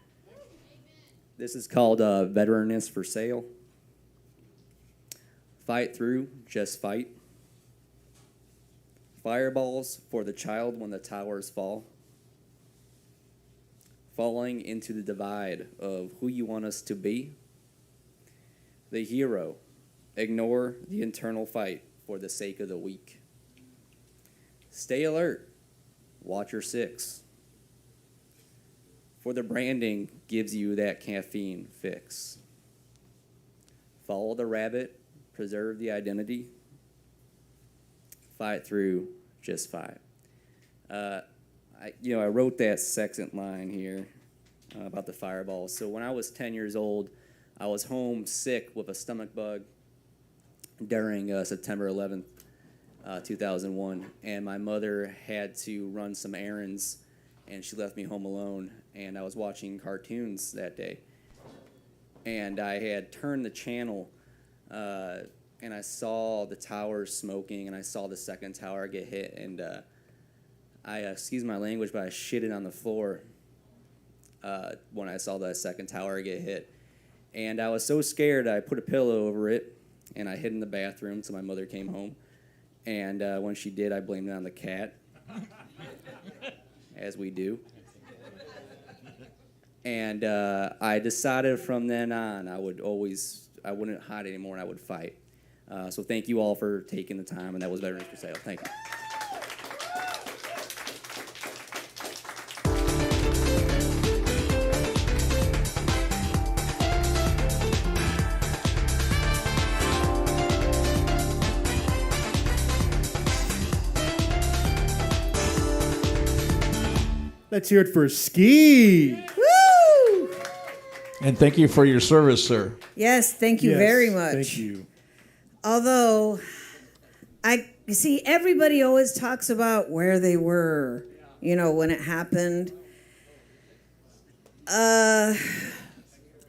This is called Veteranness for Sale. Fight through, just fight. Fireballs for the child when the towers fall. Falling into the divide of who you want us to be. The hero, ignore the internal fight for the sake of the weak. Stay alert, watch your six. For the branding gives you that caffeine fix. Follow the rabbit, preserve the identity. Fight through, just fight. I wrote that second line here about the fireball. So when I was 10 years old, I was home sick with a stomach bug during September 11th, 2001. And my mother had to run some errands, and she left me home alone. And I was watching cartoons that day. And I had turned the channel, and I saw the towers smoking, and I saw the second tower get hit. And excuse my language, but I shitted on the floor when I saw the second tower get hit. And I was so scared, I put a pillow over it, and I hid in the bathroom until my mother came home. And when she did, I blamed it on the cat, as we do. And I decided from then on I wouldn't hide anymore, and I would fight. So thank you all for taking the time, and that was Veterans for Sale. Thank you. Let's hear it for Ski. Woo! And thank you for your service, sir. Yes, thank you very much. Thank you. Although, you see, everybody always talks about where they were, when it happened. I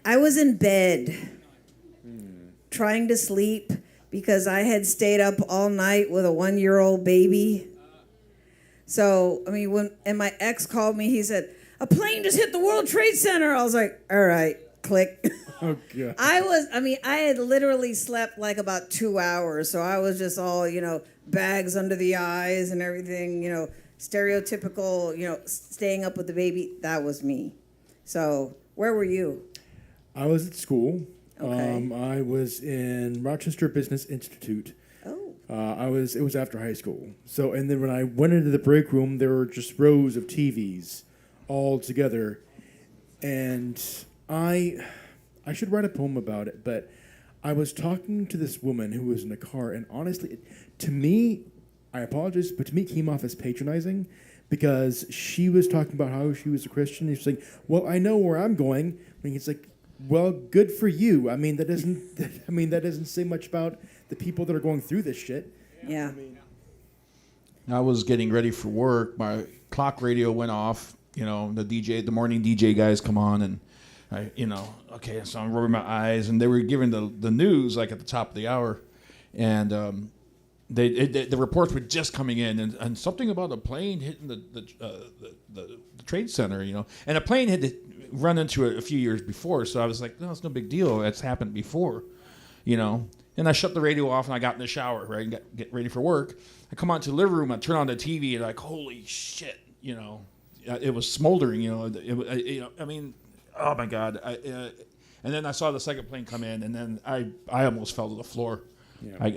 was in bed trying to sleep because I had stayed up all night with a 1-year-old baby. So, when my ex called me, he said, "A plane just hit the World Trade Center." I was like, all right, click. Oh, God. I had literally slept like about 2 hours. So I was just all, bags under the eyes and everything, stereotypical, staying up with the baby. That was me. So where were you? I was at school. Okay. I was in Rochester Business Institute. Oh. It was after high school. So, and then when I went into the break room, there were just rows of TVs all together. And I should write a poem about it, but I was talking to this woman who was in a car, and honestly, to me, I apologize, but to me it came off as patronizing because she was talking about how she was a Christian. And she's like, "Well, I know where I'm going." It's like, "Well, good for you." That doesn't say much about the people that are going through this shit. Yeah. I was getting ready for work. My clock radio went off. You know, the morning DJ guys come on, and okay, so I'm rubbing my eyes, and they were giving the news like at the top of the hour, and the reports were just coming in, and something about a plane hitting the trade center, and a plane had run into it a few years before, so I was like, no, it's no big deal. That's happened before, And I shut the radio off, and I got in the shower, right, and get ready for work. I come out to the living room, I turn on the TV, and like, holy shit, it was smoldering, I mean, oh my God. And then I saw the second plane come in, and then I almost fell to the floor. Yeah. I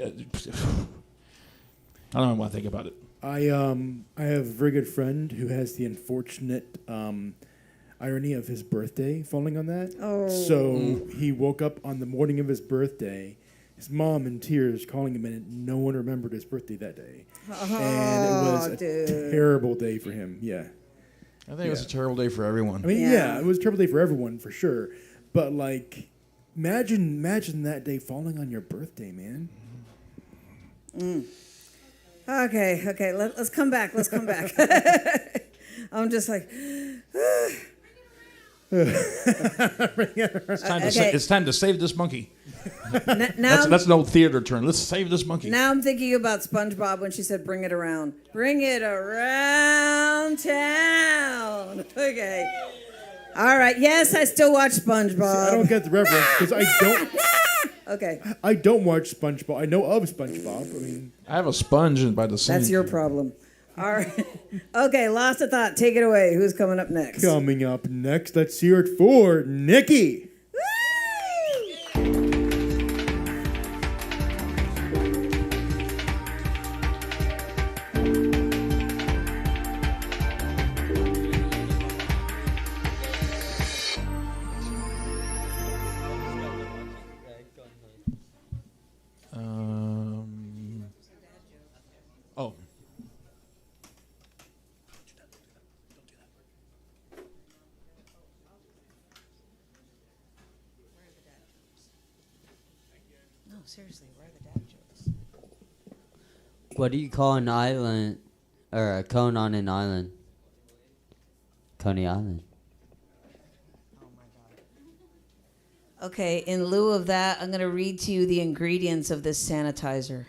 don't know what I think about it. I have a very good friend who has the unfortunate irony of his birthday falling on that. Oh. So he woke up on the morning of his birthday, his mom in tears calling him in, and no one remembered his birthday that day. And it was a terrible day for him. Yeah. I think it was a terrible day for everyone. I mean, yeah, it was a terrible day for everyone for sure. But like, imagine that day falling on your birthday, man. Okay. Let's come back. I'm just like. It's time to save this monkey. Now that's an old theater term. Let's save this monkey. Now I'm thinking about SpongeBob when she said, "Bring it around, bring it around town." Okay. All right. Yes, I still watch SpongeBob. See, I don't get the reference because I don't. Okay. I don't watch SpongeBob. I know of SpongeBob. I mean, I have a sponge by the sink. That's your problem. All right. Okay, lost a thought. Take it away. Who's coming up next? Coming up next, let's hear it for Nikki. Oh. No, seriously, where are the dad jokes? What do you call an island, or a cone on an island? Coney Island. Okay, in lieu of that, I'm going to read to you the ingredients of this sanitizer.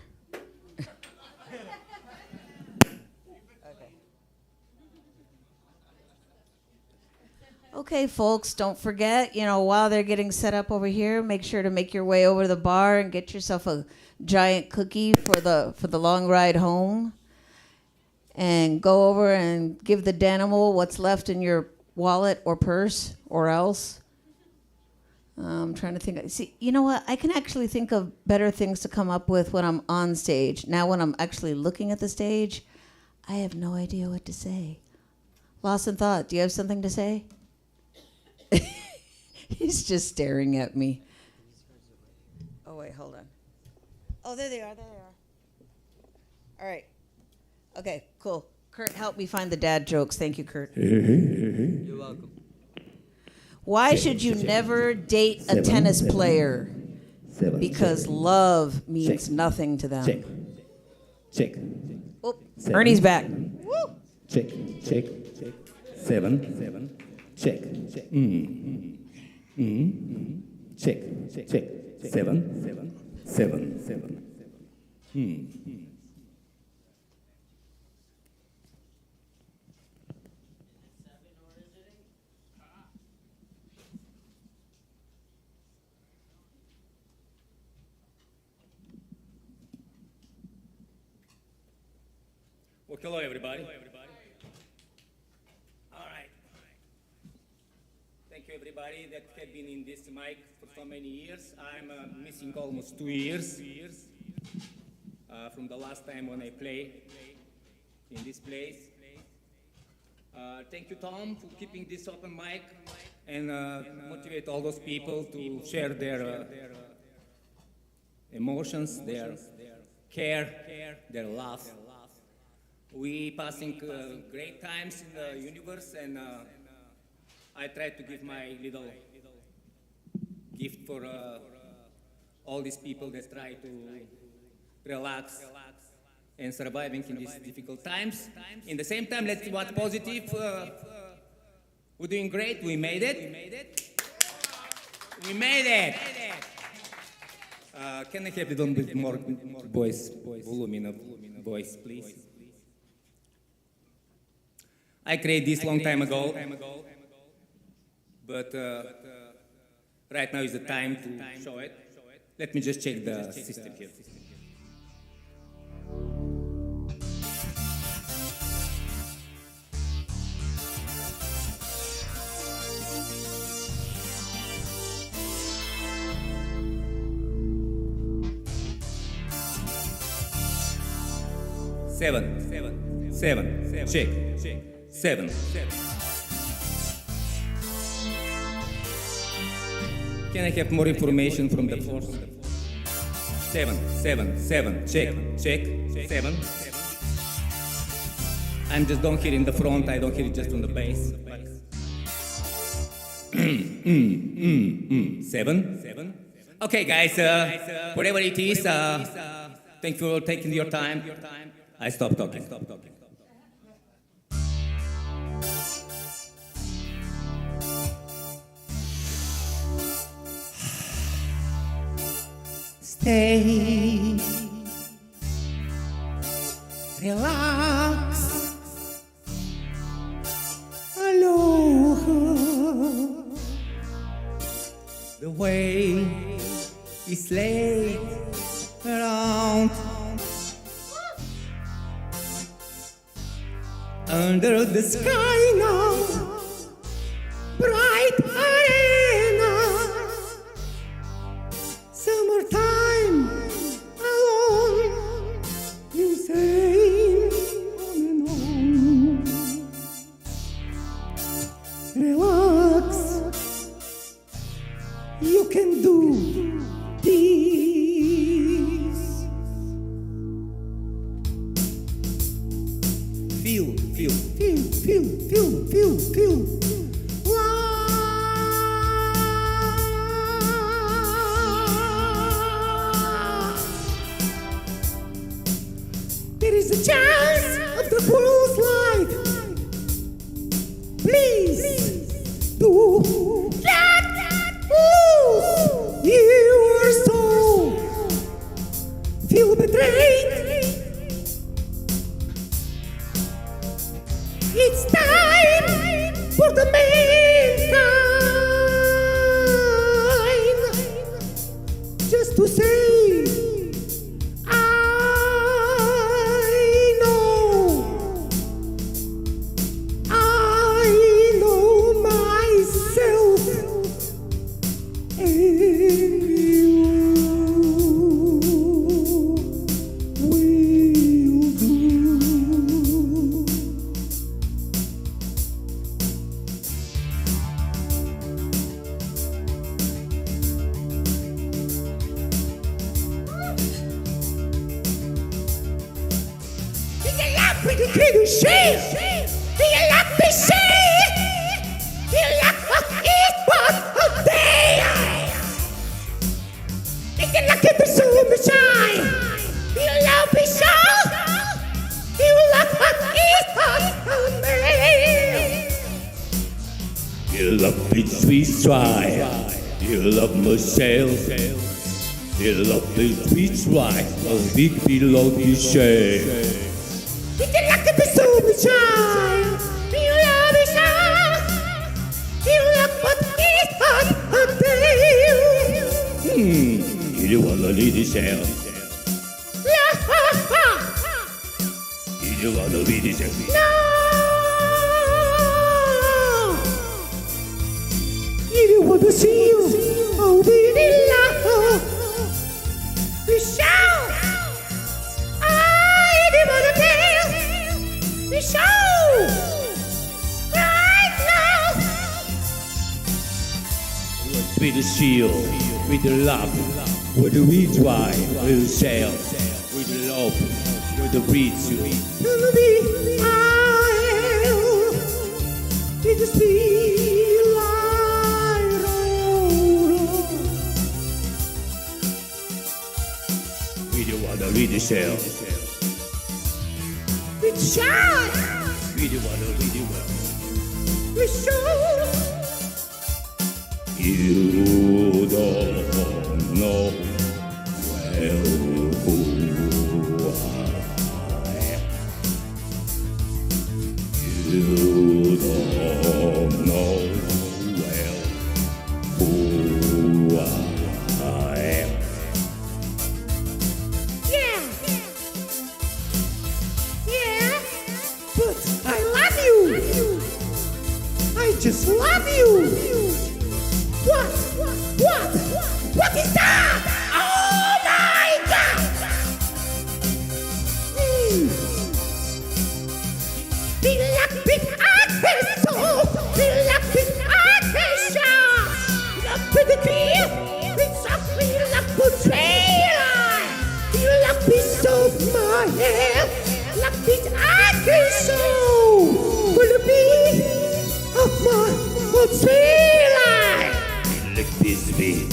Okay, folks, don't forget, while they're getting set up over here, make sure to make your way over to the bar and get yourself a giant cookie for the long ride home. And go over and give the Danimal what's left in your wallet or purse or else. I'm trying to think. See, you know what? I can actually think of better things to come up with when I'm on stage. Now, when I'm actually looking at the stage, I have no idea what to say. Lost in thought. Do you have something to say? He's just staring at me. Oh, wait, hold on. Oh, there they are. All right. Okay, cool. Kurt, help me find the dad jokes. Thank you, Kurt. You're welcome. Why should you never date a tennis player? Because love means nothing to them. Check. Oh, Ernie's back. Check. 7. Check. Check. 7. Well, hello, everybody. All right. Thank you, everybody that have been in this mic for so many years. I'm missing almost 2 years from the last time when I played in this place. Thank you, Tom, for keeping this open mic and motivate all those people to share their emotions, their care, their love. We passing great times in the universe, and I try to give my little gift for all these people that try to relax and surviving in these difficult times. In the same time, let's watch positive. We're doing great. We made it. We made it. Can I have a little bit more voice, volume of voice, please? I created this long time ago, but right now is the time to show it. Let me just check the system here. Seven. Check. 7. Can I have more information from the force? 7. Check. 7. I'm just don't hear in the front. I don't hear it just on the bass. 7. Okay, guys. Whatever it is, thank you for taking your time. I stop talking. Stay, relax, aloha. The way is laid around under the sky now, bright arena. Summertime, alone, insane, on and on. Relax, you can do this. Feel. There is a chance of the world's life. Please do not lose your soul. Feel betrayed. It's time for the mankind just to say, You love me sweet try. You love Michelle. You love me sweet try. A week below you share. You can like to be so shy. You love me so. You love what is hot on You don't wanna leave the shell. You don't wanna leave the shell. No. You want to see you, oh, be in love. We shall. I didn't want to tell. We shall. Right now. With the shield, with the love, with the we try, with the shell, with the love, with the reach. Gonna be I'll be the speed. We don't wanna read the shell. It's shy. Really well. It's shy. You don't know well who I am. You don't know well who I am. Yeah. Yeah. But I love you. I just love you. What is that? Oh my God! Pilapit akeso, pilapit akesha. Lapidity, it's a pilapit trailer. Pilapit of my hair, lapit akeso. Pilapit of my trailer. Like this beat.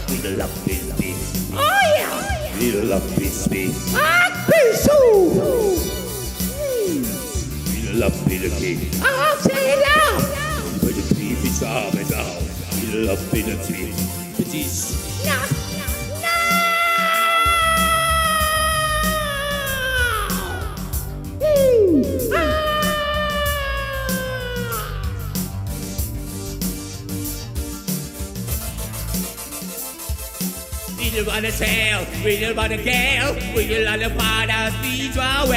We love this beat. Oh yeah! We love this beat. Akeso. We love it. I'll say it loud. But the beat is up and down. We love it. But it's We don't wanna sail, we don't wanna gale, we don't wanna find our speed well.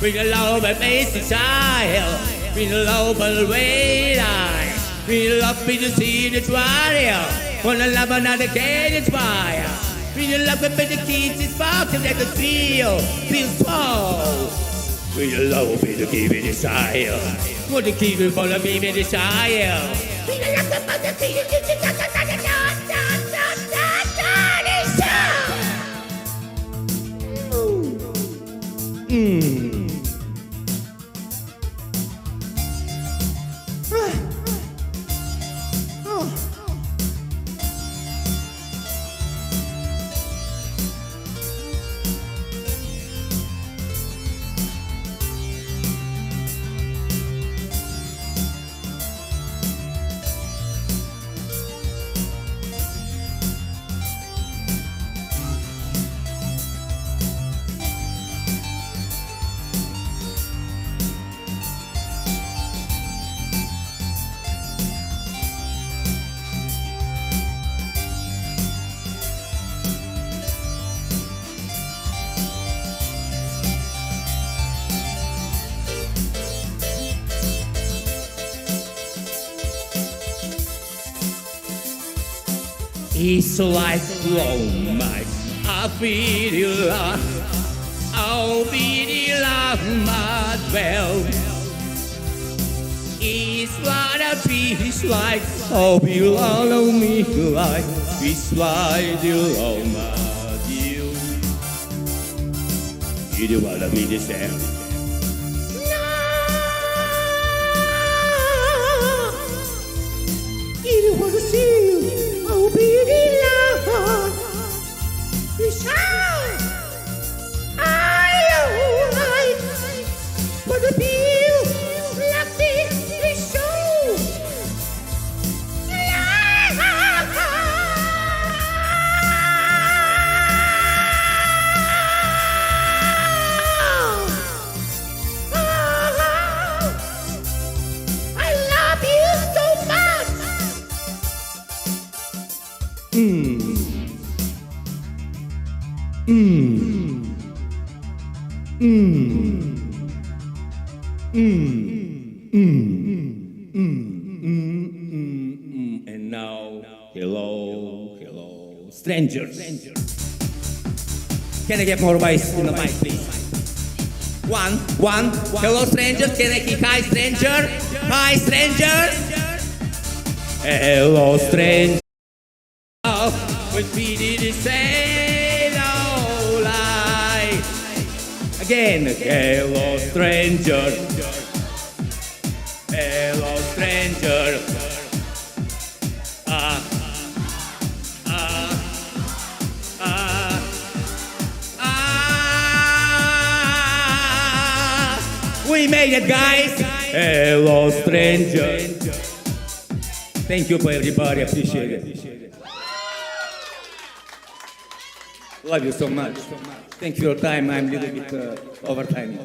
We don't love a face to child, we don't love a way line. We love me to see the trial, wanna love another game it's fire. We don't love it, but the kids is far to let us feel small. we love it to give it a desire. Want to keep it for the baby desire. We don't love the mother, we don't love the It's like romance, I feel you love, I'll be the love as well. It's what a peace like, I'll be along me like, it's like you love you. You don't wanna be the same. You don't wanna see you, I'll be the love. It's but the bill, nothing is show. I love you so And now, hello, strangers. Can I get more voice in the mic, please? One. Hello, strangers. Can I kick hi, stranger? Hi, strangers. Hello, stranger. With me did say no lie. Again. Hello, stranger. Hello, stranger. we made it, guys. Hello, stranger. Thank you for everybody. Appreciate it. Love you so much. Thank you for your time. I'm a little bit overtime.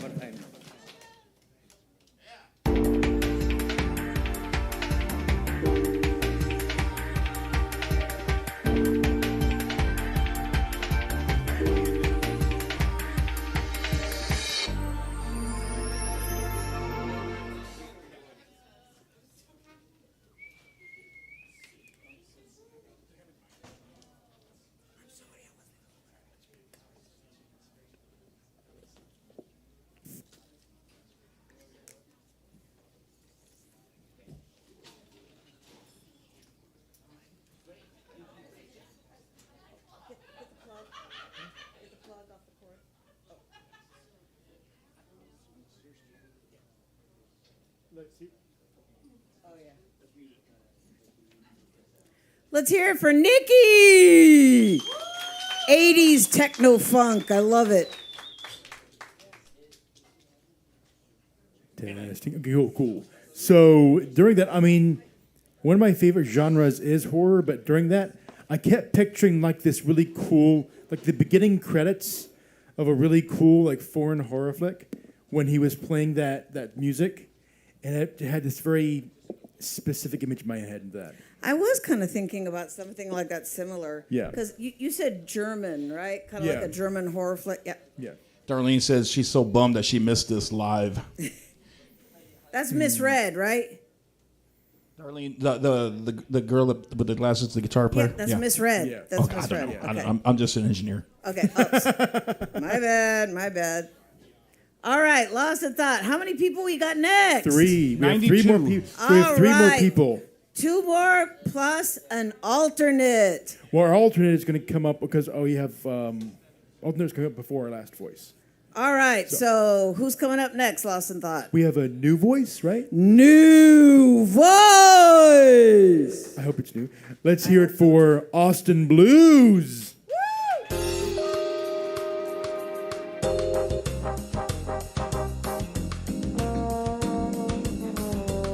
Let's hear it for Nikki. 80s techno funk. I love it. Testing. Okay, cool. So during that, I mean, one of my favorite genres is horror, but during that, I kept picturing like this really cool, like the beginning credits of a really cool like foreign horror flick when he was playing that music, and it had this very specific image in my head of that. I was kind of thinking about something like that similar. Yeah. Because you said German, right? Kind of like a German horror flick. Yeah. Yeah. Darlene says she's so bummed that she missed this live. That's misread, right? Darlene, the girl with the glasses, the guitar player. Yeah, that's misread. Yeah. That's Okay, misread. I don't know. Okay. I'm just an engineer. Okay. Oops. My bad. All right, lost in thought. How many people we got next? 3. We have 3 more people. We have All 3 more right. people. 2 more plus an alternate. Well, our alternate is going to come up because you have alternates coming up before our last voice. All right, so who's coming up next, Lost in Thought? We have a new voice, right? New voice. I hope it's new. Let's hear it for Austin Blues.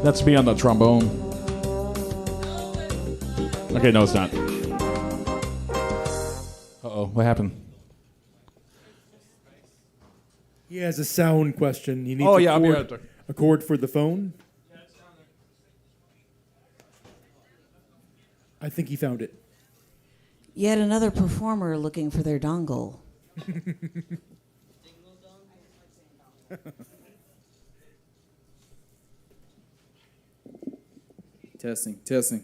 That's me on the trombone. Okay, no, it's not. Uh-oh, what happened? He has a sound question. He needs Oh, yeah, I'll be right there. a chord for the phone. I think he found it. Yet another performer looking for their dongle. Testing, testing.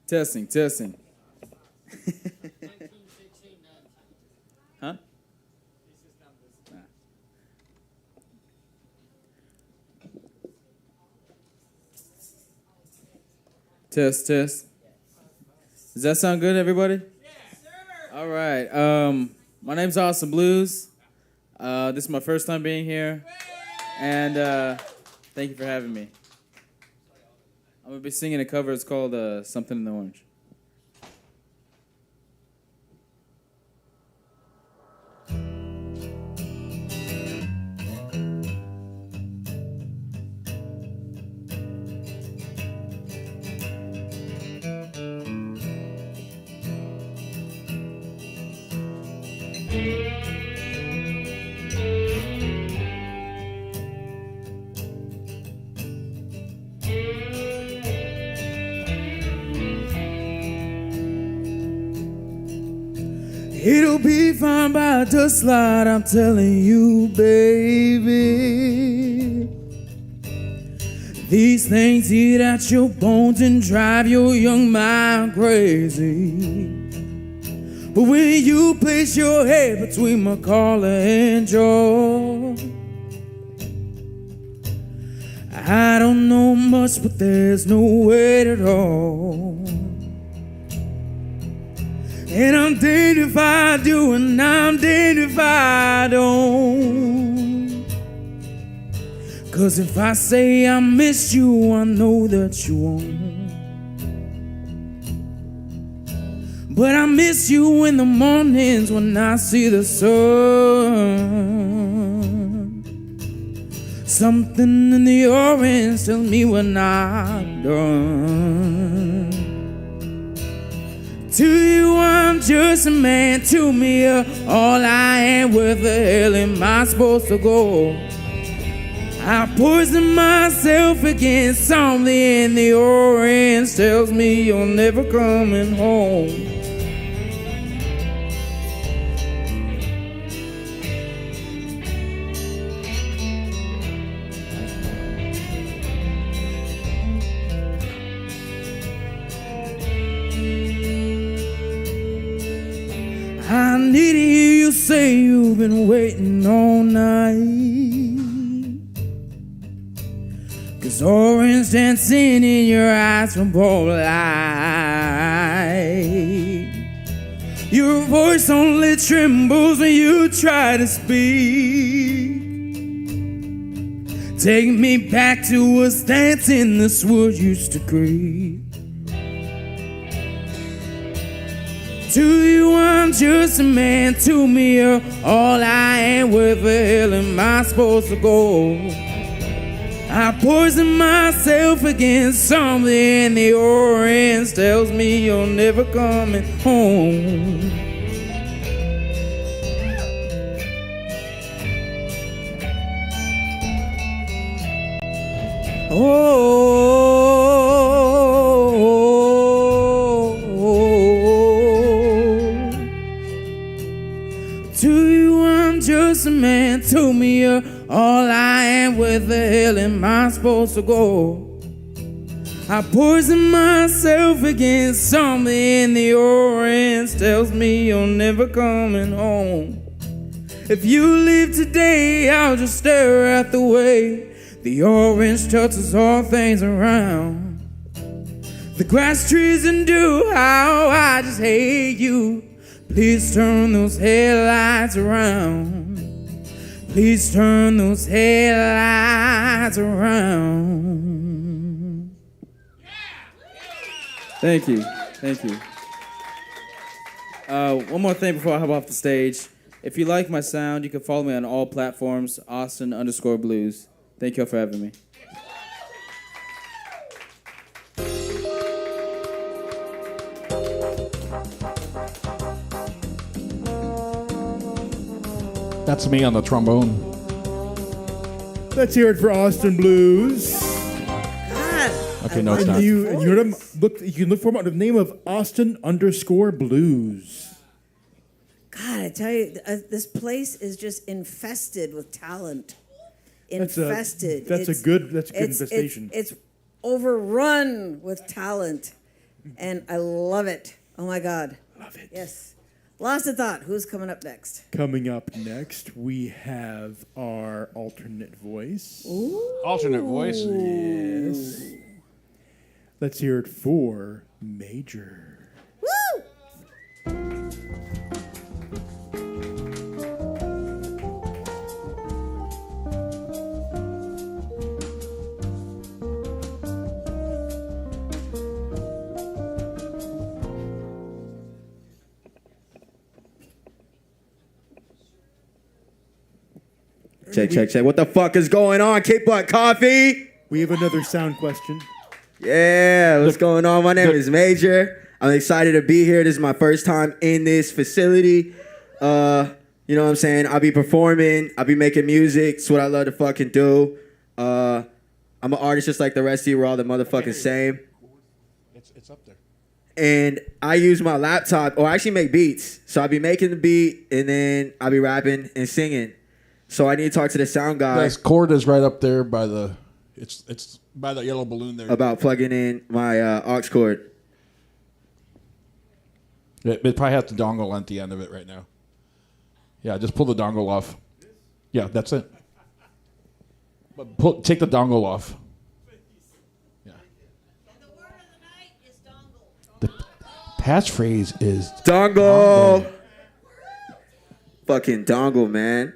Testing, testing. Huh? Test, test. Does that sound good, everybody? Yes, sir. All right. My name's Austin Blues. This is my first time being here. And thank you for having me. I'm going to be singing a cover. It's called Something in the Orange. It'll be fine by the slide, I'm telling you, baby. These things eat at your bones and drive your young mind crazy. But when you place your head between my collar and jaw, I don't know much, but there's no weight at all. And I'm damned if I do, and I'm damned if I don't. 'Cause if I say I miss you, I know that you won't. But I miss you in the mornings when I see the sun. Something in the orange tells me we're not done. To you, I'm just a man. To me, all I am. Where the hell am I supposed to go? I poison myself against something in the orange tells me you're never coming home. I need to hear you say you've been waiting all night. 'Cause orange dancing in your eyes from pole light. Your voice only trembles when you try to speak. Take me back to us dancing this wood used to creep. To you, I'm just a man. To me, all I am. Where the hell am I supposed to go? I poison myself against something in the orange tells me you're never coming home. To you, I'm just a man. To me, all I am. Where the hell am I supposed to go? I poison myself against something in the orange tells me you're never coming home. If you leave today, I'll just stare at the way the orange touches all things around. The grass, trees, and dew, how I just hate you. Please turn those headlights around. Please turn those headlights around. Thank you. Thank you. One more thing before I hop off the stage. If you like my sound, you can follow me on all platforms, Austin_Blues. Thank you all for having me. That's me on the trombone. Let's hear it for Austin Blues. Okay, no, it's And not. you can look for him under the name of Austin_Blues. God, I tell you, this place is just infested with talent. That's a Infested. good infestation. It's overrun with talent, and I love it. Oh my God. Love it. Yes. Lost a thought. Who's coming up next? Coming up next, we have our alternate voice. Alternate voice? Yes. Let's hear it for Major. Woo! Check. What the fuck is going on? Cape Butt Coffee? We have another sound question. Yeah, what's going on? My name is Major. I'm excited to be here. This is my first time in this facility. You know what I'm saying? I'll be performing. I'll be making music. It's what I love to fucking do. I'm an artist just like the rest of you. We're all the motherfucking same. It's up there. And I use my laptop, or I actually make beats. So I'll be making the beat, and then I'll be rapping and singing. So I need to talk to the sound guy. This cord is right up there by the. It's by the yellow balloon there. About plugging in my aux cord. It probably has the dongle at the end of it right now. Yeah, just pull the dongle off. Yeah, that's it. But take the dongle off. Yeah. The passphrase is dongle. Fucking dongle, man.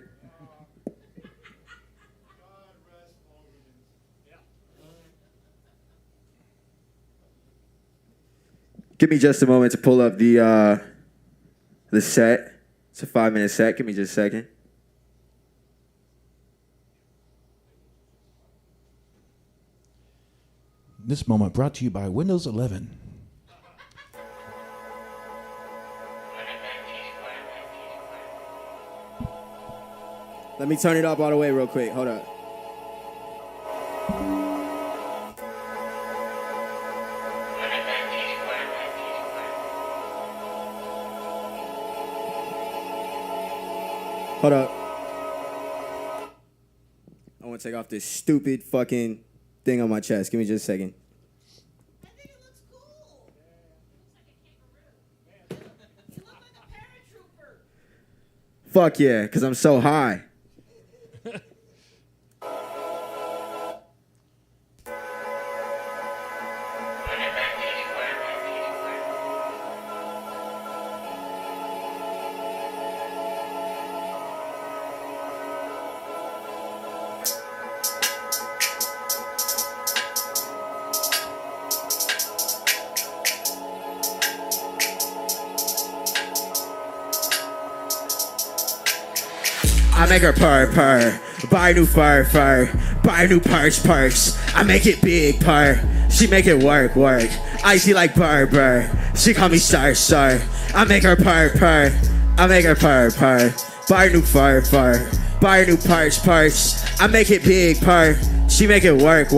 Give me just a moment to pull up the set. It's a 5-minute set. Give me just a second. This moment brought to you by Windows 11. Let me turn it up all the way real quick. Hold up. Hold up. I want to take off this stupid fucking thing on my chest. Give me just a second. Fuck yeah, because I'm so high. I make her purr, buy a new fur, buy a new purse. I make it big, she make it work. Icy like burr, she call me sir. I make her purr, I make her purr. Buy a new fur, buy a new purse. I make it big, she make it work.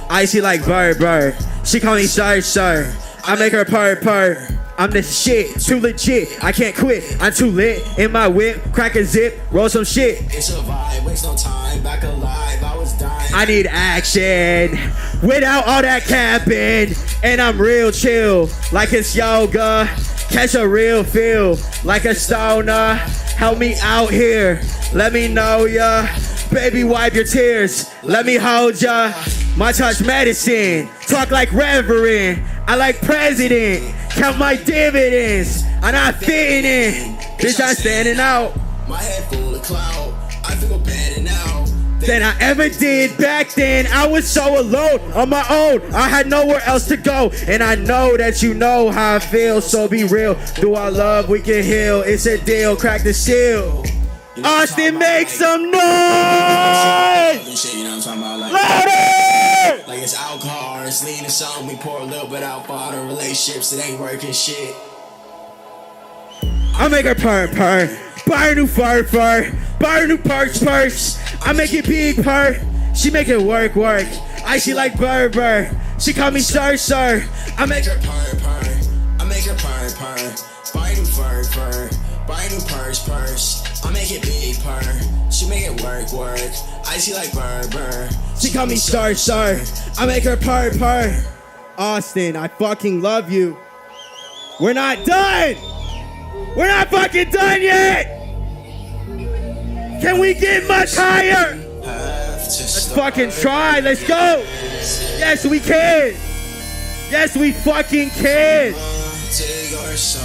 Icy like burr, she call me sir. I make her purr. I'm the shit, too legit, I can't quit. I'm too lit, in my whip, crack a zip, roll some shit. It's a vibe, waste no time, back alive, I was dying. I need action, without all that capping. And I'm real chill, like it's yoga. Catch a real feel, like a stoner. Help me out here, let me know ya. Baby, wipe your tears, let me hold ya. My touch medicine, talk like reverend. I like president, count my dividends. I'm not fitting in, bitch, I'm standing out. My head full of cloud, I feel better now than I ever did back then. I was so alone, on my own, I had nowhere else to go. And I know that you know how I feel, so be real. Through our love we can heal, it's a deal, crack the seal. Austin, make some noise! Louder! Like it's alcohol, it's lean and something. We pour a little bit out for all the relationships, it ain't working shit. I make her purr, buy a new fur, buy a new purse. I make it big, she make it work. Icy like burr, she call me sir. I make her purr, I make her purr. Buy a new fur, buy a new purse. I make it big, she make it work. Icy like burr, she call me sir. I make her purr. Austin, I fucking love you. We're not done. We're not fucking done yet. Can we get much higher? Let's fucking try. Let's go. Yes, we can. Yes, we fucking can.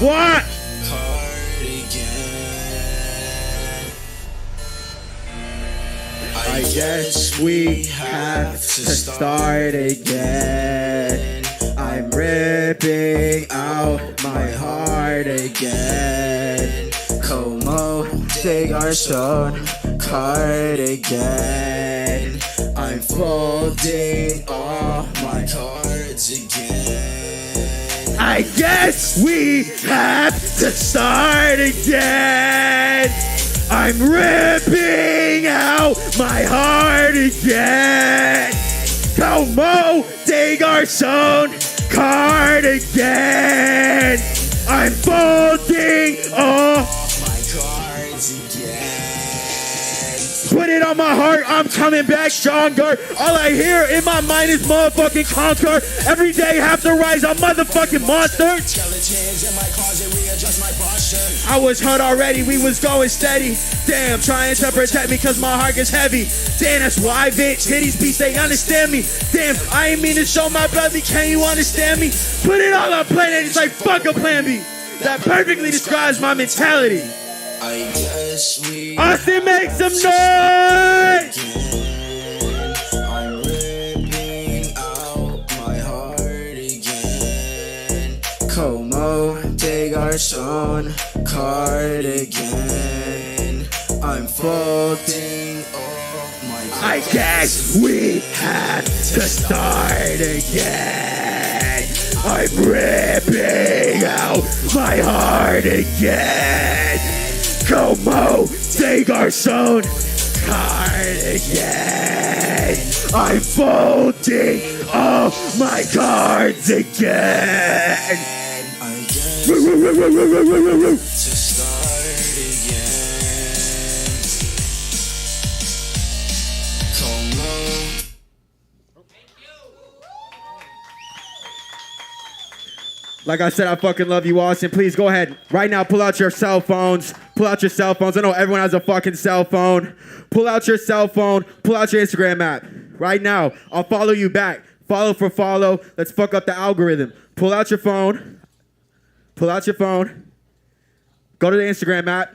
What? I guess we have to start again. I'm ripping out my heart again. Como, take our stone card again. I'm folding all my cards again. I guess we have to start again. I'm ripping out my heart again. Como, take our stone card again. I'm folding all my cards again. Put it on my heart, I'm coming back stronger. All I hear in my mind is motherfucking conquer. Every day have to rise a motherfucking monster. Skeletons in my closet, readjust my posture. I was hurt already, we was going steady. Damn, trying to protect me cause my heart gets heavy. Damn, that's why bitch, titties beats, they understand me. Damn, I ain't mean to show my belly, can you understand me? Put it all on planet, it's like fuck a plan B. That perfectly describes my mentality. I guess we Austin, make some noise! I'm ripping out my heart again. Como, take our stone card again. I'm folding all my I guess we have to start again. I'm ripping out my heart again. Como de Garçon card again. I'm folding all my cards again. Like I said, I fucking love you, Austin. Please go ahead. Right now, pull out your cell phones. Pull out your cell phones. I know everyone has a fucking cell phone. Pull out your cell phone. Pull out your Instagram app. Right now, I'll follow you back. Follow for follow. Let's fuck up the algorithm. Pull out your phone. Pull out your phone. Go to the Instagram app.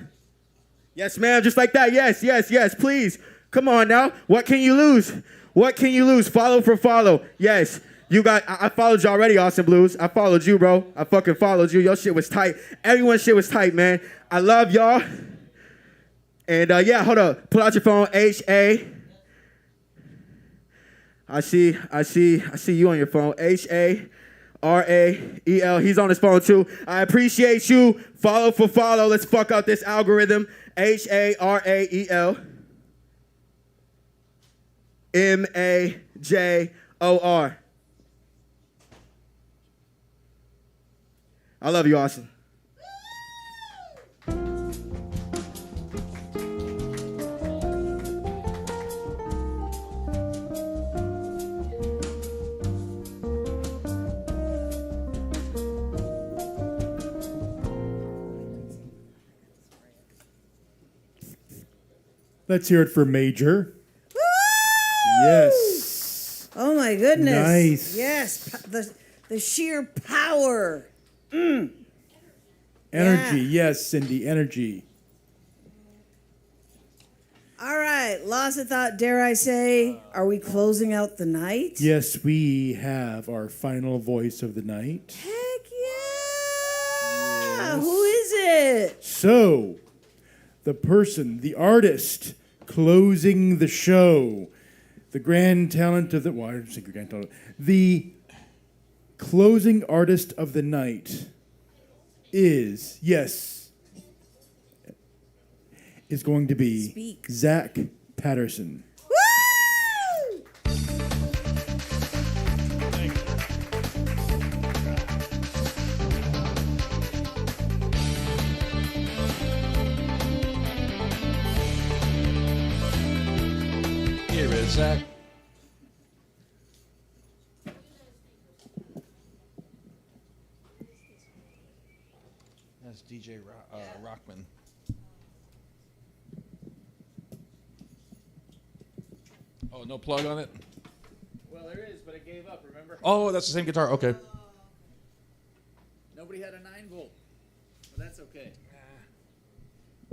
Yes, ma'am. Just like that. Yes, yes, yes. Please. Come on now. What can you lose? What can you lose? Follow for follow. Yes. I followed you already, Austin Blues. I followed you, bro. I fucking followed you. Your shit was tight. Everyone's shit was tight, man. I love y'all. And yeah, hold up. Pull out your phone. H-A. I see you on your phone. H-A-R-A-E-L. He's on his phone too. I appreciate you. Follow for follow. Let's fuck out this algorithm. H-A-R-A-E-L. M-A-J-O-R. I love you, Austin. Let's hear it for Major. Woo! Yes. Oh my goodness. Nice. Yes. The sheer power. Energy. Yeah. Yes, Cindy. Energy. All right. Lost of thought, dare I say, are we closing out the night? Yes, we have our final voice of the night. Heck yeah. Who is it? So, the person, the artist, closing the show, the grand talent of the, well, I didn't say grand talent, the closing artist of the night is, yes, is going to be Zach Patterson. Here is Zach. That's DJ Rockman. Oh, no plug on it? Well, there is, but I gave up, remember? Oh, that's the same guitar. Okay. Nobody had a 9-volt. But that's okay.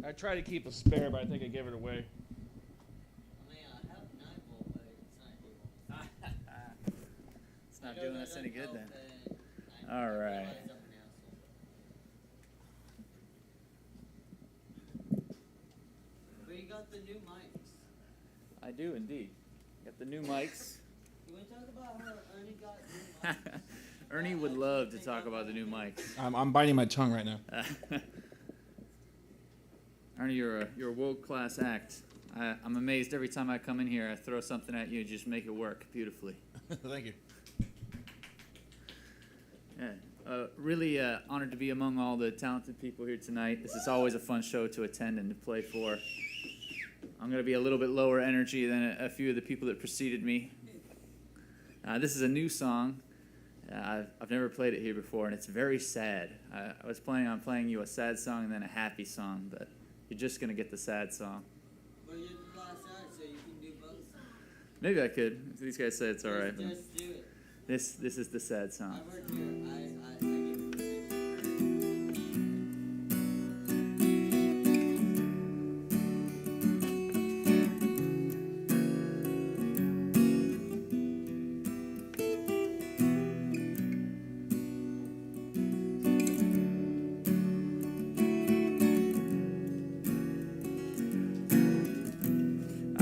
I tried to keep a spare, but I think I gave it away. It's not doing us any good then. All right. But you got the new mics. I do indeed. Got the new mics. You want to talk about how Ernie got new mics? Ernie would love to talk about the new mics. I'm biting my tongue right now. Ernie, you're a world-class act. I'm amazed every time I come in here, I throw something at you, just make it work beautifully. Thank you. Yeah, really honored to be among all the talented people here tonight. This is always a fun show to attend and to play for. I'm going to be a little bit lower energy than a few of the people that preceded me. This is a new song. I've never played it here before, and it's very sad. I was planning on playing you a sad song and then a happy song, but you're just going to get the sad song. But you're the last side, so you can do both. Maybe I could. These guys say it's all right. Just do it. This is the sad song. I've heard your, I give it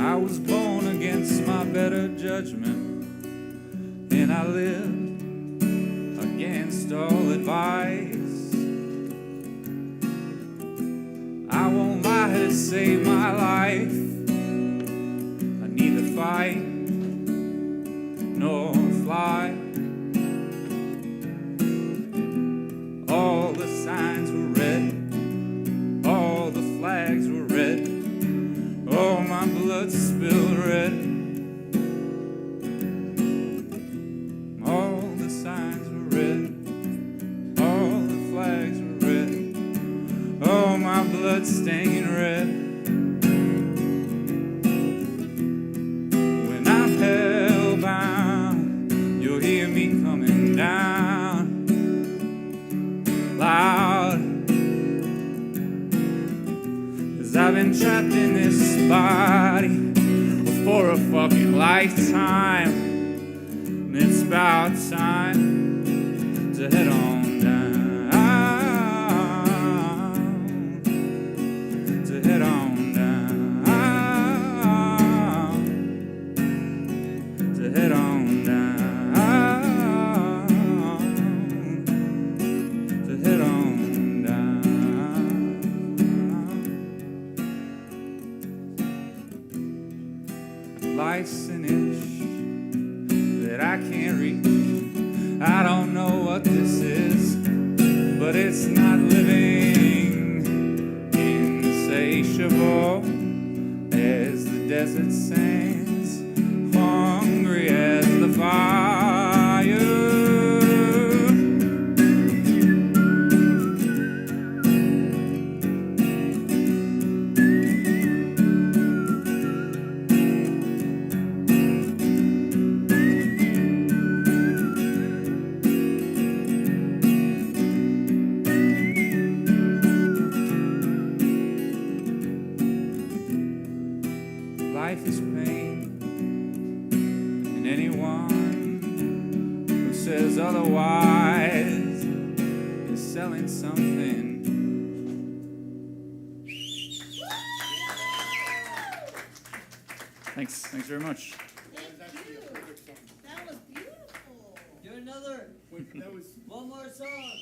I was born against my better judgment, and I lived against all advice. I won't lie to save my life. I neither fight nor fly. All the signs were red, all the flags were red, all my blood spilled red. All the signs were red, all the flags were red, all my blood stained red. When I'm hellbound, you'll hear me coming down loud. 'Cause I've been trapped in this body for a fucking lifetime. And it's about time to head on down. To head on down. To head on down. To head on down. Life's an itch that I can't reach. I don't know what this is, but it's not living. Insatiable as the desert sands, hungry as the fire. Life is pain, and anyone who says otherwise is selling something. Thanks very much. That was beautiful. Do another. One more song.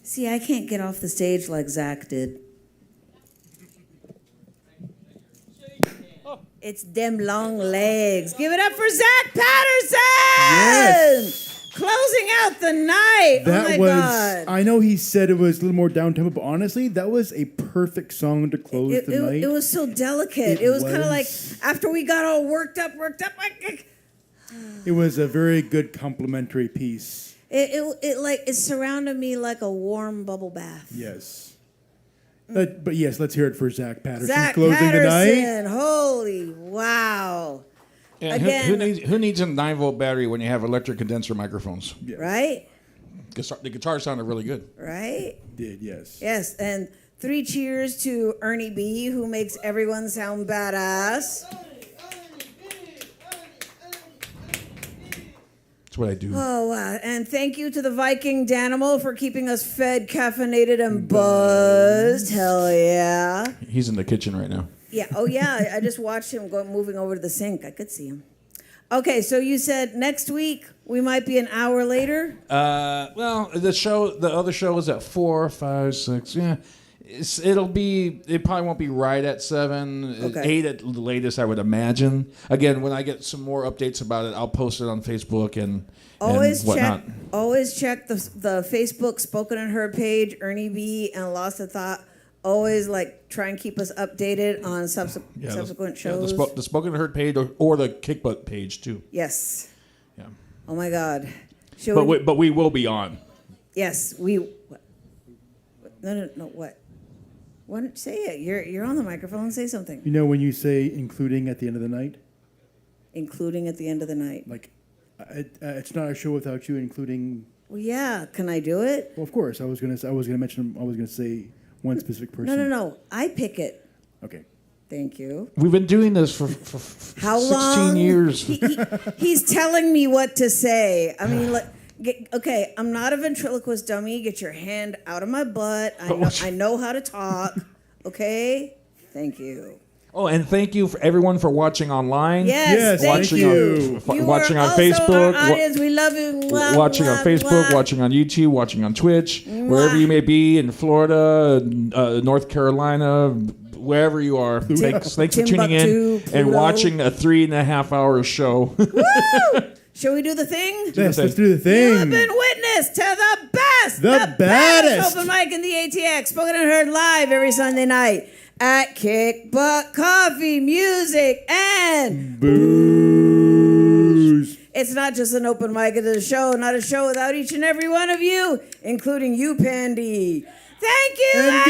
See, I can't get off the stage like Zach did. It's them long legs. Give it up for Zach Patterson! Yes. Closing out the night. That oh my was. God. I know he said it was a little more down tempo, but honestly, that was a perfect song to close the night. It was so delicate. It was kind of like after we got all worked up. It was a very good complimentary piece. It surrounded me like a warm bubble bath. Yes. But yes, let's hear it for Zach Patterson Zach closing the night. Patterson, holy wow! And Again, who needs a 9-volt battery when you have electric condenser microphones? right? The guitar sounded really good. Right? Did, yes. Yes, and 3 cheers to Ernie B, who makes everyone sound badass. That's what I do. Oh, wow. And thank you to the Viking Danimal for keeping us fed, caffeinated, and buzzed. Hell yeah. He's in the kitchen right now. Yeah. Oh, yeah. I just watched him moving over to the sink. I could see him. Okay, so you said next week we might be an hour later? Well, the other show is at 4, 5, 6. Yeah. It probably won't be right at 7, Okay. 8 at the latest, I would imagine. Again, when I get some more updates about it, I'll post it on Facebook and whatnot. Always check the Facebook Spoken and Heard page, Ernie B and Lost of Thought. Always try and keep us updated on subsequent shows. The Spoken and Heard page or the Kick Butt page too. Yes. Yeah. Oh my God. But we will be on. Yes, we. What? No. What? Why don't you say it? You're on the microphone. Say something. You know when you say including at the end of the night? Including at the end of the night. It's not a show without you, including. Well, yeah. Can I do it? Well, of course. I was gonna say one specific person. No. I pick it. Okay. Thank you. We've been doing this for How 16 long? years. He's telling me what to say. I mean, okay, I'm not a ventriloquist dummy. Get your hand out of my butt. I know how to talk. Okay? Thank you. Oh, and thank you for everyone for watching online. Yes, thank watching you. Watching on also Facebook. Our audience, we love you. Mwah, watching on mwah, Facebook, mwah. watching on YouTube, watching on Twitch, wherever you may be in Florida, North Carolina, wherever you are. Thanks for tuning in Timbuktu, and Pluto. watching a 3.5-hour show. Shall we do the thing? Yes, let's do the thing. You have been witness to the best, The baddest. open mic in the ATX, spoken and heard live every Sunday night at Kick Butt Coffee, Music, and Booze. It's not just an open mic, it's a show, not a show without each and every one of you, including you, Pandy. Thank you, And I